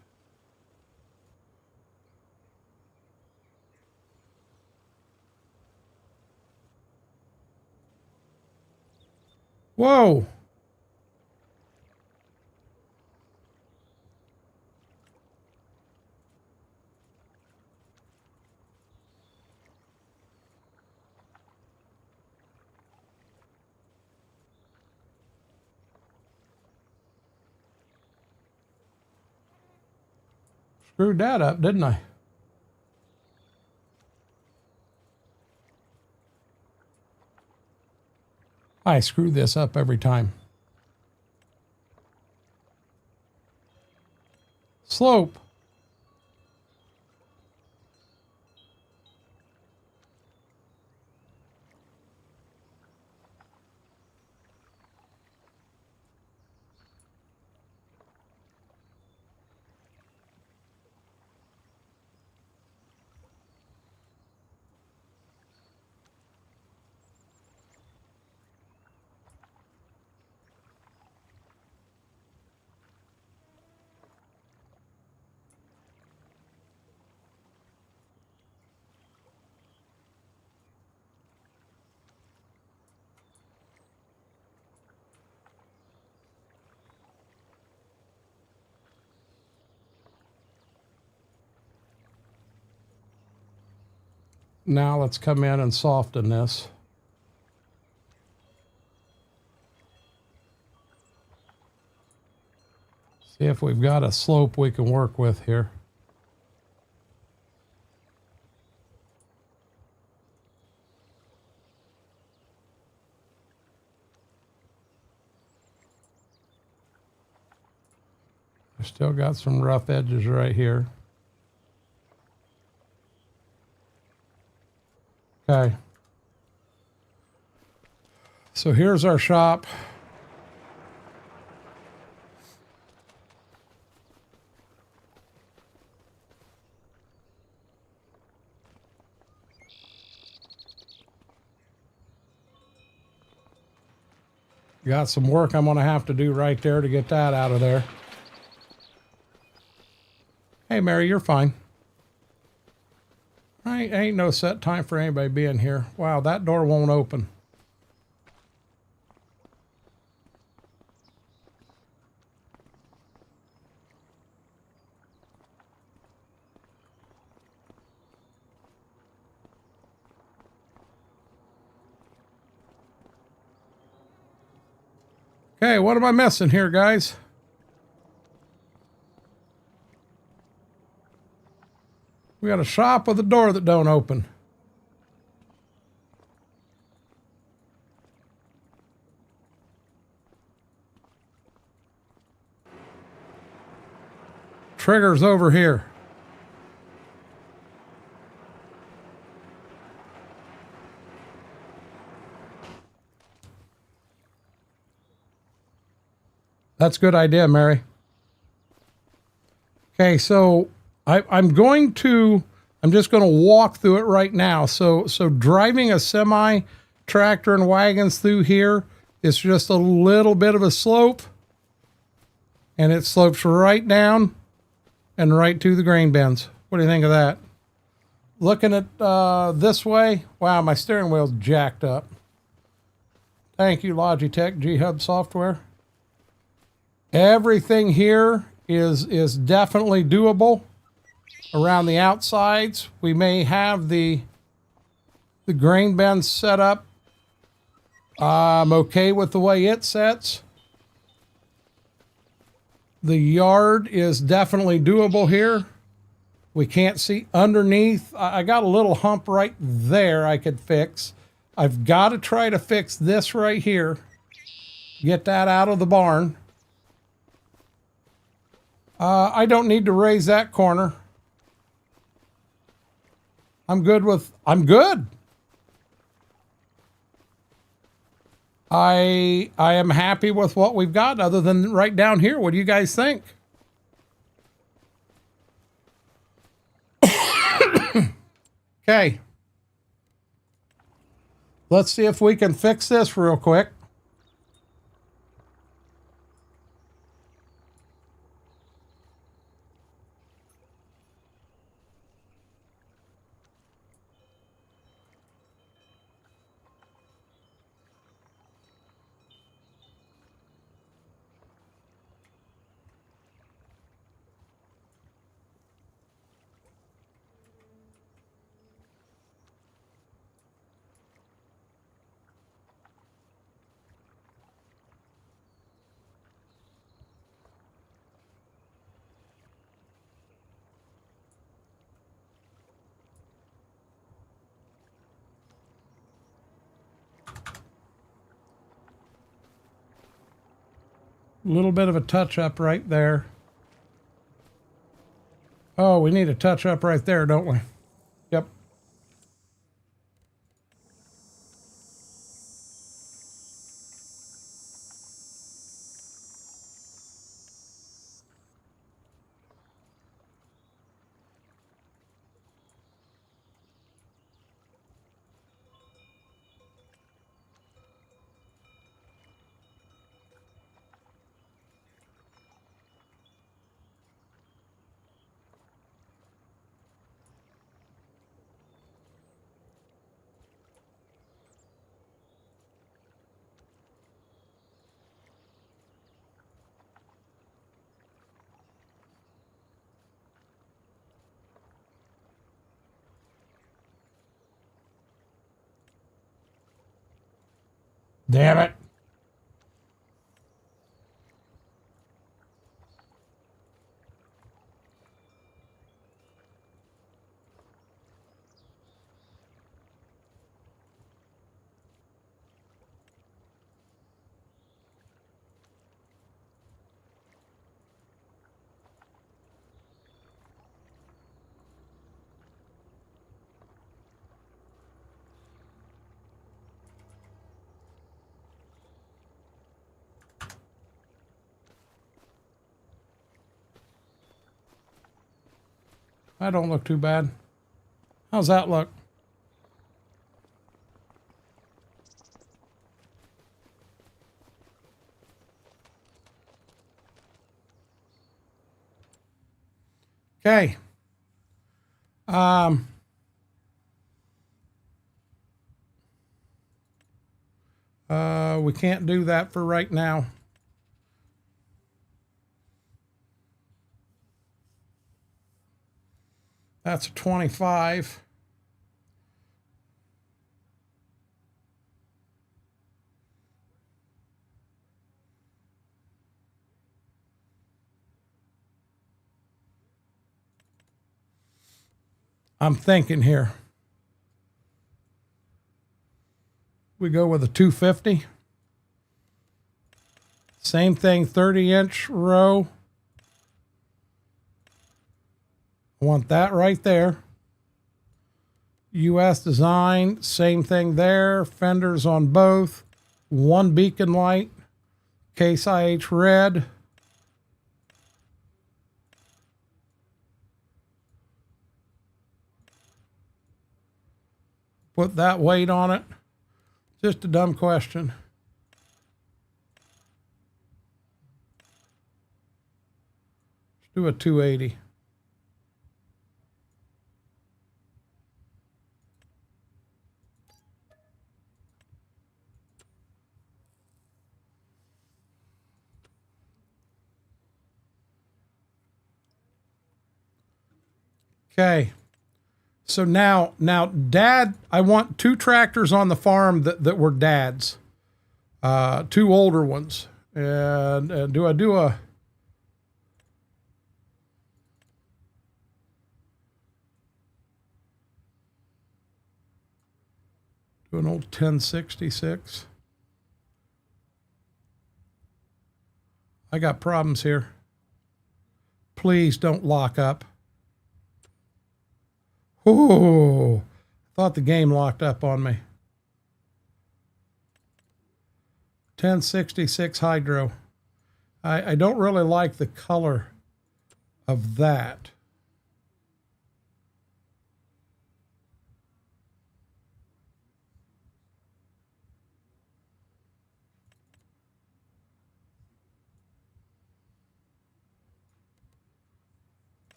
A: Whoa. Screwed that up, didn't I? I screw this up every time. Slope. Now let's come in and soften this. See if we've got a slope we can work with here. I've still got some rough edges right here. Okay. So here's our shop. Got some work I'm going to have to do right there to get that out of there. Hey, Mary, you're fine. Ain't no set time for anybody being here. Wow, that door won't open. Okay, what am I missing here, guys? We got a shop with a door that don't open. Trigger's over here. That's a good idea, Mary. Okay, so I'm just going to walk through it right now. So driving a semi tractor and wagons through here is just a little bit of a slope, and it slopes right down and right to the grain bins. What do you think of that? Looking at this way, wow, my steering wheel's jacked up. Thank you, Logitech G-Hub software. Everything here is definitely doable. Around the outsides, we may have the grain bin set up. I'm okay with the way it sets. The yard is definitely doable here. We can't see underneath. I got a little hump right there I could fix. I've got to try to fix this right here. Get that out of the barn. I don't need to raise that corner. I'm good. I am happy with what we've got other than right down here. What do you guys think? Okay. Let's see if we can fix this real quick. A little bit of a touch-up right there. Oh, we need a touch-up right there, don't we? Yep. Damn it. That don't look too bad. How's that look? Okay. We can't do that for right now. That's a 25. I'm thinking here. We go with a 250. Same thing, 30-inch row. I want that right there. US design, same thing there. Fenders on both. One beacon light. Case IH red. Put that weight on it. Just a dumb question. Let's do a 280. Okay. So now, Dad, I want 2 tractors on the farm that were Dad's, 2 older ones. And do I do an old 1066? I got problems here. Please don't lock up. Oh, thought the game locked up on me. 1066 hydro. I don't really like the color of that.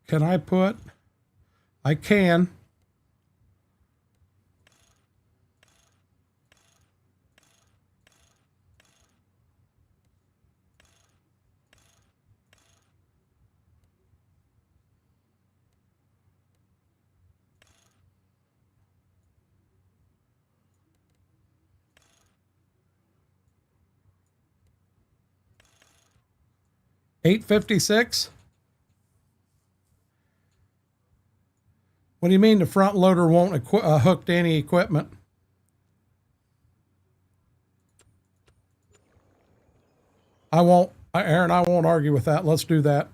A: Can I put? I can. $856. What do you mean the front loader won't hook to any equipment? I won't, Aaron, I won't argue with that. Let's do that.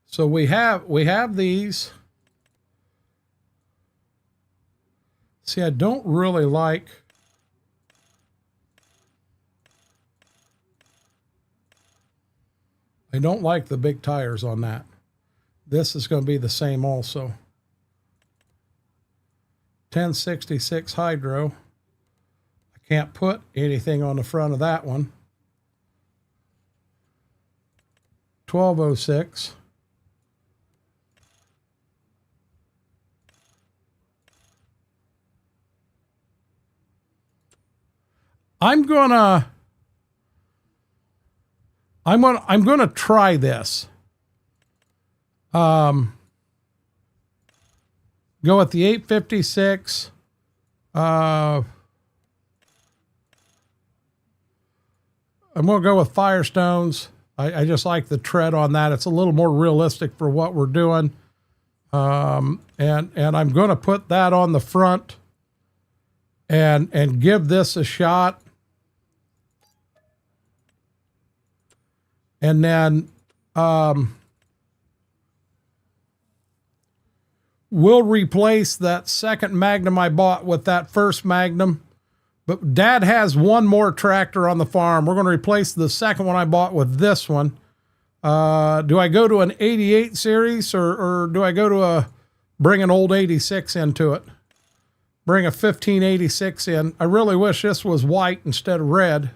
A: So we have these. See, I don't really like the big tires on that. This is going to be the same also. 1066 hydro. I can't put anything on the front of that one. 1206. I'm gonna try this. Go with the 856. I'm gonna go with Firestones. I just like the tread on that. It's a little more realistic for what we're doing. And I'm gonna put that on the front and give this a shot. And then we'll replace that second Magnum I bought with that first Magnum. But Dad has one more tractor on the farm. We're going to replace the second one I bought with this one. Do I go to an 88 series or do I go to bring an old 86 into it? Bring a 1586 in. I really wish this was white instead of red.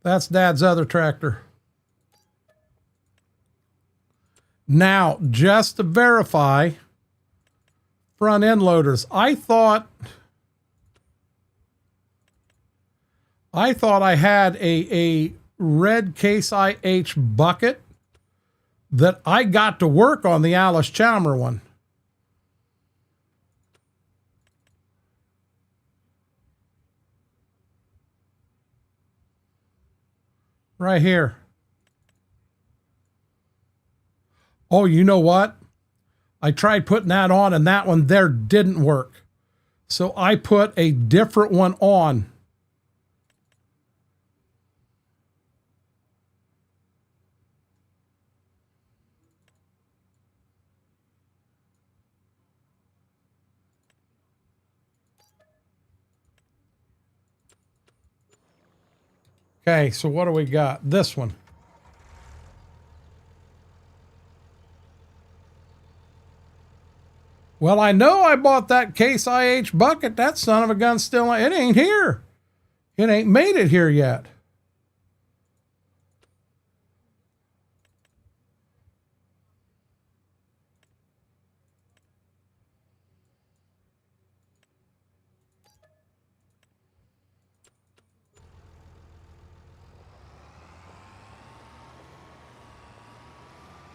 A: That's Dad's other tractor. Now, just to verify, front end loaders. I thought I had a red Case IH bucket that I got to work on the Alice Chalmer one. Right here. Oh, you know what? I tried putting that on and that one there didn't work. So I put a different one on. Okay, so what do we got? This one. Well, I know I bought that Case IH bucket. That son of a gun still, it ain't here. It ain't made it here yet.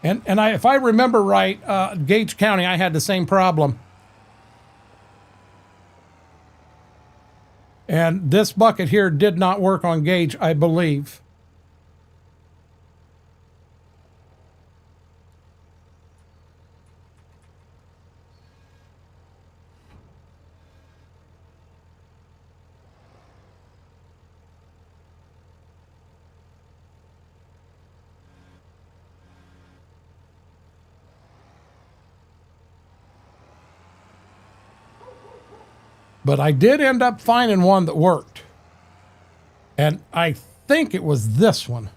A: And if I remember right, Gage County, I had the same problem. And this bucket here did not work on Gage, I believe. But I did end up finding one that worked. And I think it was this one.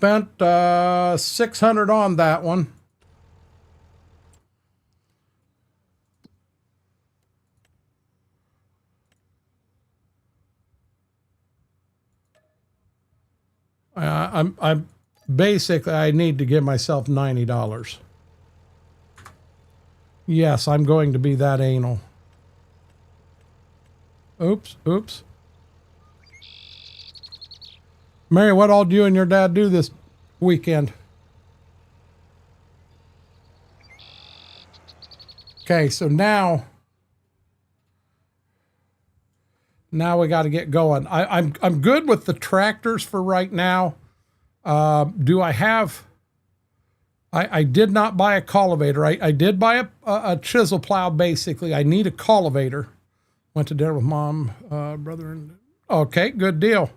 A: spent 600 on that one. I'm basically, I need to give myself $90. Yes, I'm going to be that anal. Oops, oops. Mary, what all do you and your dad do this weekend? Okay, so now we got to get going. I'm good with the tractors for right now. Do I have? I did not buy a cultivator. I did buy a chisel plow. Basically, I need a cultivator. Went to dinner with mom, brother, and okay, good deal.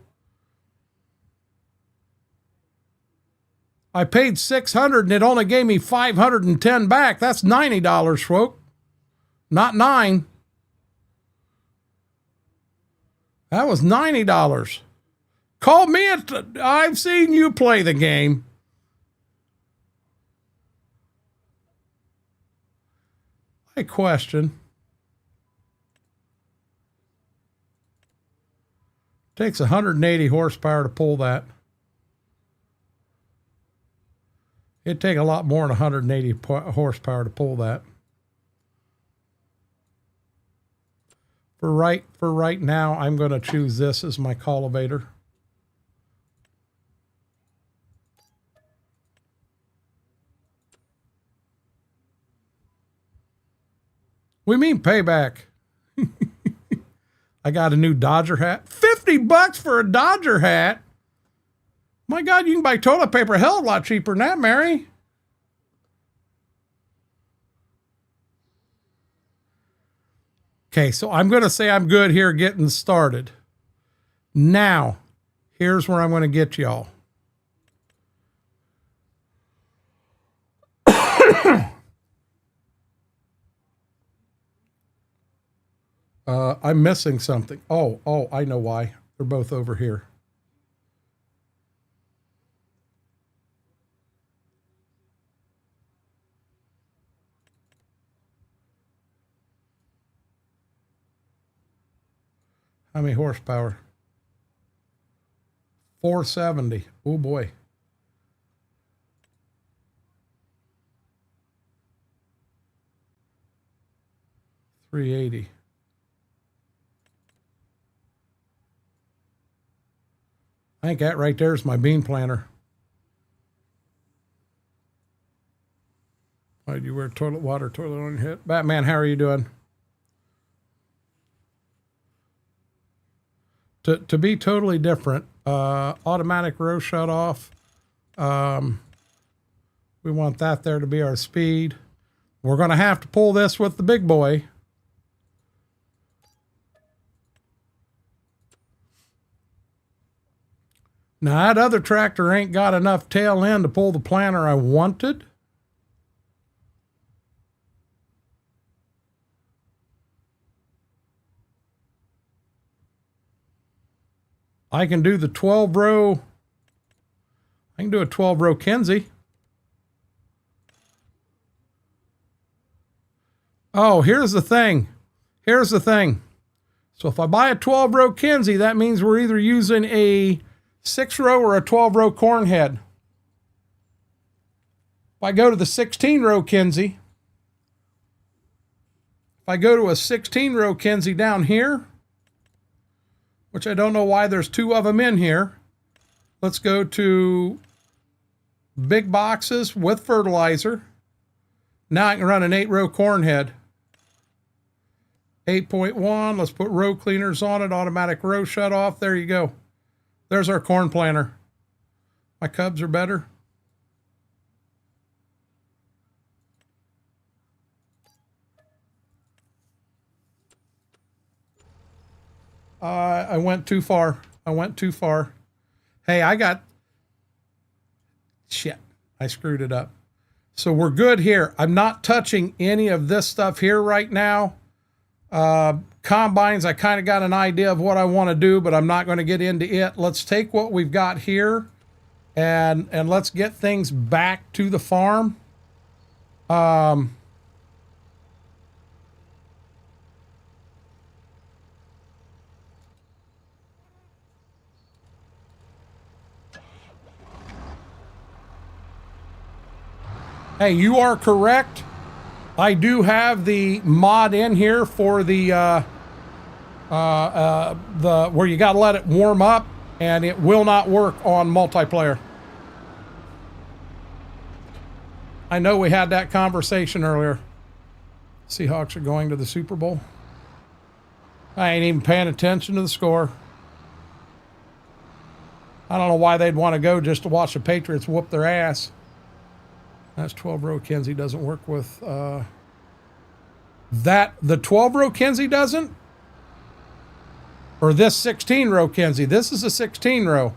A: I paid $600 and it only gave me $510 back. That's $90, folks. Not $9. That was $90. Call me I've seen you play the game. I question. Takes 180 horsepower to pull that. It'd take a lot more than 180 horsepower to pull that. For right now, I'm going to choose this as my cultivator. We mean payback. I got a new Dodger hat. $50 for a Dodger hat. My God, you can buy toilet paper a hell of a lot cheaper than that, Mary. Okay, so I'm going to say I'm good here getting started. Now, here's where I'm going to get y'all. I'm missing something. Oh, I know why. They're both over here. How many horsepower? 470. Oh boy. $380. I think that right there is my bean planter. Why do you wear toilet on your head? Batman, how are you doing? To be totally different, automatic row shut off. We want that there to be our speed. We're going to have to pull this with the big boy. Now that other tractor ain't got enough tail end to pull the planter I wanted. I can do the 12 row. I can do a 12 row Kinsey. Oh, here's the thing. Here's the thing. So if I buy a 12 row Kinsey, that means we're either using a 6 row or a 12 row corn head. If I go to the 16 row Kinsey, if I go to a 16 row Kinsey down here, which I don't know why there's two of them in here. Let's go to big boxes with fertilizer. Now I can run an 8 row corn head. 8.1, let's put row cleaners on it, automatic row shut off. There you go. There's our corn planter. My cubs are better. I went too far. Hey, shit. I screwed it up. So we're good here. I'm not touching any of this stuff here right now. Combines, I kind of got an idea of what I want to do, but I'm not going to get into it. Let's take what we've got here and let's get things back to the farm. Hey, you are correct. I do have the mod in here for the where you got to let it warm up, and it will not work on multiplayer. I know we had that conversation earlier. Seahawks are going to the Super Bowl. I ain't even paying attention to the score. I don't know why they'd want to go just to watch the Patriots whoop their ass. That's 12 row Kinsey doesn't work with that. The 12 row Kinsey doesn't? Or this 16 row Kinsey? This is a 16 row.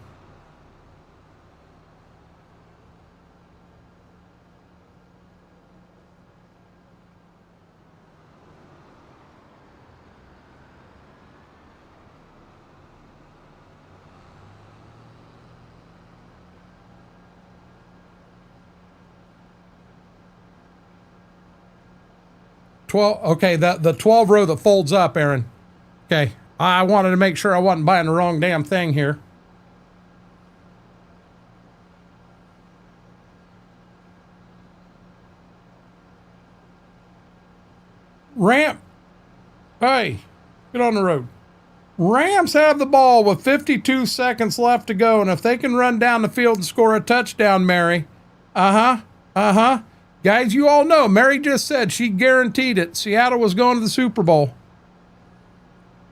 A: Okay, the 12 row that folds up, Aaron. Okay, I wanted to make sure I wasn't buying the wrong damn thing here. Ramp. Hey, get on the road. Rams have the ball with 52 seconds left to go, and if they can run down the field and score a touchdown, Mary. Guys, you all know, Mary just said she guaranteed it. Seattle was going to the Super Bowl.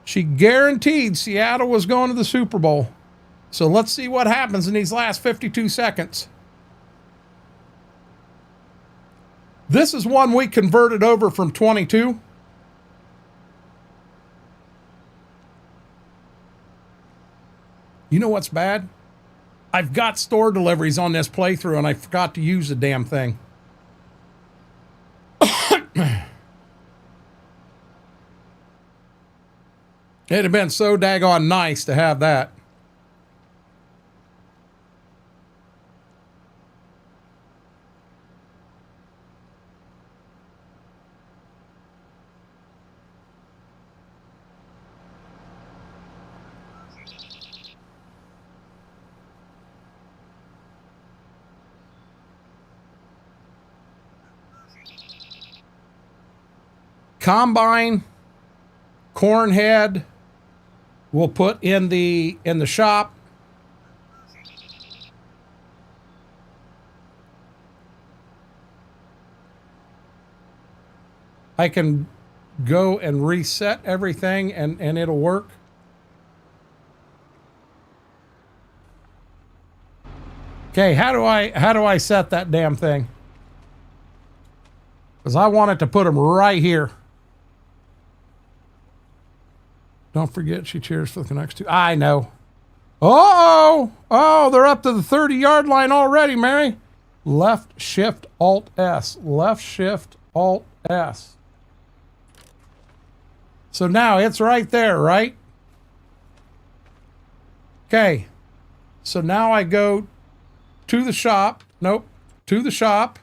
A: She guaranteed Seattle was going to the Super Bowl. So let's see what happens in these last 52 seconds. This is one we converted over from 22. You know what's bad? I've got store deliveries on this playthrough and I forgot to use the damn thing. It'd have been so daggone nice to have that. Combine, corn head, we'll put in the shop. I can go and reset everything and it'll work. Okay, how do I set that damn thing? Because I wanted to put them right here. Don't forget, she cheers for the next two. I know. Oh, they're up to the 30-yard line already, Mary. Left shift alt S. Left shift alt S. So now it's right there, right? Okay. So now I go to the shop. Nope. To the shop.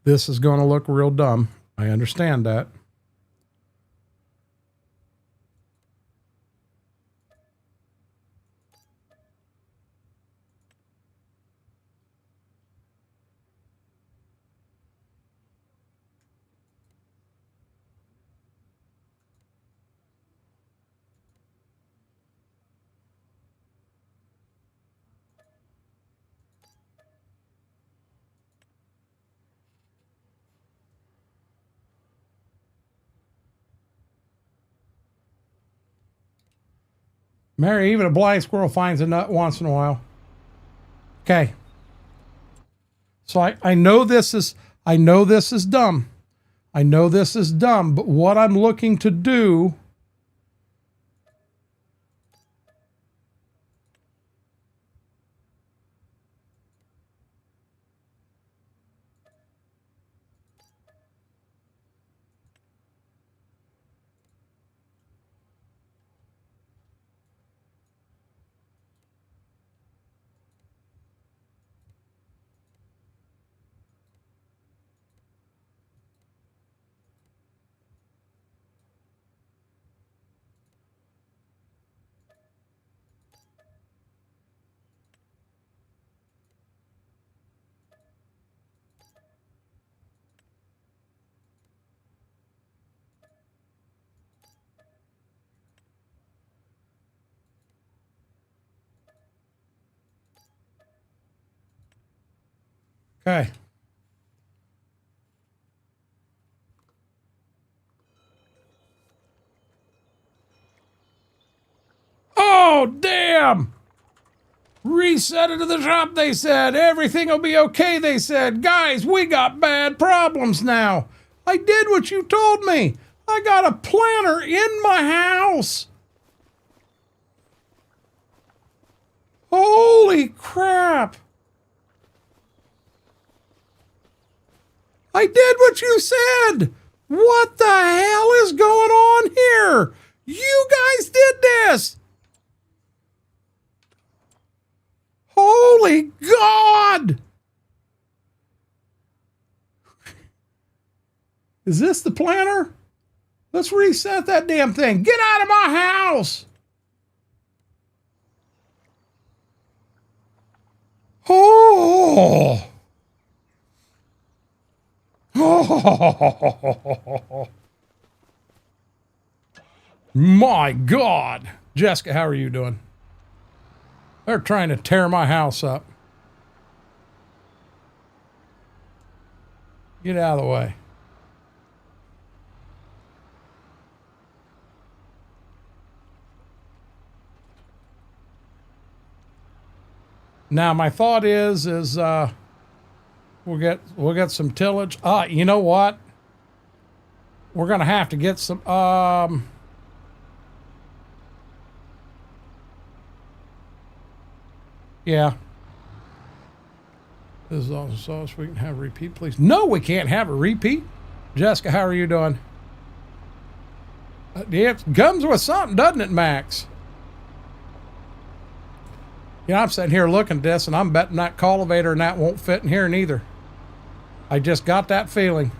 A: This is going to look real dumb. I understand that. Mary, even a blind squirrel finds a nut once in a while. Okay. So I know this is dumb. I know this is dumb, but what I'm looking to do okay. Oh, damn! Reset it to the shop, they said. Everything will be okay, they said. Guys, we got bad problems now. I did what you told me. I got a planter in my house. Holy crap. I did what you said. What the hell is going on here? You guys did this. Holy God! Is this the planter? Let's reset that damn thing. Get out of my house! Oh! Oh! My God! Jessica, how are you doing? They're trying to tear my house up. Get out of the way. Now my thought is we'll get some tillage. You know what? We're gonna have to get some yeah. This is also sauce. We can have a repeat, please. No, we can't have a repeat. Jessica, how are you doing? It comes with something, doesn't it, Max? You know, I'm sitting here looking at this, and I'm betting that cultivator and that won't fit in here neither. I just got that feeling.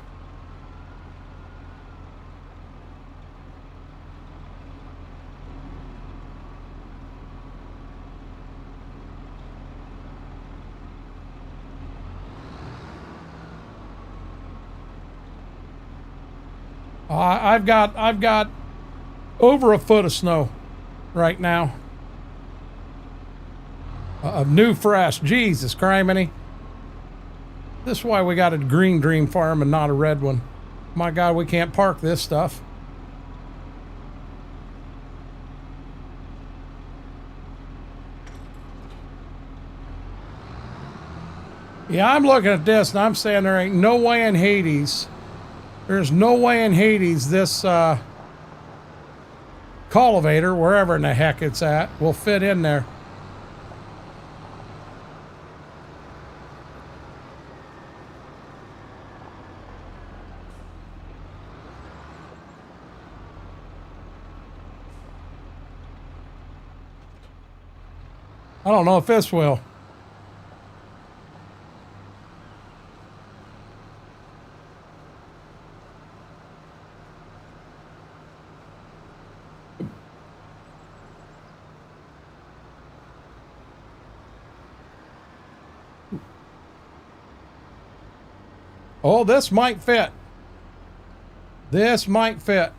A: I've got over a foot of snow right now. Of new fresh. Jesus criminy. This is why we got a green dream farm and not a red one. My God, we can't park this stuff. Yeah, I'm looking at this and I'm saying there ain't no way in Hades. There's no way in Hades this cultivator, wherever in the heck it's at, will fit in there. I don't know if this will. Oh, this might fit. This might fit.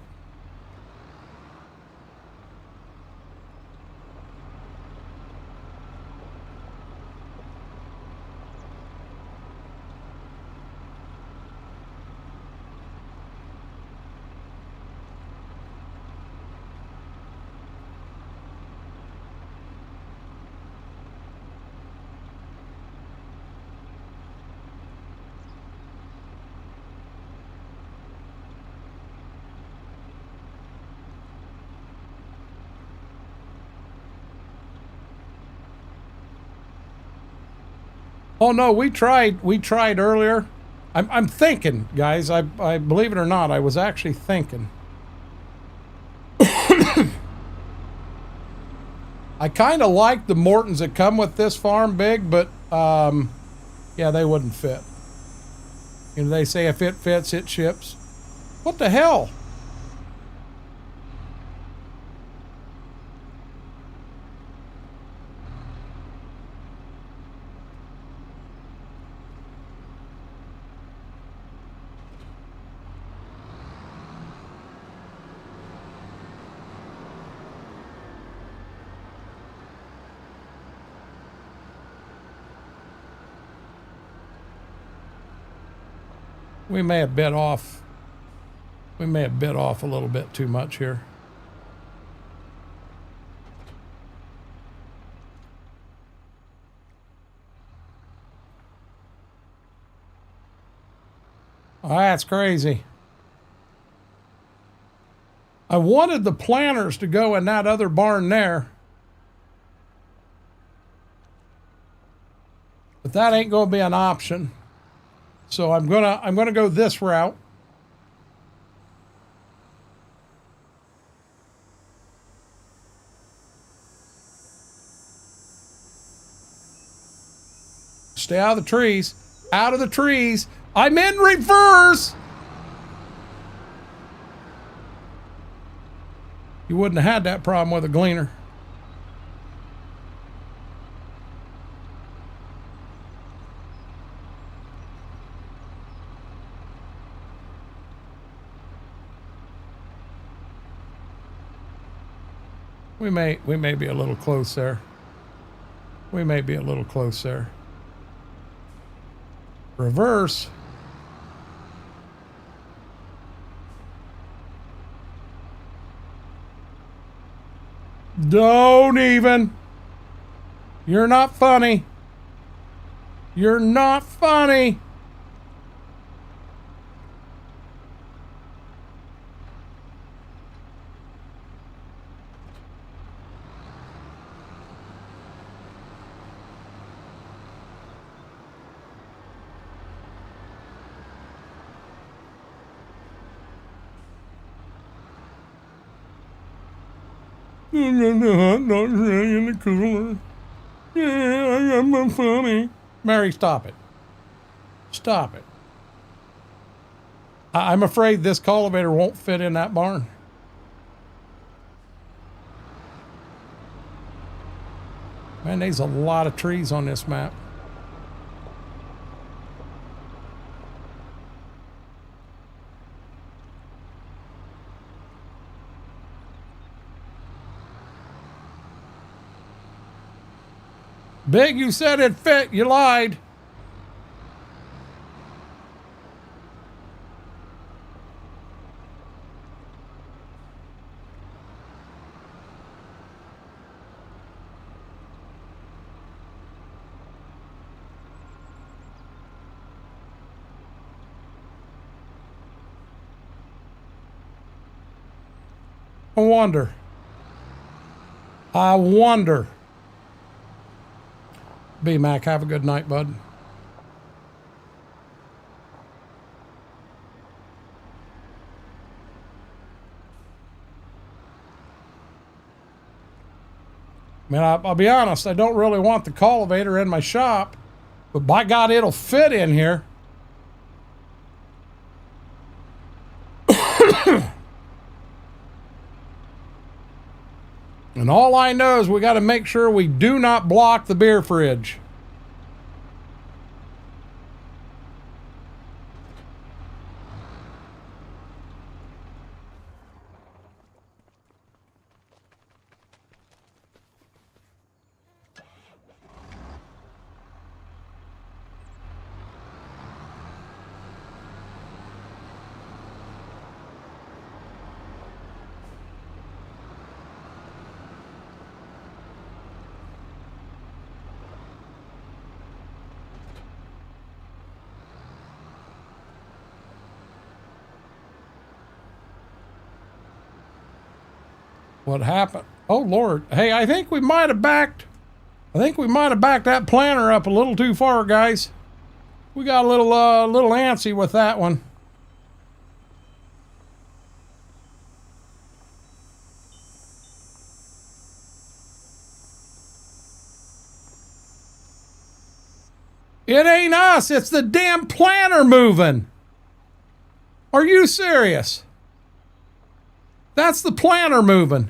A: Oh no, we tried earlier. I'm thinking, guys, I believe it or not, I was actually thinking. I kind of like the Mortons that come with this farm big, but yeah, they wouldn't fit. You know, they say if it fits, it ships. What the hell? We may have bit off. We may have bit off a little bit too much here. Oh, that's crazy. I wanted the planters to go in that other barn there. But that ain't going to be an option. So I'm gonna go this route. Stay out of the trees. Out of the trees. I'm in reverse. You wouldn't have had that problem with a gleaner. We may be a little close there. We may be a little close there. Reverse. Don't even. You're not funny. You're not funny. Not really in the cooler. Yeah, I'm funny. Mary, stop it. Stop it. I'm afraid this cultivator won't fit in that barn. Man, there's a lot of trees on this map. Big, you said it fit. You lied. I wonder. I wonder. B-Mac, have a good night, bud. I mean, I'll be honest, I don't really want the cultivator in my shop, but by God, it'll fit in here. And all I know is we got to make sure we do not block the beer fridge. What happened? Oh, Lord. Hey, I think we might have backed. I think we might have backed that planter up a little too far, guys. We got a little antsy with that one. It ain't us, it's the damn planter moving. Are you serious? That's the planter moving.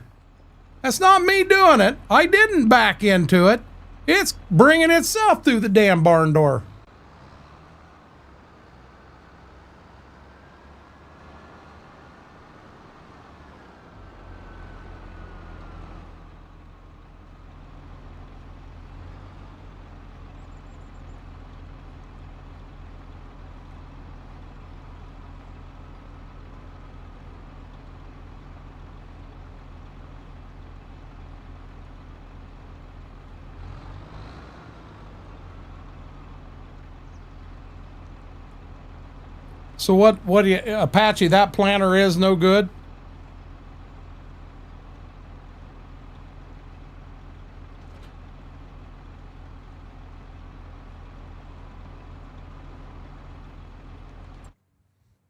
A: That's not me doing it. I didn't back into it. It's bringing itself through the damn barn door. So what do you, Apache, that planter is no good?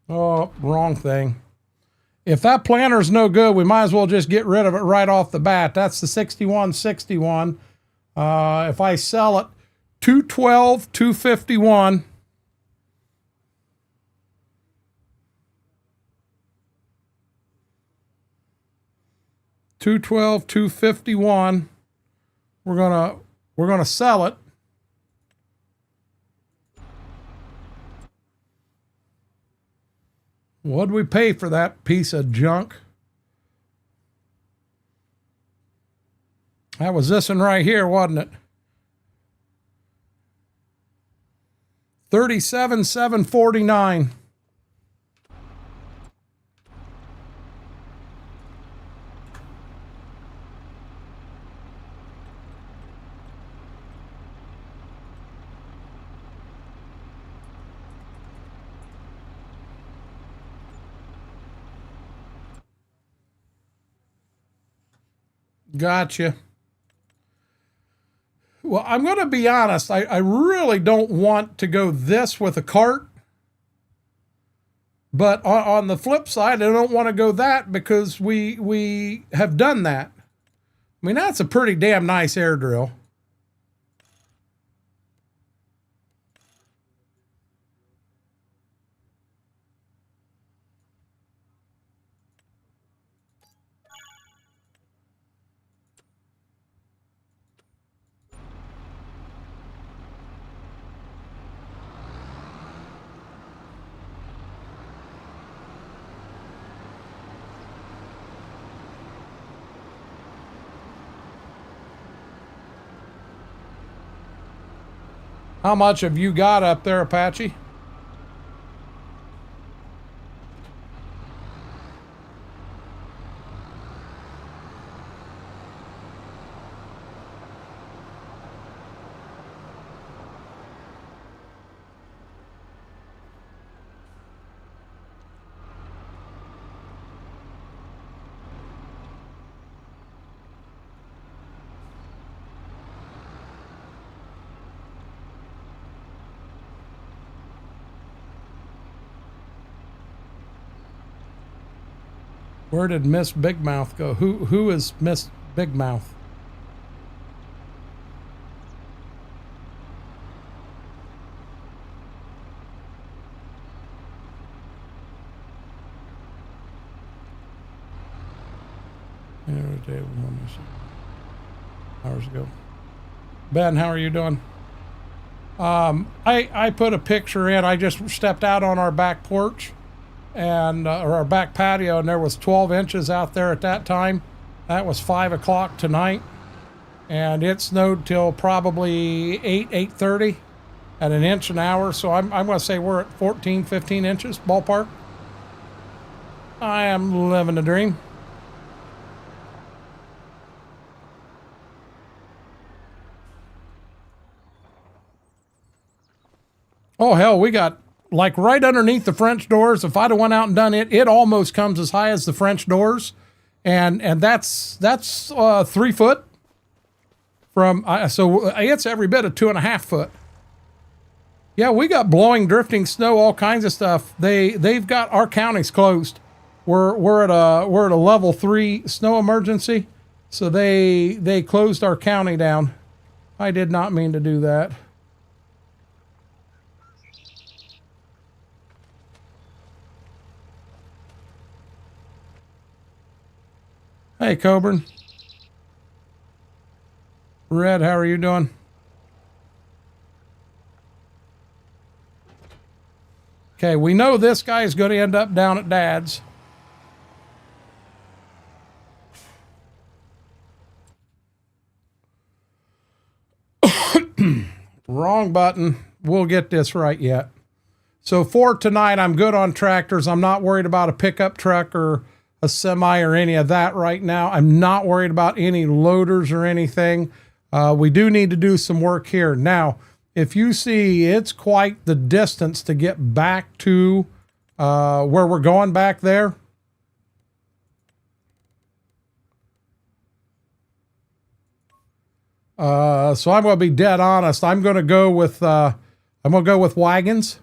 A: Oh, wrong thing. If that planter's no good, we might as well just get rid of it right off the bat. That's the 6161. If I sell it, 212, 251. $212,251. We're gonna sell it. What'd we pay for that piece of junk? That was this one right here, wasn't it? $37,749. Gotcha. Well, I'm going to be honest. I really don't want to go this with a cart. But on the flip side, I don't want to go that because we have done that. I mean, that's a pretty damn nice air drill. How much have you got up there, Apache? Where did Miss Big Mouth go? Who is Miss Big Mouth? Hours ago. Ben, how are you doing? I put a picture in. I just stepped out on our back porch and or our back patio, and there was 12 inches out there at that time. That was 5 o'clock tonight, and it snowed till probably 8:30 at an inch an hour. So I'm going to say we're at 14, 15 inches ballpark. I am living the dream. Oh hell, we got like right underneath the French doors. If I'd have went out and done it, it almost comes as high as the French doors, and that's 3 foot, from, so it's every bit of 2.5 foot. Yeah, we got blowing, drifting snow, all kinds of stuff. They've got our counties closed. We're at a level 3 snow emergency, so they closed our county down. I did not mean to do that. Hey, Coburn. Red, how are you doing? Okay, we know this guy is going to end up down at Dad's. Wrong button. We'll get this right yet. So for tonight, I'm good on tractors. I'm not worried about a pickup truck or a semi or any of that right now. I'm not worried about any loaders or anything. We do need to do some work here. Now, if you see, it's quite the distance to get back to where we're going back there. So I'm going to be dead honest. I'm going to go with wagons.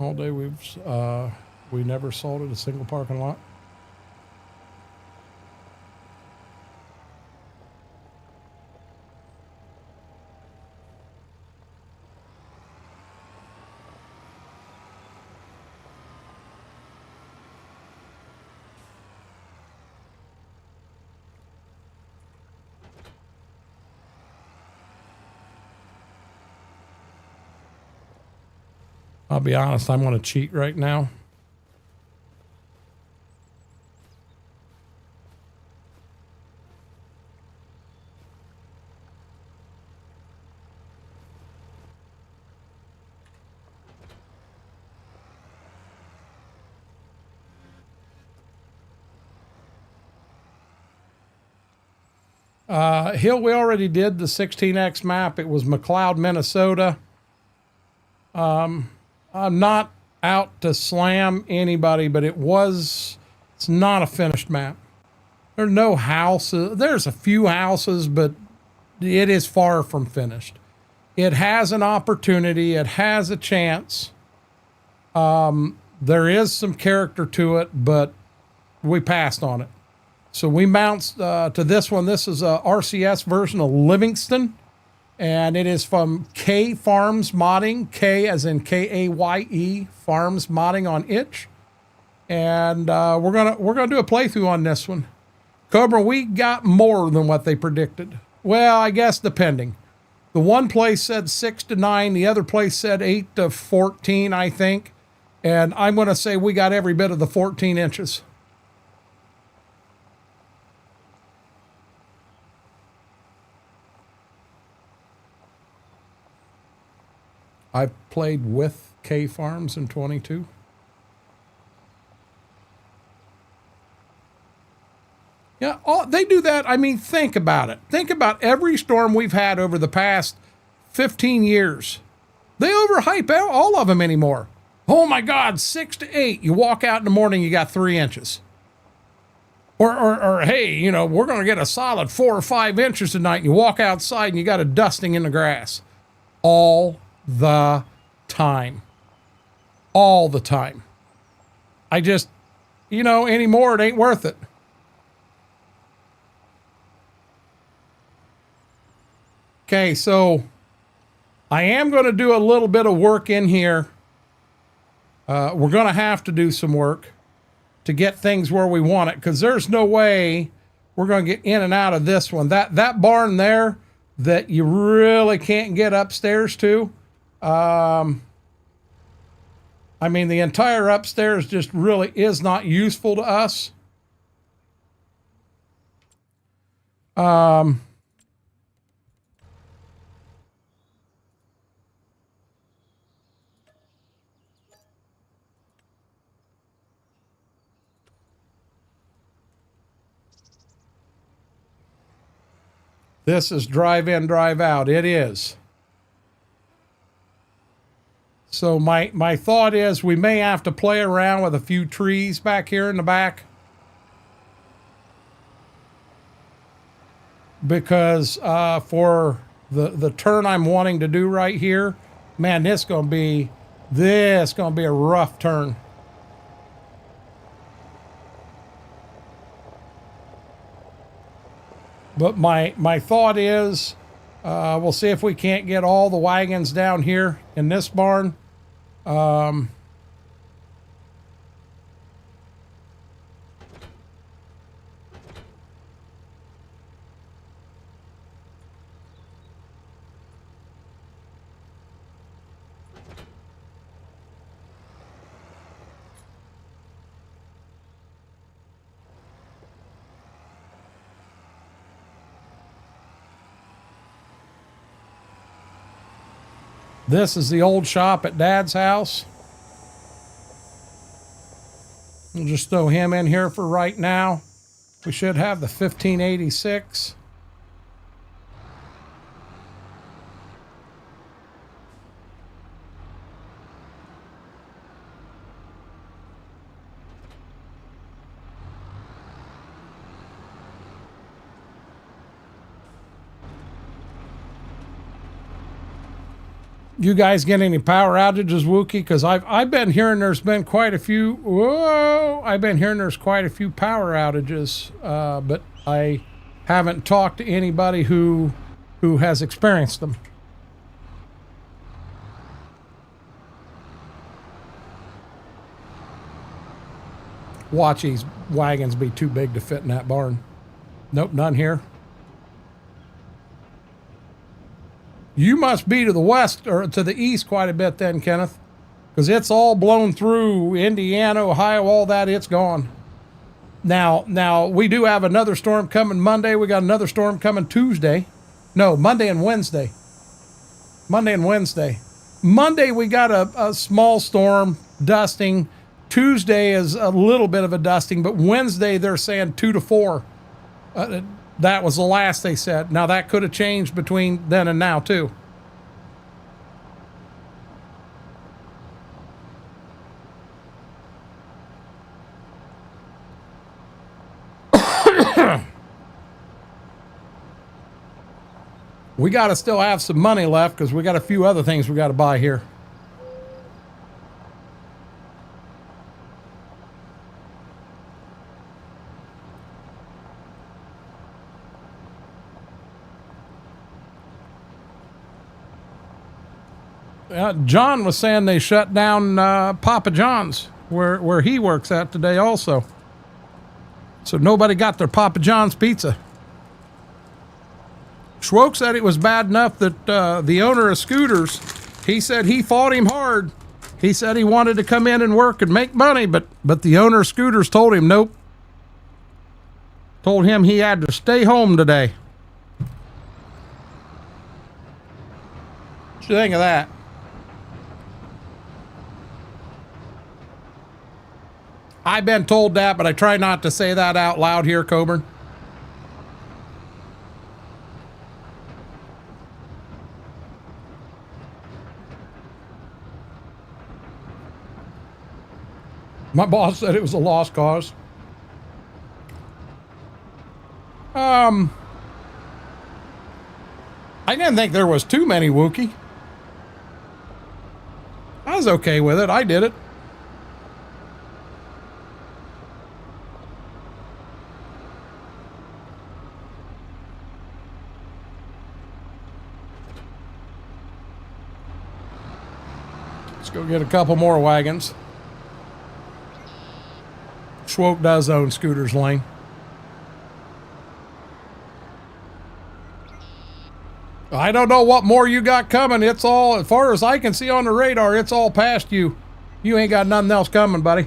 A: All day we never sold it a single parking lot. I'll be honest, I'm going to cheat right now. Hill, we already did the 16X map. It was McLeod, Minnesota. I'm not out to slam anybody, but it's not a finished map. There's no houses. There's a few houses, but it is far from finished. It has an opportunity. It has a chance. There is some character to it, but we passed on it. So we bounced to this one. This is a RCS version of Livingston. And it is from K Farms Modding, K as in Kaye Farms Modding on itch. And we're gonna do a playthrough on this one. Cobra, we got more than what they predicted. Well, I guess depending. The one place said 6 to 9, the other place said 8 to 14, I think. And I'm gonna say we got every bit of the 14 inches. I've played with K Farms in 22. Yeah, they do that. I mean, think about it. Think about every storm we've had over the past 15 years. They overhype all of them anymore. Oh my God, 6 to 8. You walk out in the morning, you got 3 inches. Or hey, you know, we're going to get a solid 4 or 5 inches tonight. And you walk outside and you got a dusting in the grass. All the time. All the time. I just, you know, anymore, it ain't worth it. Okay, so I am going to do a little bit of work in here. We're going to have to do some work to get things where we want it, because there's no way we're going to get in and out of this one. That barn there that you really can't get upstairs to. I mean, the entire upstairs just really is not useful to us. This is drive in, drive out. It is. So my thought is we may have to play around with a few trees back here in the back. Because for the turn I'm wanting to do right here, man, this gonna be a rough turn. But my thought is, we'll see if we can't get all the wagons down here in this barn. This is the old shop at Dad's house. We'll just throw him in here for right now. We should have the 1586. You guys get any power outages, Wookie? Because I've been hearing there's been quite a few. Whoa! I've been hearing there's quite a few power outages, but I haven't talked to anybody who has experienced them. Watch these wagons be too big to fit in that barn. Nope, none here. You must be to the west or to the east quite a bit then, Kenneth, because it's all blown through Indiana, Ohio, all that. It's gone. Now we do have another storm coming Monday. We got another storm coming Tuesday. No, Monday and Wednesday. Monday and Wednesday. Monday we got a small storm dusting. Tuesday is a little bit of a dusting, but Wednesday they're saying 2 to 4. That was the last they said. Now that could have changed between then and now too. We got to still have some money left because we got a few other things we got to buy here. John was saying they shut down Papa John's where he works at today also. So nobody got their Papa John's pizza. Schwoke said it was bad enough that the owner of Scooters, he said he fought him hard. He said he wanted to come in and work and make money, but the owner of Scooters told him nope. Told him he had to stay home today. What you think of that? I've been told that, but I try not to say that out loud here, Coburn. My boss said it was a lost cause. I didn't think there was too many, Wookie. I was okay with it. I did it. Let's go get a couple more wagons. Schwoke does own Scooter's Lane. I don't know what more you got coming. It's all, as far as I can see on the radar, it's all past you. You ain't got nothing else coming, buddy.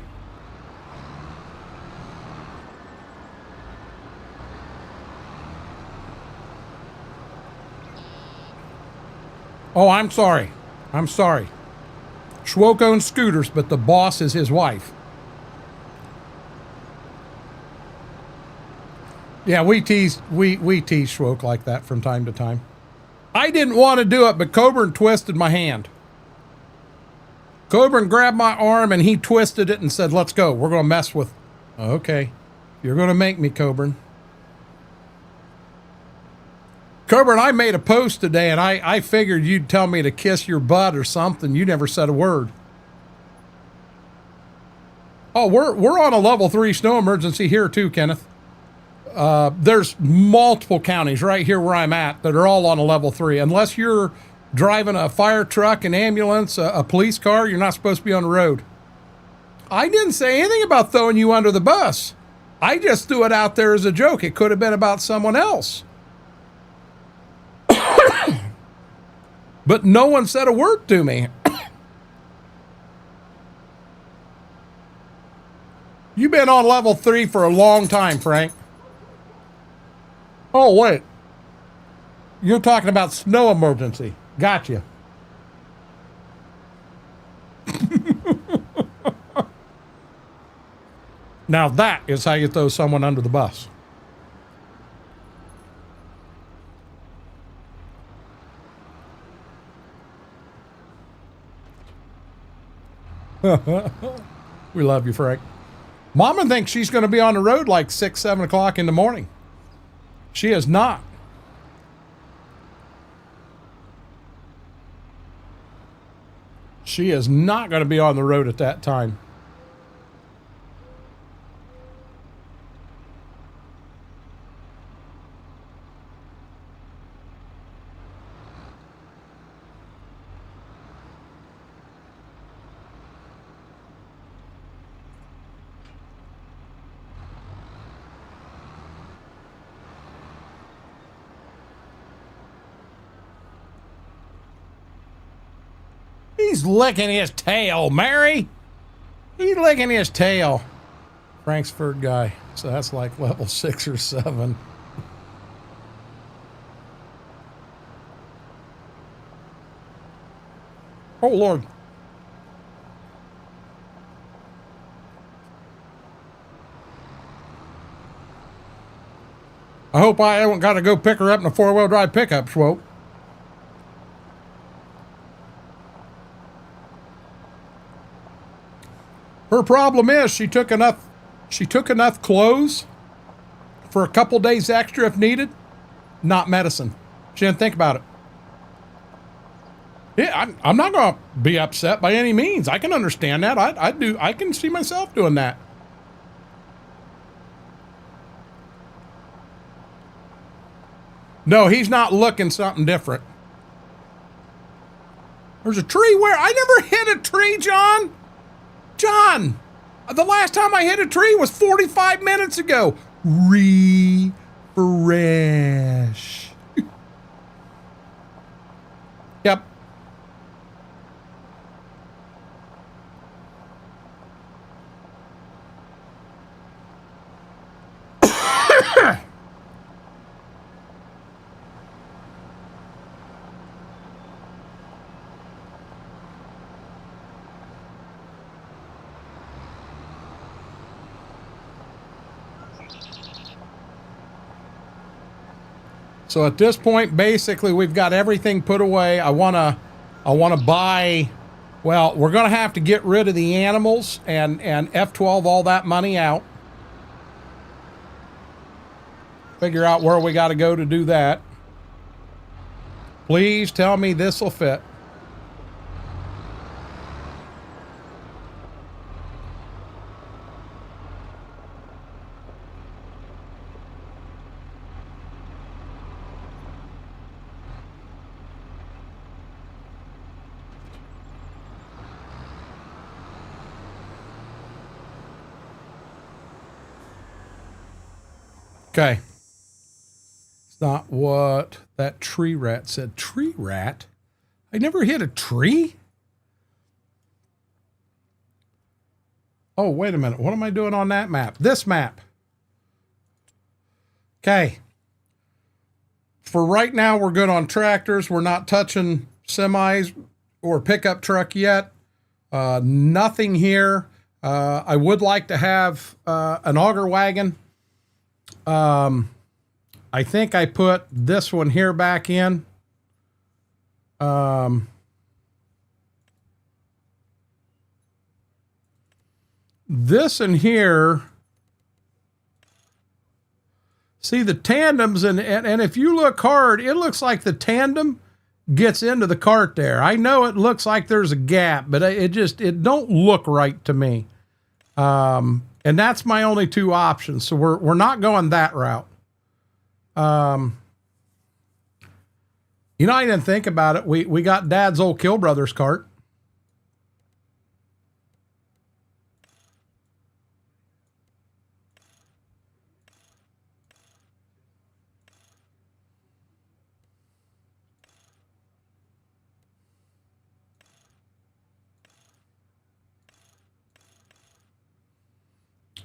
A: Oh, I'm sorry. I'm sorry. Schwoke owns Scooters, but the boss is his wife. Yeah, we tease Schwoke like that from time to time. I didn't want to do it, but Coburn twisted my hand. Coburn grabbed my arm and he twisted it and said, let's go. We're going to mess with... Okay. You're going to make me, Coburn. Coburn, I made a post today and I figured you'd tell me to kiss your butt or something. You never said a word. Oh, we're on a level 3 snow emergency here too, Kenneth. There's multiple counties right here where I'm at that are all on a level 3. Unless you're driving a fire truck, an ambulance, a police car, you're not supposed to be on the road. I didn't say anything about throwing you under the bus. I just threw it out there as a joke. It could have been about someone else. But no one said a word to me. You've been on level 3 for a long time, Frank. Oh, wait. You're talking about snow emergency. Gotcha. Now that is how you throw someone under the bus. We love you, Frank. Mama thinks she's going to be on the road like 6, 7 o'clock in the morning. She is not. She is not going to be on the road at that time. He's licking his tail, Mary. He's licking his tail. Franksford guy. So that's like level 6 or 7. Oh, Lord. I hope I haven't got to go pick her up in a 4-wheel drive pickup, Schwope. Her problem is she took enough clothes for a couple days extra if needed, not medicine. She didn't think about it. Yeah, I'm not going to be upset by any means. I can understand that. I can see myself doing that. No, he's not looking something different. There's a tree where I never hit a tree, John. John, the last time I hit a tree was 45 minutes ago. Refresh. Yep. So at this point, basically, we've got everything put away. I wanna buy. Well, we're gonna have to get rid of the animals and F12 all that money out. Figure out where we got to go to do that. Please tell me this will fit. Okay. It's not what that tree rat said. Tree rat? I never hit a tree? Oh, wait a minute. What am I doing on that map? This map. Okay. For right now, we're good on tractors. We're not touching semis or pickup truck yet. Nothing here. I would like to have an auger wagon. I think I put this one here back in. This in here. See the tandems, and if you look hard, it looks like the tandem gets into the cart there. I know it looks like there's a gap, but it don't look right to me. And that's my only two options. So we're not going that route. You know, I didn't think about it. We got Dad's old Kill Brothers cart.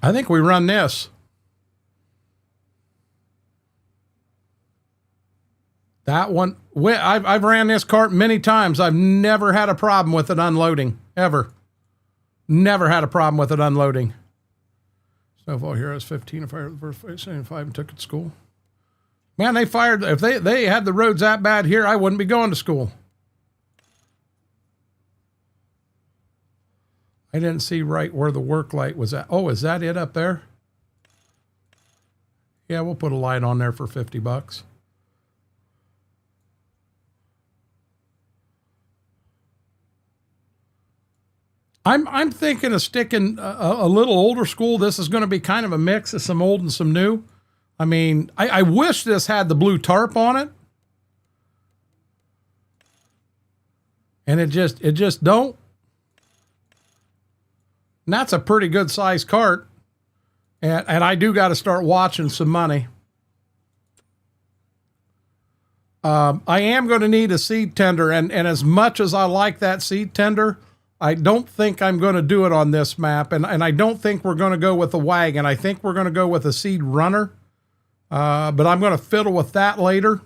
A: I think we run this. That one, I've ran this cart many times. I've never had a problem with it unloading, ever. Never had a problem with it unloading. Snowfall Heroes 15, if I first 5 and took it to school. Man, they fired, if they had the roads that bad here, I wouldn't be going to school. I didn't see right where the work light was at. Oh, is that it up there? Yeah, we'll put a light on there for $50. I'm thinking of sticking a little older school. This is going to be kind of a mix of some old and some new. I mean, I wish this had the blue tarp on it. And it just don't. And that's a pretty good sized cart. And I do got to start watching some money. I am going to need a seed tender. And as much as I like that seed tender, I don't think I'm going to do it on this map. And I don't think we're going to go with a wagon. I think we're going to go with a seed runner. But I'm going to fiddle with that later.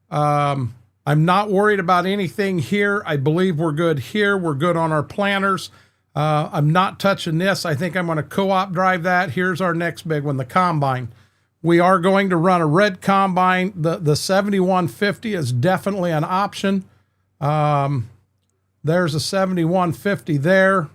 A: I'm not worried about anything here. I believe we're good here. We're good on our planters. I'm not touching this. I think I'm going to co-op drive that. Here's our next big one, the combine. We are going to run a red combine. The 7150 is definitely an option. There's a 7150 there.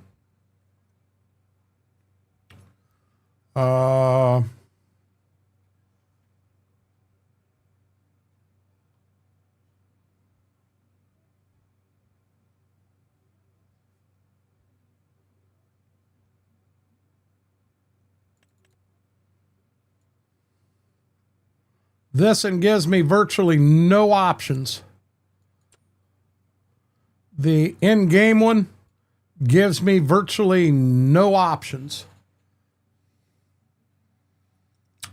A: This one gives me virtually no options. The in-game one gives me virtually no options.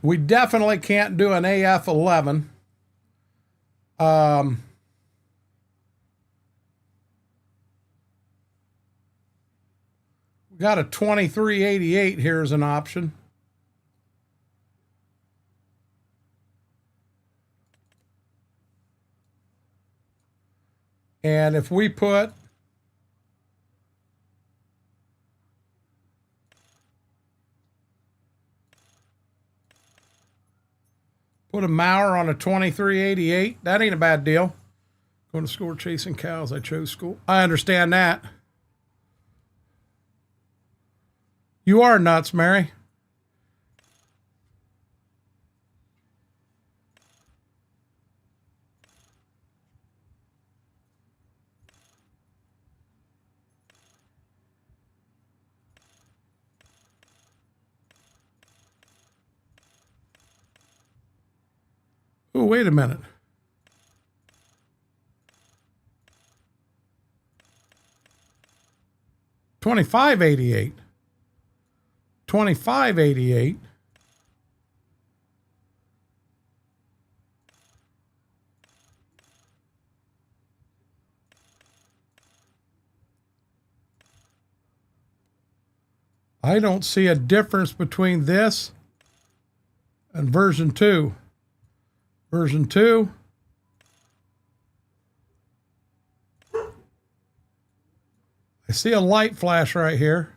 A: We definitely can't do an AF11. We got a 2388 here as an option. And if we put a Mauer on a 2388, that ain't a bad deal. Going to school chasing cows. I chose school. I understand that. You are nuts, Mary. Oh, wait a minute. $25.88. $25.88. I don't see a difference between this and version 2. Version 2. I see a light flash right here.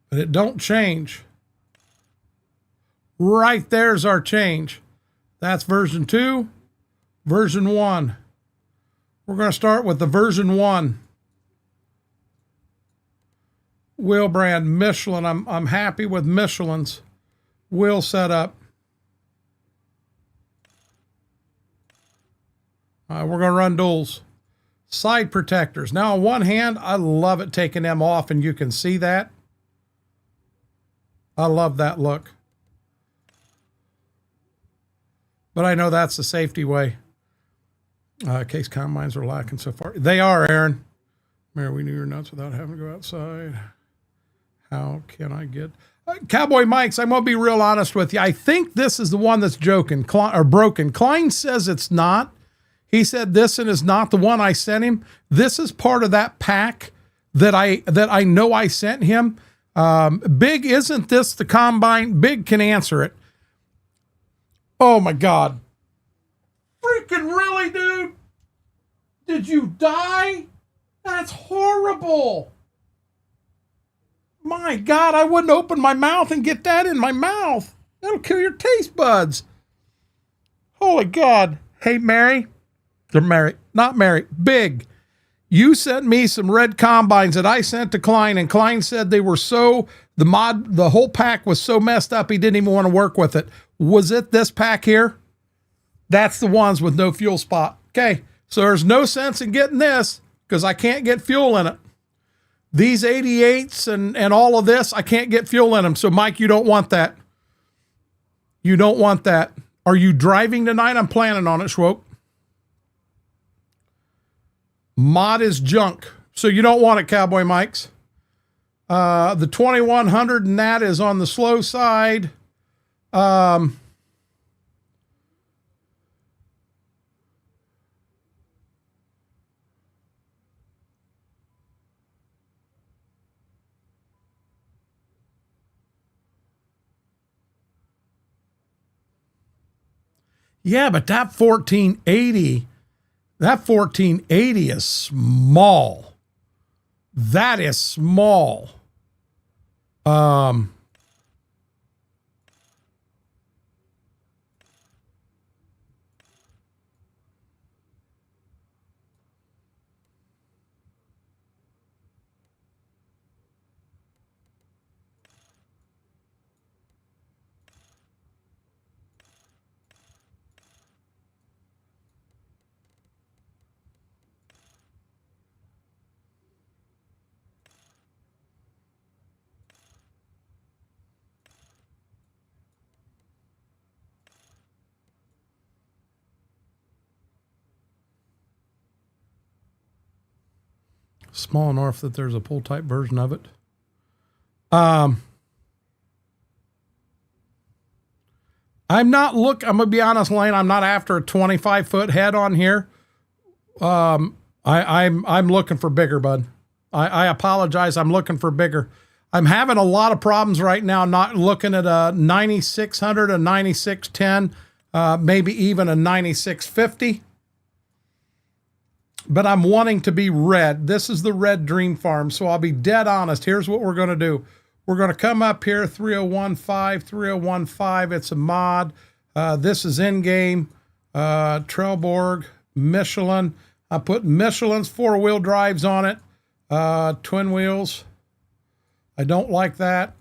A: But it don't change. Right there's our change. That's version 2, version 1. We're going to start with the version 1. Wheel brand Michelin. I'm happy with Michelin's wheel setup. We're going to run duals. Side protectors. Now on one hand, I love it taking them off and you can see that. I love that look. But I know that's the safety way. Case combines are lacking so far. They are, Aaron. Mary, we knew you were nuts without having to go outside. How can I get... Cowboy Mike's, I'm going to be real honest with you. I think this is the one that's broken. Klein says it's not. He said this and is not the one I sent him. This is part of that pack that I know I sent him. Big, isn't this the combine? Big can answer it. Oh my God. Freaking really, dude? Did you die? That's horrible. My God, I wouldn't open my mouth and get that in my mouth. That'll kill your taste buds. Holy God. Hey, Mary. Not Mary. Big. You sent me some red combines that I sent to Klein, and Klein said they were the whole pack was so messed up he didn't even want to work with it. Was it this pack here? That's the ones with no fuel spot. Okay, so there's no sense in getting this because I can't get fuel in it. These 88s and all of this, I can't get fuel in them. So, Mike, you don't want that. You don't want that. Are you driving tonight? I'm planning on it, Schwoke. Mod is junk. So you don't want it, Cowboy Mike's. The 2100 and that is on the slow side. Yeah, but that 1480 is small. That is small. Small enough that there's a pull type version of it. I'm going to be honest, Lane, I'm not after a 25-foot head on here. I'm looking for bigger, bud. I apologize. I'm looking for bigger. I'm having a lot of problems right now, not looking at a 9600, a 9610, maybe even a 9650. But I'm wanting to be red. This is the red Dream Farm, so I'll be dead honest. Here's what we're going to do. We're going to come up here, 3015. It's a mod. This is in-game. Trelleborg, Michelin. I put Michelin's 4-wheel drives on it. Twin wheels. I don't like that.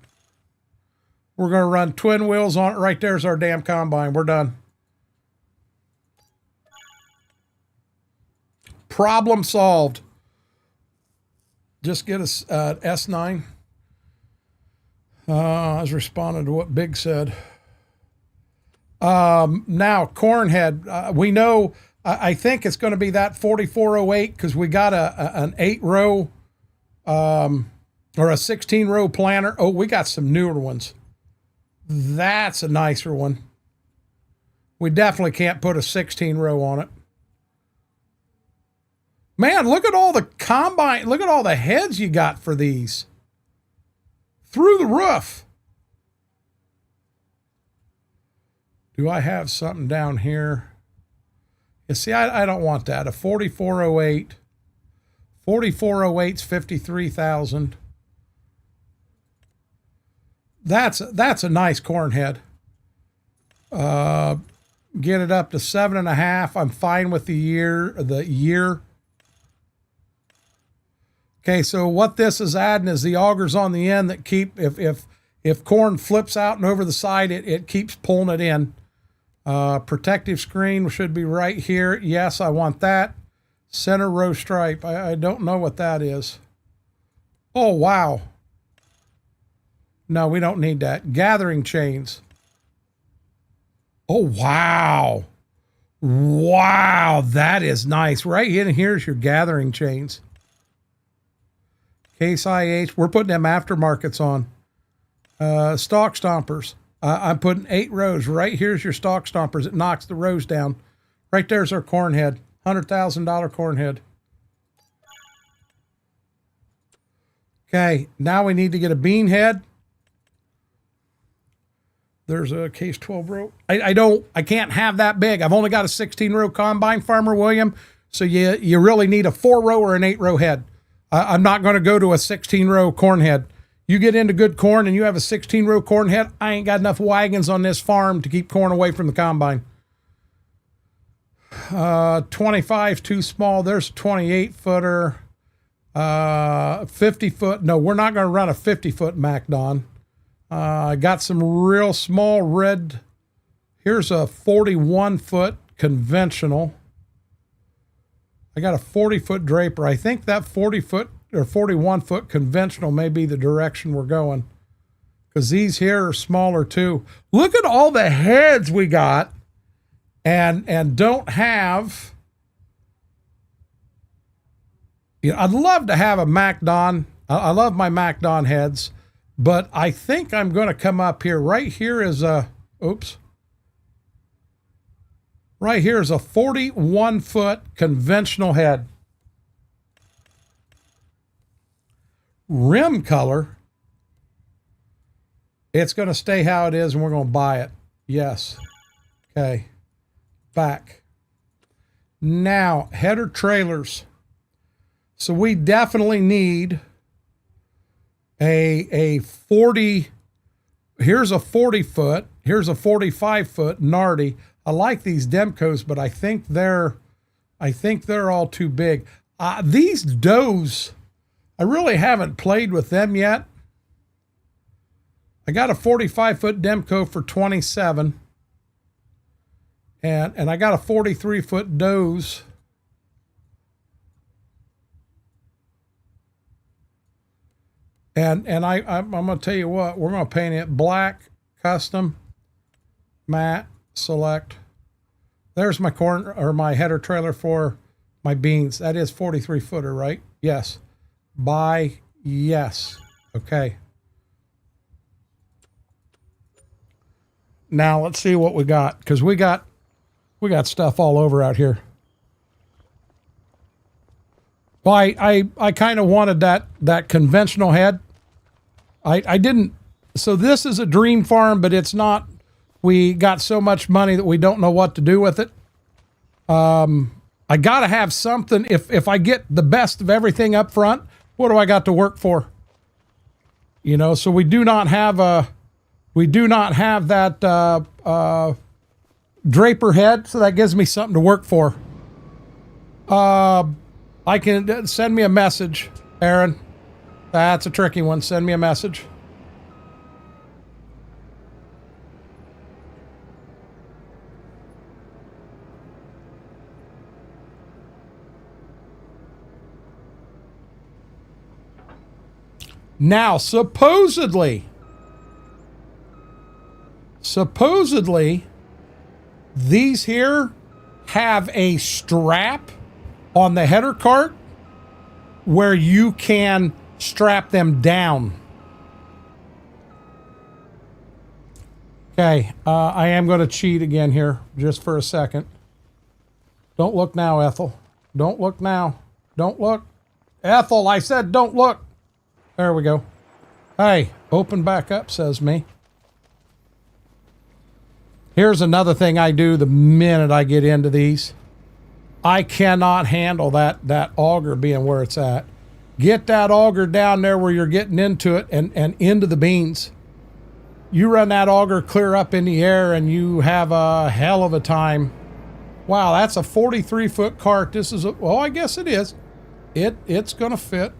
A: We're going to run twin wheels on it. Right there's our damn combine. We're done. Problem solved. Just get us S9. I was responding to what Big said. Now, Cornhead, we know, I think it's going to be that 4408 because we got an 8-row or a 16-row planter. Oh, we got some newer ones. That's a nicer one. We definitely can't put a 16-row on it. Man, look at all the combine. Look at all the heads you got for these. Through the roof. Do I have something down here? You see, I don't want that. A 4408. 4408's 53,000. That's a nice corn head. Get it up to 7.5. I'm fine with the year. Okay, so what this is adding is the augers on the end that keep, if corn flips out and over the side, it keeps pulling it in. Protective screen should be right here. Yes, I want that. Center row stripe. I don't know what that is. Oh, wow. No, we don't need that. Gathering chains. Oh, wow. Wow, that is nice. Right in here's your gathering chains. Case IH. We're putting them aftermarkets on. Stalk stompers. I'm putting 8 rows. Right here's your stalk stompers. It knocks the rows down. Right there's our corn head. $100,000 corn head. Okay, now we need to get a bean head. There's a case 12 row. I can't have that big. I've only got a 16 row combine, Farmer William. So you really need a 4 row or an 8 row head. I'm not going to go to a 16 row corn head. You get into good corn and you have a 16 row corn head. I ain't got enough wagons on this farm to keep corn away from the combine. 25 too small. There's a 28 footer. 50 foot. No, we're not going to run a 50 foot MacDon. I got some real small red. Here's a 41 foot conventional. I got a 40 foot draper. I think that 40 foot or 41 foot conventional may be the direction we're going, because these here are smaller too. Look at all the heads we got and don't have. You know, I'd love to have a MacDon. I love my MacDon heads, but I think I'm going to come up here. Right here is a, oops. Right here is a 41 foot conventional head. Rim color. It's going to stay how it is and we're going to buy it. Yes. Okay. Back. Now, header trailers. So we definitely need a 40. Here's a 40 foot. Here's a 45 foot Nardi. I like these Demcos, but I think they're all too big. These does, I really haven't played with them yet. I got a 45 foot Demco for 27. And I got a 43 foot does. And I'm going to tell you what, we're going to paint it black, custom, matte, select. There's my corn or my header trailer for my beans. That is 43 footer, right? Yes. Buy, yes. Okay. Now let's see what we got, because we got stuff all over out here. Well, I kind of wanted that conventional head. I didn't. So this is a dream farm, but it's not. We got so much money that we don't know what to do with it. I got to have something. If I get the best of everything up front, what do I got to work for? You know, so we do not have that draper head, so that gives me something to work for. I can send me a message, Aaron. That's a tricky one. Send me a message. Now, supposedly, these here have a strap on the header cart where you can strap them down. Okay, I am going to cheat again here just for a second. Don't look now, Ethel. Don't look now. Don't look. Ethel, I said don't look. There we go. Hey, open back up, says me. Here's another thing I do the minute I get into these. I cannot handle that auger being where it's at. Get that auger down there where you're getting into it and into the beans. You run that auger clear up in the air and you have a hell of a time. Wow, that's a 43-foot cart. This is well, I guess it is. It's gonna fit.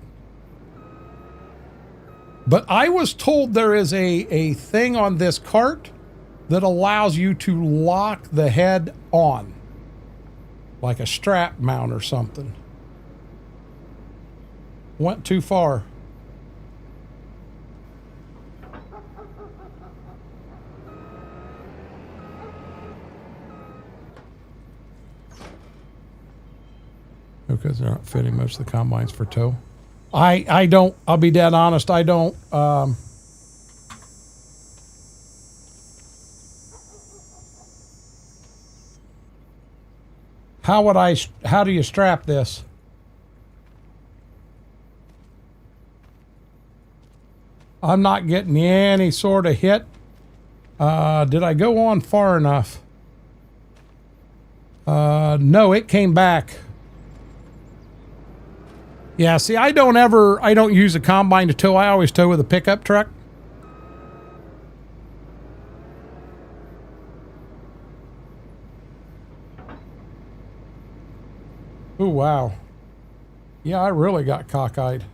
A: But I was told there is a thing on this cart that allows you to lock the head on. Like a strap mount or something. Went too far. Because they're not fitting most of the combines for tow. I don't, I'll be dead honest, I don't, how do you strap this? I'm not getting any sort of hit. Did I go on far enough? No, it came back. Yeah, see, I don't use a combine to tow. I always tow with a pickup truck. Oh, wow. Yeah, I really got cockeyed.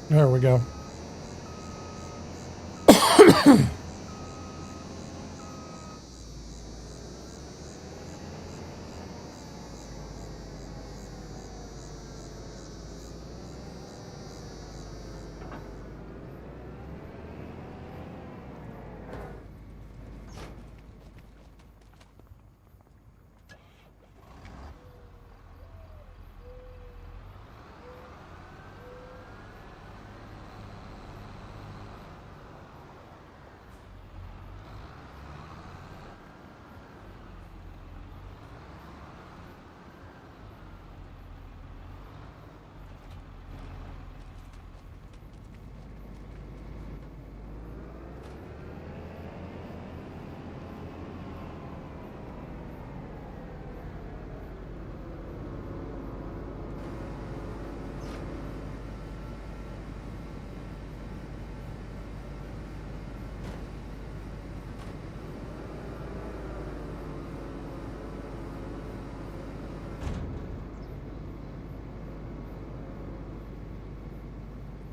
A: There we go.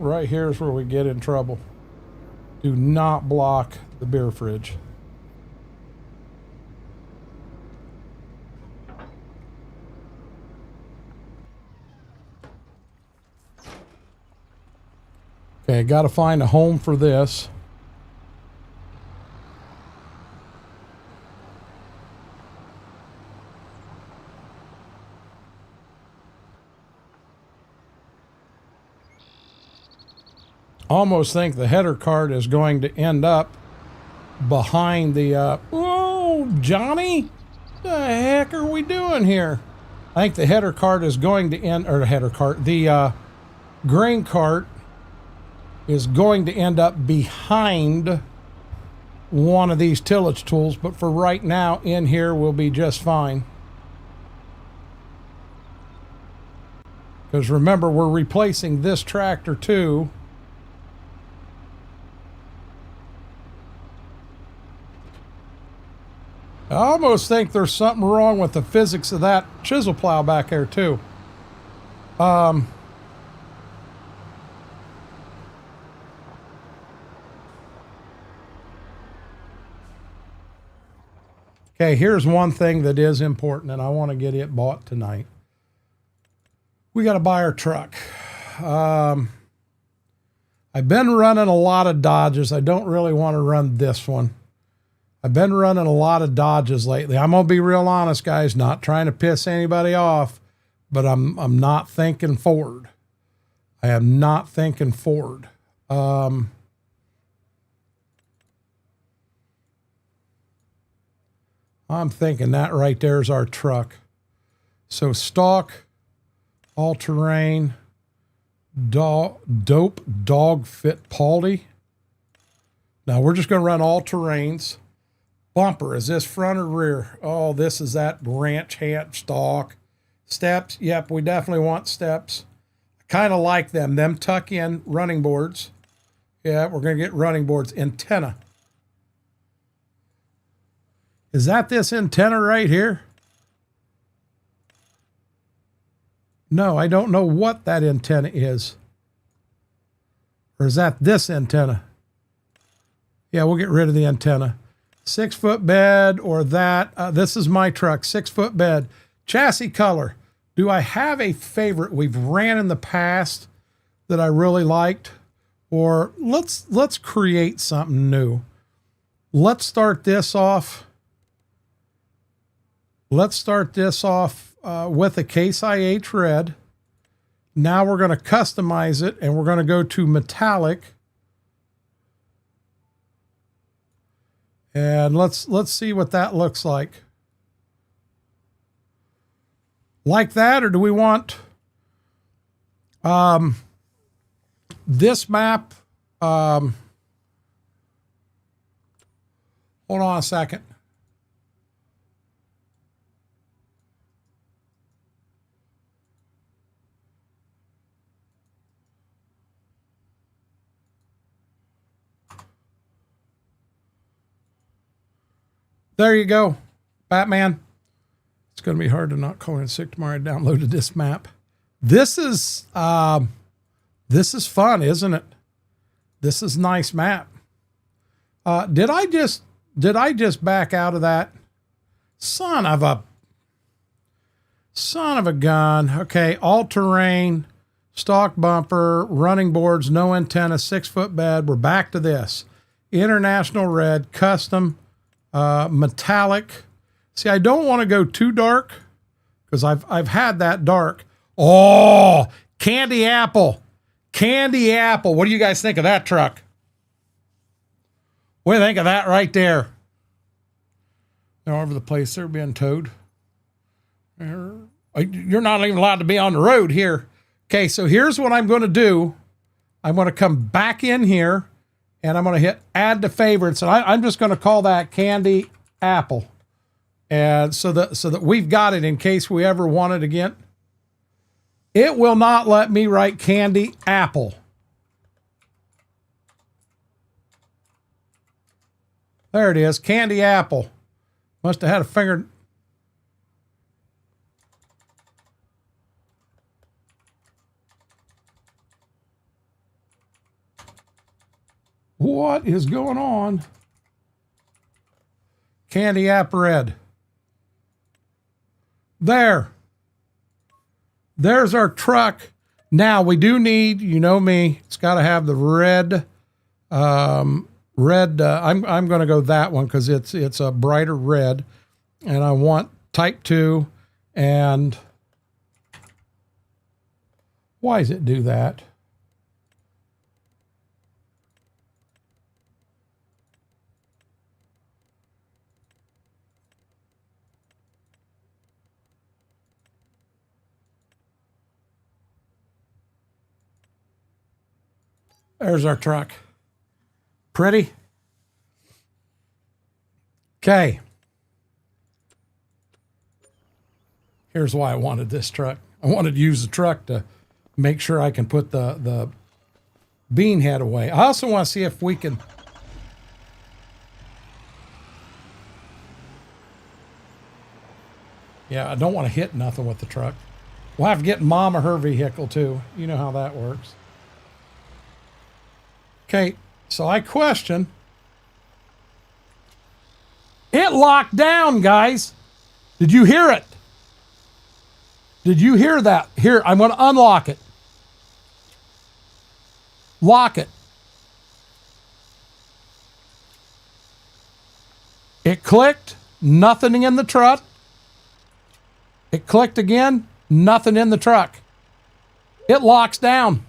A: Right here is where we get in trouble. Do not block the beer fridge. Okay, got to find a home for this. Almost think the header cart is going to end up behind the, oh, Johnny, what the heck are we doing here? I think the header cart is going to end, or the header cart, the grain cart is going to end up behind one of these tillage tools, but for right now, in here will be just fine. Because remember, we're replacing this tractor too. I almost think there's something wrong with the physics of that chisel plow back there too. Okay, here's one thing that is important, and I want to get it bought tonight. We got to buy our truck. I've been running a lot of Dodges. I don't really want to run this one. I've been running a lot of Dodges lately. I'm going to be real honest, guys, not trying to piss anybody off, but I'm not thinking Ford. I am not thinking Ford. I'm thinking that right there is our truck. So stock, all-terrain, dope dog fit Paldi. Now we're just going to run all terrains. Bumper, is this front or rear? Oh, this is that ranch hand stock. Steps, yep, we definitely want steps. I kind of like them. Them tuck in running boards. Yeah, we're going to get running boards. Antenna. Is that this antenna right here? No, I don't know what that antenna is. Or is that this antenna? Yeah, we'll get rid of the antenna. 6-foot bed or that. This is my truck, 6-foot bed. Chassis color. Do I have a favorite we've ran in the past that I really liked? Or let's create something new. Let's start this off. Let's start this off with a Case IH red. Now we're going to customize it, and we're going to go to metallic. And let's see what that looks like. Like that, or do we want this map? Hold on a second. There you go, Batman. It's going to be hard to not call in sick tomorrow. I downloaded this map. This is fun, isn't it? This is a nice map. Did I just back out of that? Son of a gun. Okay, all terrain, stock bumper, running boards, no antenna, 6-foot bed. We're back to this. International red, custom. Metallic. See, I don't want to go too dark because I've had that dark. Oh, candy apple. Candy apple. What do you guys think of that truck? What do you think of that right there? They're all over the place. They're being towed. You're not even allowed to be on the road here. Okay, so here's what I'm going to do. I'm going to come back in here. And I'm going to hit add to favorites. And I'm just going to call that candy apple. And so that we've got it in case we ever want it again. It will not let me write candy apple. There it is, candy apple. Must have had a finger. What is going on? Candy app red. There. There's our truck. Now we do need, you know me, it's got to have the red. I'm going to go that one because it's a brighter red, and I want type 2. And why does it do that? There's our truck. Pretty. Okay. Here's why I wanted this truck. I wanted to use the truck to make sure I can put the bean head away. I also want to see if we can. Yeah, I don't want to hit nothing with the truck. We'll have to get Mama her vehicle too. You know how that works. Okay, so I question. It It locked down, guys. Did you hear it? Did you hear that? Here, I'm going to unlock it. Lock it. It clicked, nothing in the truck. It clicked again, nothing in the truck. It locks down.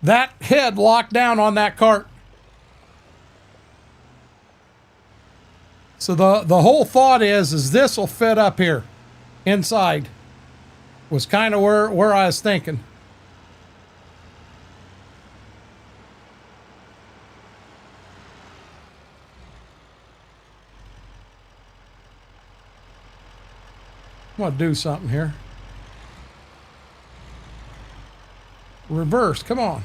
A: That head locked down on that cart. So the whole thought is this will fit up here inside. Was kind of where I was thinking. I'm going to do something here. Reverse, come on.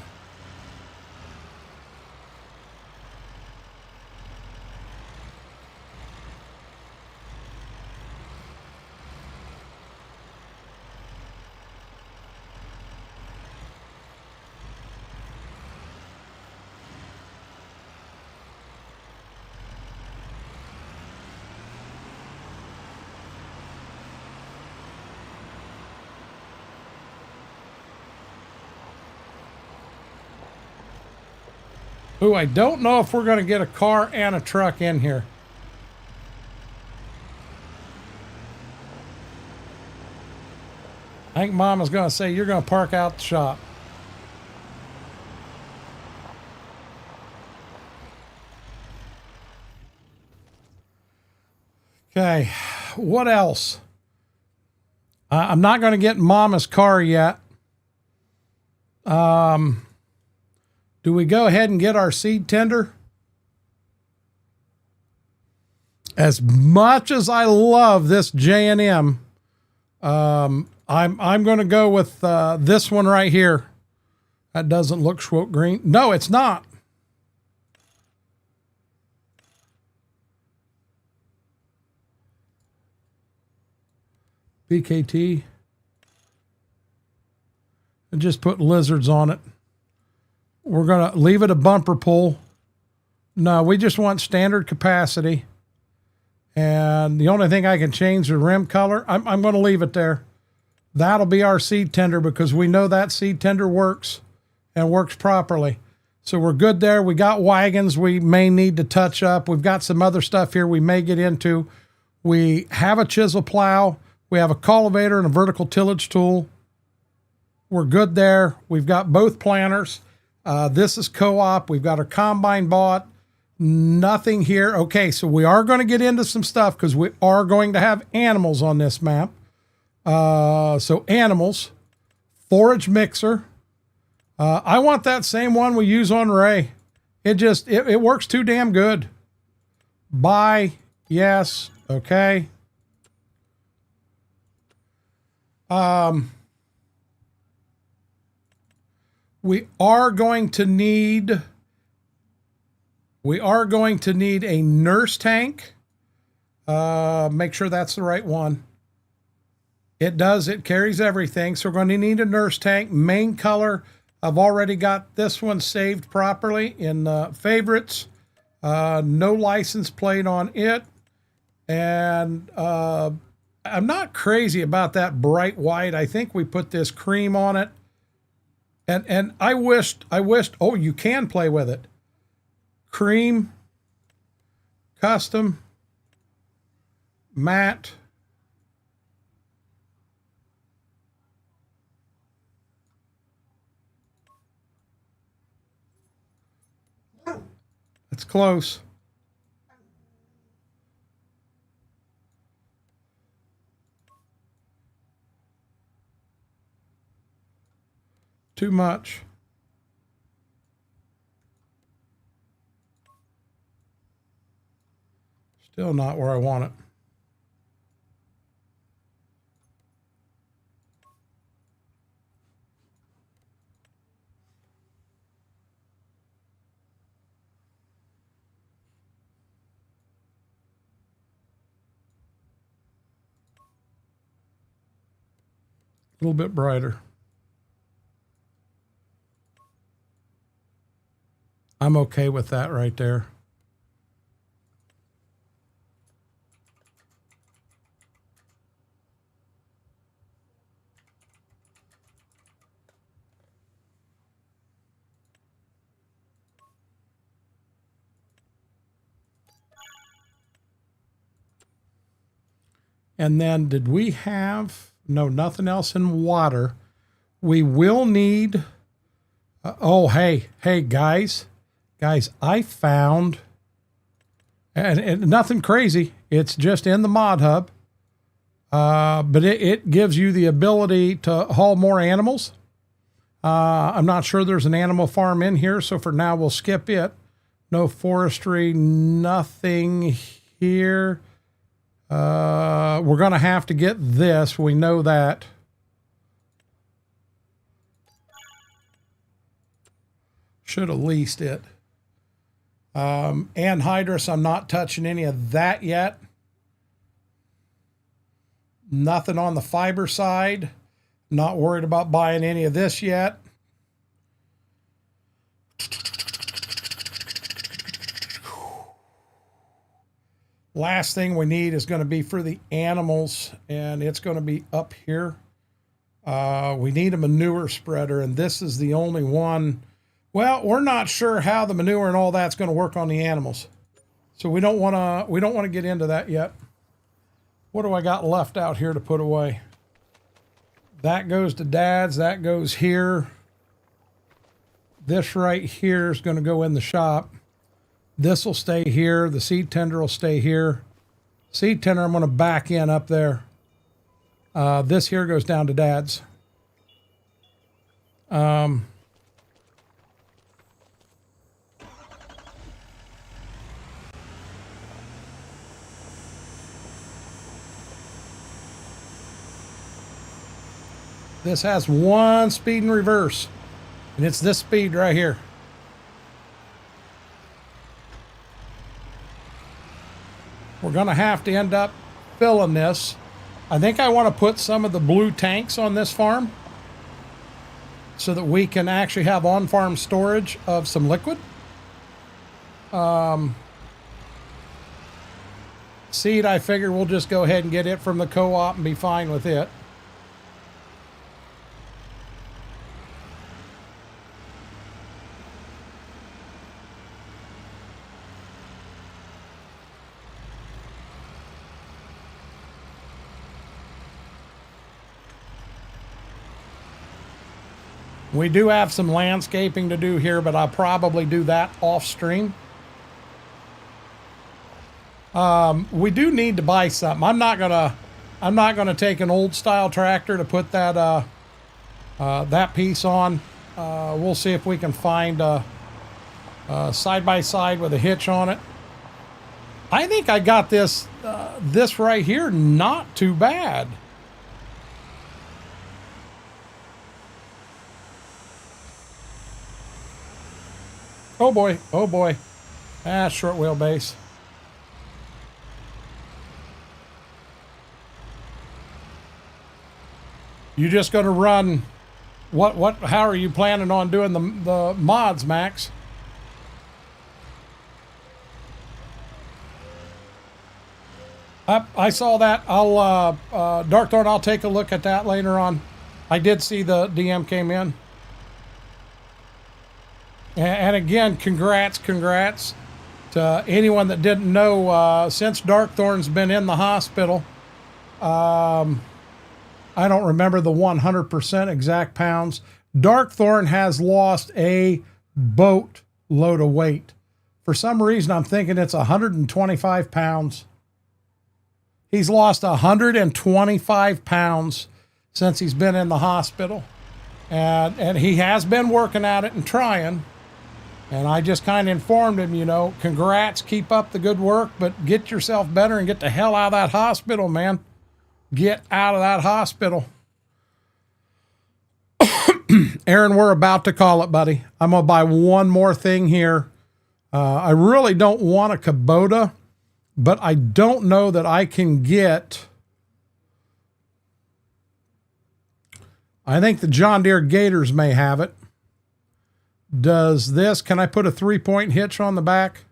A: Ooh, I don't know if we're going to get a car and a truck in here. I think Mama's going to say you're going to park out the shop. Okay, what else? I'm not going to get Mama's car yet. Do we go ahead and get our seed tender? As much as I love this J&M, I'm going to go with this one right here. That doesn't look Schwoke green. No, it's not. BKT. And just put lizards on it. We're going to leave it a bumper pull. No, we just want standard capacity. And the only thing I can change the rim color, I'm going to leave it there. That'll be our seed tender because we know that seed tender works and works properly. So we're good there. We got wagons we may need to touch up. We've got some other stuff here we may get into. We have a chisel plow. We have a cultivator and a vertical tillage tool. We're good there. We've got both planters. This is co-op. We've got our combine bought. Nothing here. Okay, so we are going to get into some stuff because we are going to have animals on this map. So animals, forage mixer. I want that same one we use on Ray. It works too damn good. Buy, yes, okay. We are going to need a nurse tank. Make sure that's the right one. It does. It carries everything. So we're going to need a nurse tank. Main color. I've already got this one saved properly in favorites. No license plate on it. And I'm not crazy about that bright white. I think we put this cream on it. And I wished, oh, you can play with it. Cream, custom, matte. It's close. Too much. Still not where I want it. A little bit brighter. I'm okay with that right there. And then did we have, no, nothing else in water. We will need, oh, hey, guys, I found, and nothing crazy. It's just in the mod hub. But it gives you the ability to haul more animals. I'm not sure there's an animal farm in here, so for now we'll skip it. No forestry, nothing here. We're going to have to get this. We know that. Should have leased it. Anhydrous, I'm not touching any of that yet. Nothing on the fiber side. Not worried about buying any of this yet. Last thing we need is going to be for the animals, and it's going to be up here. We need a manure spreader, and this is the only one. Well, we're not sure how the manure and all that's going to work on the animals, so we don't want to get into that yet. What do I got left out here to put away? That goes to Dad's. That goes here. This right here is going to go in the shop. This will stay here. The seed tender will stay here. Seed tender I'm going to back in up there. This here goes down to Dad's. This has one speed in reverse, and it's this speed right here. We're going to have to end up filling this. I think I want to put some of the blue tanks on this farm so that we can actually have on-farm storage of some liquid. Seed, I figure we'll just go ahead and get it from the co-op and be fine with it. We do have some landscaping to do here, but I'll probably do that off stream. We do need to buy something. I'm not gonna take an old style tractor to put that that piece on. We'll see if we can find a side by side with a hitch on it. I think I got this this right here not too bad. Oh boy, oh boy. Ah, short wheelbase. You just gonna run how are you planning on doing the mods, Max? I saw that. I'll Darkthorn, I'll take a look at that later on. I did see the DM came in. And again, congrats to anyone that didn't know. Since Darkthorn's been in the hospital, I don't remember the 100% exact pounds. Darkthorn has lost a boatload of weight. For some reason, I'm thinking it's 125 pounds. He's lost 125 pounds since he's been in the hospital. And he has been working at it and trying. And I just kind of informed him, you know, congrats, keep up the good work, but get yourself better and get the hell out of that hospital, man. Get out of that hospital. Aaron, we're about to call it, buddy. I'm going to buy one more thing here. I really don't want a Kubota, but I don't know that I can get... I think the John Deere Gators may have it. Does this, can I put a 3-point hitch on the back?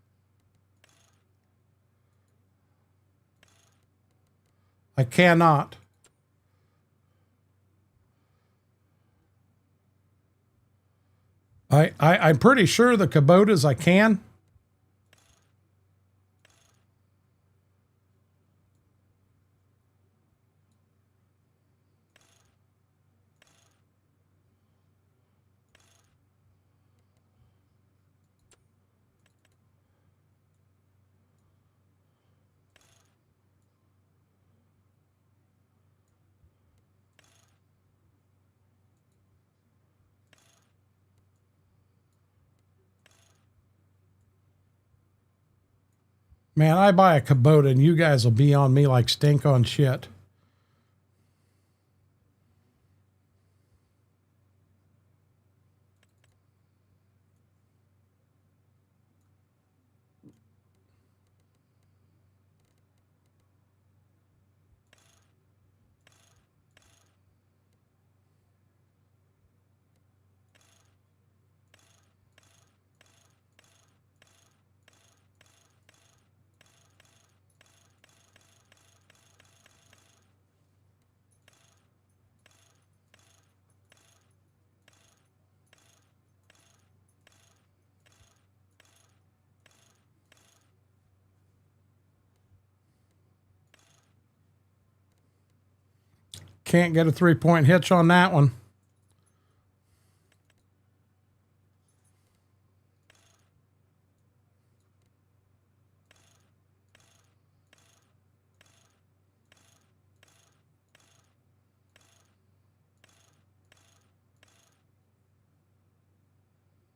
A: I cannot. I'm pretty sure the Kubotas I can. Man, I buy a Kubota and you guys will be on me like stink on shit. Can't get a 3-point hitch on that one.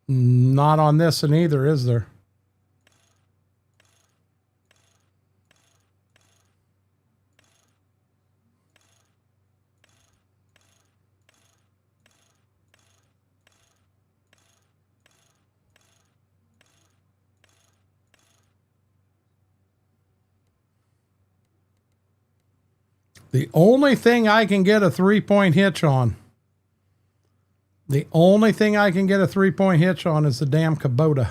A: Not on this one either, is there? The only thing I can get a 3-point hitch on. The only thing I can get a 3-point hitch on is the damn Kubota.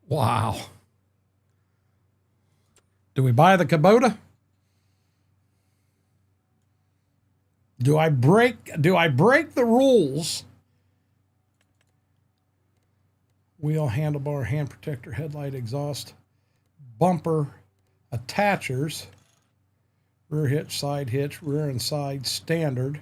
A: Wow. Do we buy the Kubota? Do I break the rules? Wheel, handlebar, hand protector, headlight, exhaust, bumper, attachers, rear hitch, side hitch, rear and side standard.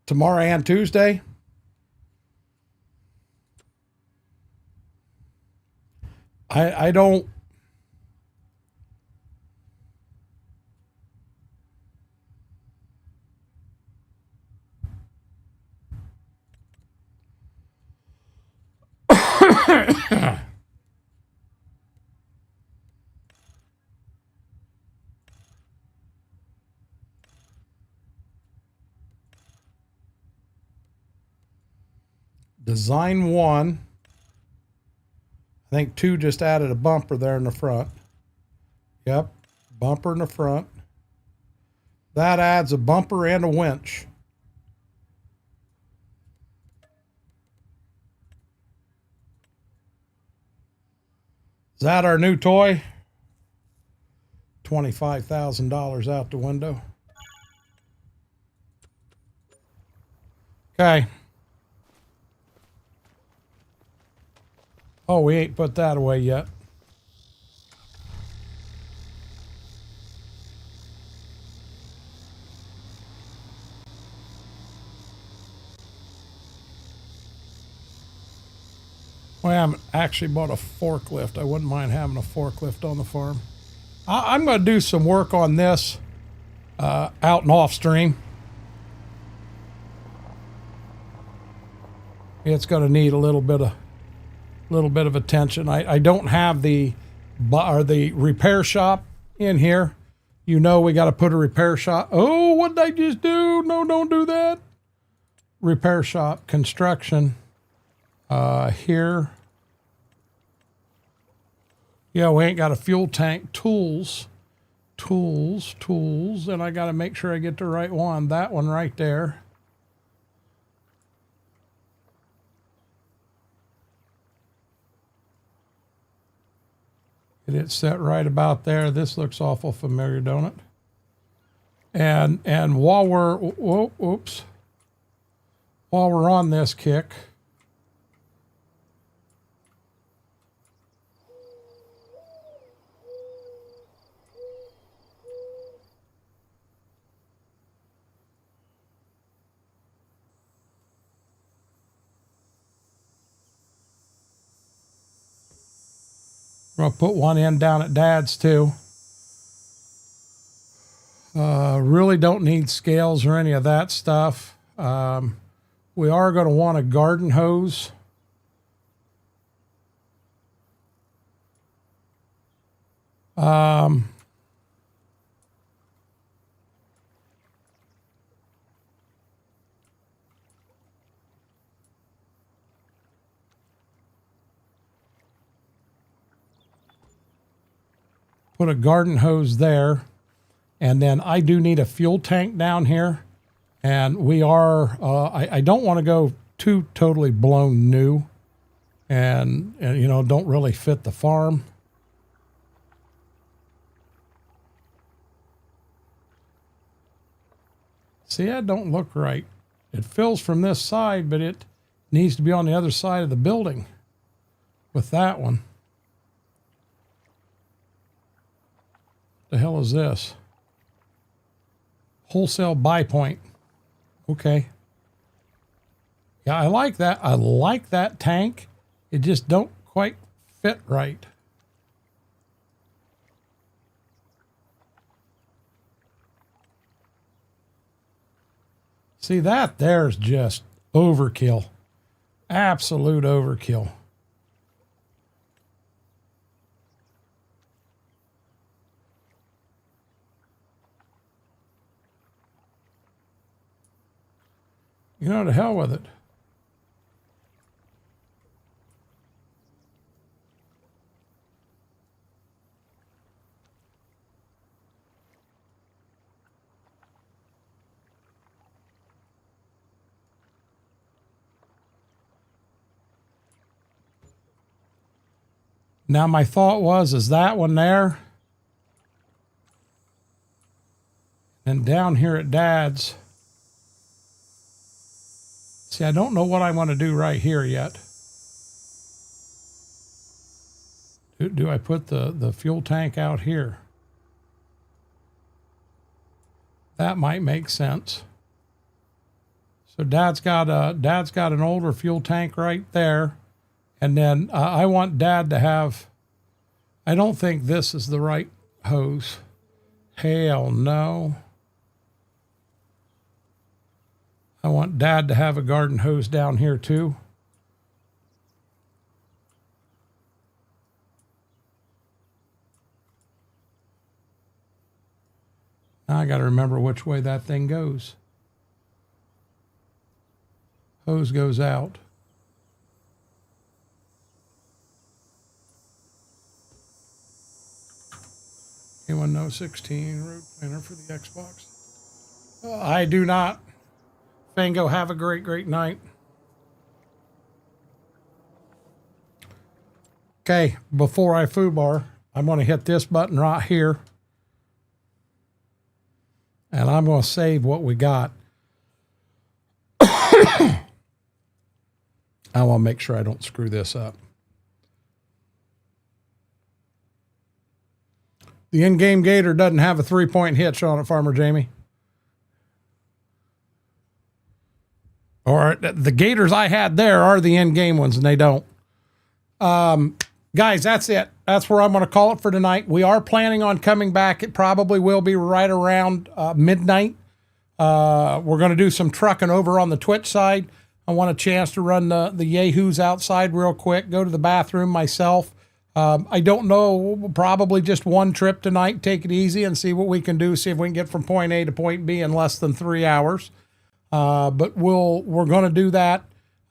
A: Tomorrow and Tuesday. I don't. Design 1. I think 2 just added a bumper there in the front. Yep, bumper in the front. That adds a bumper and a winch. Is that our new toy? $25,000 out the window. Okay. Oh, we ain't put that away yet. Well, I actually bought a forklift. I wouldn't mind having a forklift on the farm. I'm going to do some work on this out and off stream. It's going to need a little bit of attention. I don't have the repair shop in here. You know we got to put a repair shop. Oh, what did I just do? No, don't do that. Repair shop construction here. Yeah, we ain't got a fuel tank. Tools, and I got to make sure I get the right one. That one right there. Get it set right about there. This looks awful familiar, don't it? And while we're, while we're on this kick, I'm gonna put one in down at Dad's too. Really don't need scales or any of that stuff. We are going to want a garden hose. Put a garden hose there. And then I do need a fuel tank down here. And we are, I don't want to go too totally blown new and, you know, don't really fit the farm. See, that don't look right. It fills from this side, but it needs to be on the other side of the building with that one. The hell is this? Wholesale buy point. Okay. Yeah, I like that. I like that tank. It just don't quite fit right. See, that there's just overkill. Absolute overkill. You know, to hell with it. Now my thought was, is that one there? And down here at Dad's. See, I don't know what I want to do right here yet. Do I put the fuel tank out here? That might make sense. So Dad's got an older fuel tank right there. And then I want Dad to have, I don't think this is the right hose. Hell no. I want Dad to have a garden hose down here too. Now I got to remember which way that thing goes. Hose goes out. Anyone know 16 road planner for the Xbox? I do not. Fango, have a great, great night. Okay, before I foobar, I'm going to hit this button right here. And I'm going to save what we got. I want to make sure I don't screw this up. The in-game Gator doesn't have a 3-point hitch on it, Farmer Jamie. Or the Gators I had there are the in-game ones, and they don't. Guys, that's it. That's where I'm going to call it for tonight. We are planning on coming back. It probably will be right around midnight. We're going to do some trucking over on the Twitch side. I want a chance to run the yahoos outside real quick, go to the bathroom myself. I don't know, probably just one trip tonight, take it easy and see what we can do, see if we can get from point A to point B in less than 3 hours. But we're going to do that.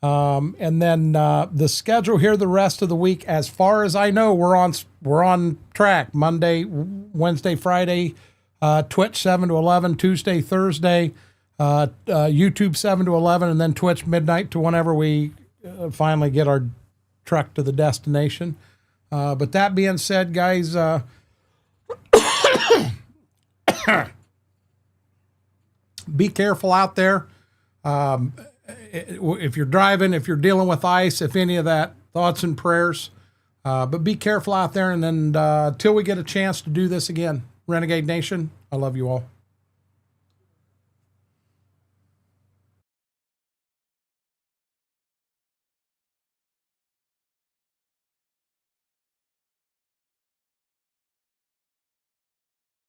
A: And then the schedule here the rest of the week, as far as I know, we're on track. Monday, Wednesday, Friday, Twitch 7 to 11, Tuesday, Thursday, YouTube 7 to 11, and then Twitch midnight to whenever we finally get our truck to the destination. But that being said, guys, Be careful out there. If you're driving, if you're dealing with ice, if any of that, thoughts and prayers. But be careful out there. And then till we get a chance to do this again, Renegade Nation, I love you all.